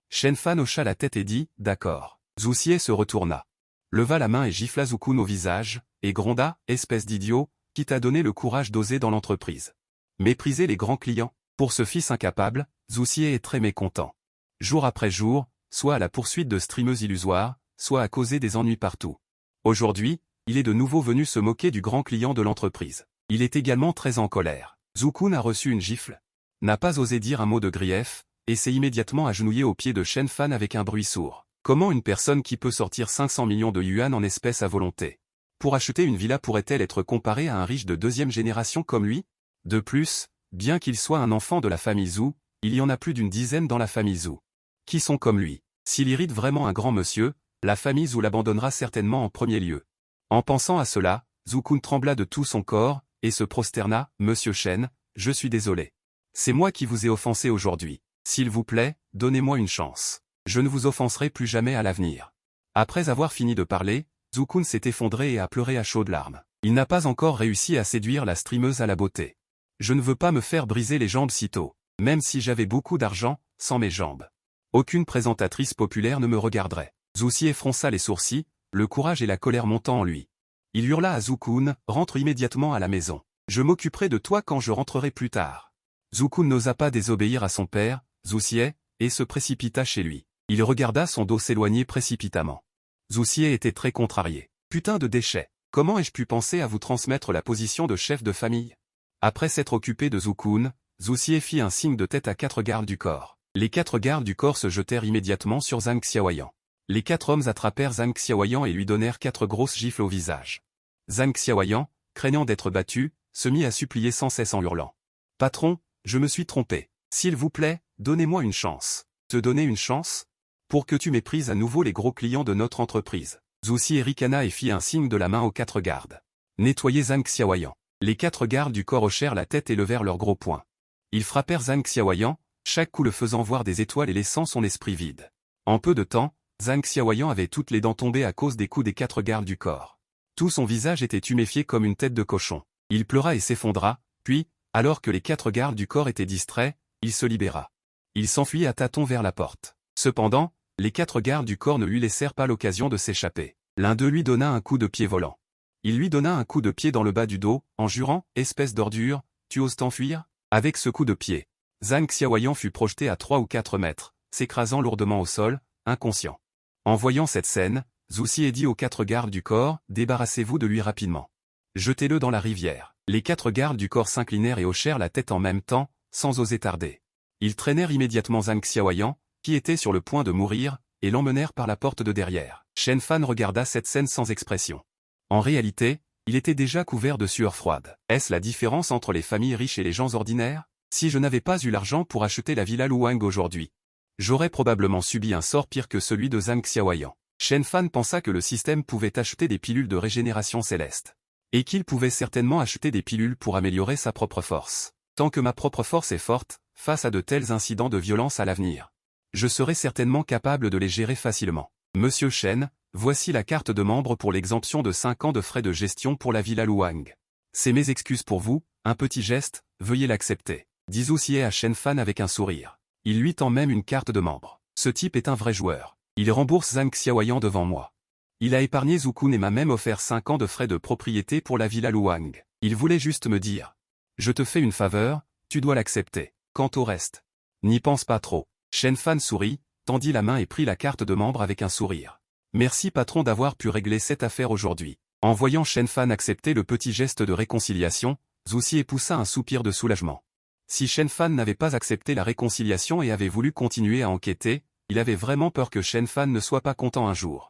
Shen Fan hocha la tête et dit « D'accord. » Zhu Xie se retourna, leva la main et gifla Zhu Kun au visage, et gronda « Espèce d'idiot, qui t'a donné le courage d'oser dans l'entreprise. Mépriser les grands clients. » Pour ce fils incapable, Zhu Xie est très mécontent. Jour après jour, soit à la poursuite de streameuses illusoires, soit à causer des ennuis partout. Aujourd'hui, il est de nouveau venu se moquer du grand client de l'entreprise. Il est également très en colère. Zhu Kun a reçu une gifle, n'a pas osé dire un mot de grief, et s'est immédiatement agenouillé aux pieds de Shen Fan avec un bruit sourd. Comment une personne qui peut sortir 500 millions de yuan en espèces à volonté pour acheter une villa pourrait-elle être comparée à un riche de deuxième génération comme lui? De plus, bien qu'il soit un enfant de la famille Zhu, il y en a plus d'une dizaine dans la famille Zhu qui sont comme lui. S'il irrite vraiment un grand monsieur, la famille Zhu l'abandonnera certainement en premier lieu. En pensant à cela, Zhu Kun trembla de tout son corps, et se prosterna. « Monsieur Shen, je suis désolé. C'est moi qui vous ai offensé aujourd'hui. S'il vous plaît, donnez-moi une chance. Je ne vous offenserai plus jamais à l'avenir. » Après avoir fini de parler, Zhu Kun s'est effondré et a pleuré à chaudes larmes. Il n'a pas encore réussi à séduire la streameuse à la beauté. Je ne veux pas me faire briser les jambes si tôt, même si j'avais beaucoup d'argent, sans mes jambes. Aucune présentatrice populaire ne me regarderait. Zhu Xie fronça les sourcils, le courage et la colère montant en lui. Il hurla à Zhu Kun, « Rentre immédiatement à la maison. Je m'occuperai de toi quand je rentrerai plus tard. » Zhu Kun n'osa pas désobéir à son père, Zhu Xie, et se précipita chez lui. Il regarda son dos s'éloigner précipitamment. Zhu Xie était très contrarié. « Putain de déchet, comment ai-je pu penser à vous transmettre la position de chef de famille ?» Après s'être occupé de Zhu Kun, Zhu Xie fit un signe de tête à 4 gardes du corps. Les 4 gardes du corps se jetèrent immédiatement sur Zhang Xiaoyan. Les 4 hommes attrapèrent Zhang Xiaoyan et lui donnèrent 4 grosses gifles au visage. Zhang Xiaoyan, craignant d'être battu, se mit à supplier sans cesse en hurlant. « Patron, je me suis trompé. S'il vous plaît, donnez-moi une chance. » « Te donner une chance? Pour que tu méprises à nouveau les gros clients de notre entreprise. » Zhu Xie ricana et fit un signe de la main aux 4 gardes. « Nettoyez Zhang Xiaoyan. » Les 4 gardes du corps hochèrent la tête et levèrent leurs gros poings. Ils frappèrent Zhang Xiaoyan, chaque coup le faisant voir des étoiles et laissant son esprit vide. En peu de temps, Zhang Xiaoyan avait toutes les dents tombées à cause des coups des 4 gardes du corps. Tout son visage était tuméfié comme une tête de cochon. Il pleura et s'effondra, puis, alors que les 4 gardes du corps étaient distraits, il se libéra. Il s'enfuit à tâtons vers la porte. Cependant, les 4 gardes du corps ne lui laissèrent pas l'occasion de s'échapper. L'un d'eux lui donna un coup de pied volant. Il lui donna un coup de pied dans le bas du dos, en jurant « Espèce d'ordure, tu oses t'enfuir ?» Avec ce coup de pied, Zhang Xiaoyan fut projeté à 3 ou 4 mètres, s'écrasant lourdement au sol, inconscient. En voyant cette scène, Zhu Xie dit aux 4 gardes du corps « Débarrassez-vous de lui rapidement. Jetez-le dans la rivière. » Les 4 gardes du corps s'inclinèrent et hochèrent la tête en même temps, sans oser tarder. Ils traînèrent immédiatement Zhang Xiaoyan, qui était sur le point de mourir, et l'emmenèrent par la porte de derrière. Shen Fan regarda cette scène sans expression. En réalité, il était déjà couvert de sueur froide. Est-ce la différence entre les familles riches et les gens ordinaires? Si je n'avais pas eu l'argent pour acheter la villa Luang aujourd'hui, j'aurais probablement subi un sort pire que celui de Zhang Xiaoyan. Shen Fan pensa que le système pouvait acheter des pilules de régénération céleste. Et qu'il pouvait certainement acheter des pilules pour améliorer sa propre force. Tant que ma propre force est forte, face à de tels incidents de violence à l'avenir, je serai certainement capable de les gérer facilement. Monsieur Shen, voici la carte de membre pour l'exemption de 5 ans de frais de gestion pour la villa Luang. C'est mes excuses pour vous, un petit geste, veuillez l'accepter. Dit Zhu Xie à Shen Fan avec un sourire. Il lui tend même une carte de membre. Ce type est un vrai joueur. Il rembourse Zhang Xiaoyan devant moi. Il a épargné Zhu Kun et m'a même offert 5 ans de frais de propriété pour la villa Luang. Il voulait juste me dire. Je te fais une faveur, tu dois l'accepter. Quant au reste, n'y pense pas trop. Shen Fan sourit, tendit la main et prit la carte de membre avec un sourire. Merci patron d'avoir pu régler cette affaire aujourd'hui. En voyant Shen Fan accepter le petit geste de réconciliation, Zhu Xie poussa un soupir de soulagement. Si Shen Fan n'avait pas accepté la réconciliation et avait voulu continuer à enquêter, il avait vraiment peur que Shen Fan ne soit pas content un jour.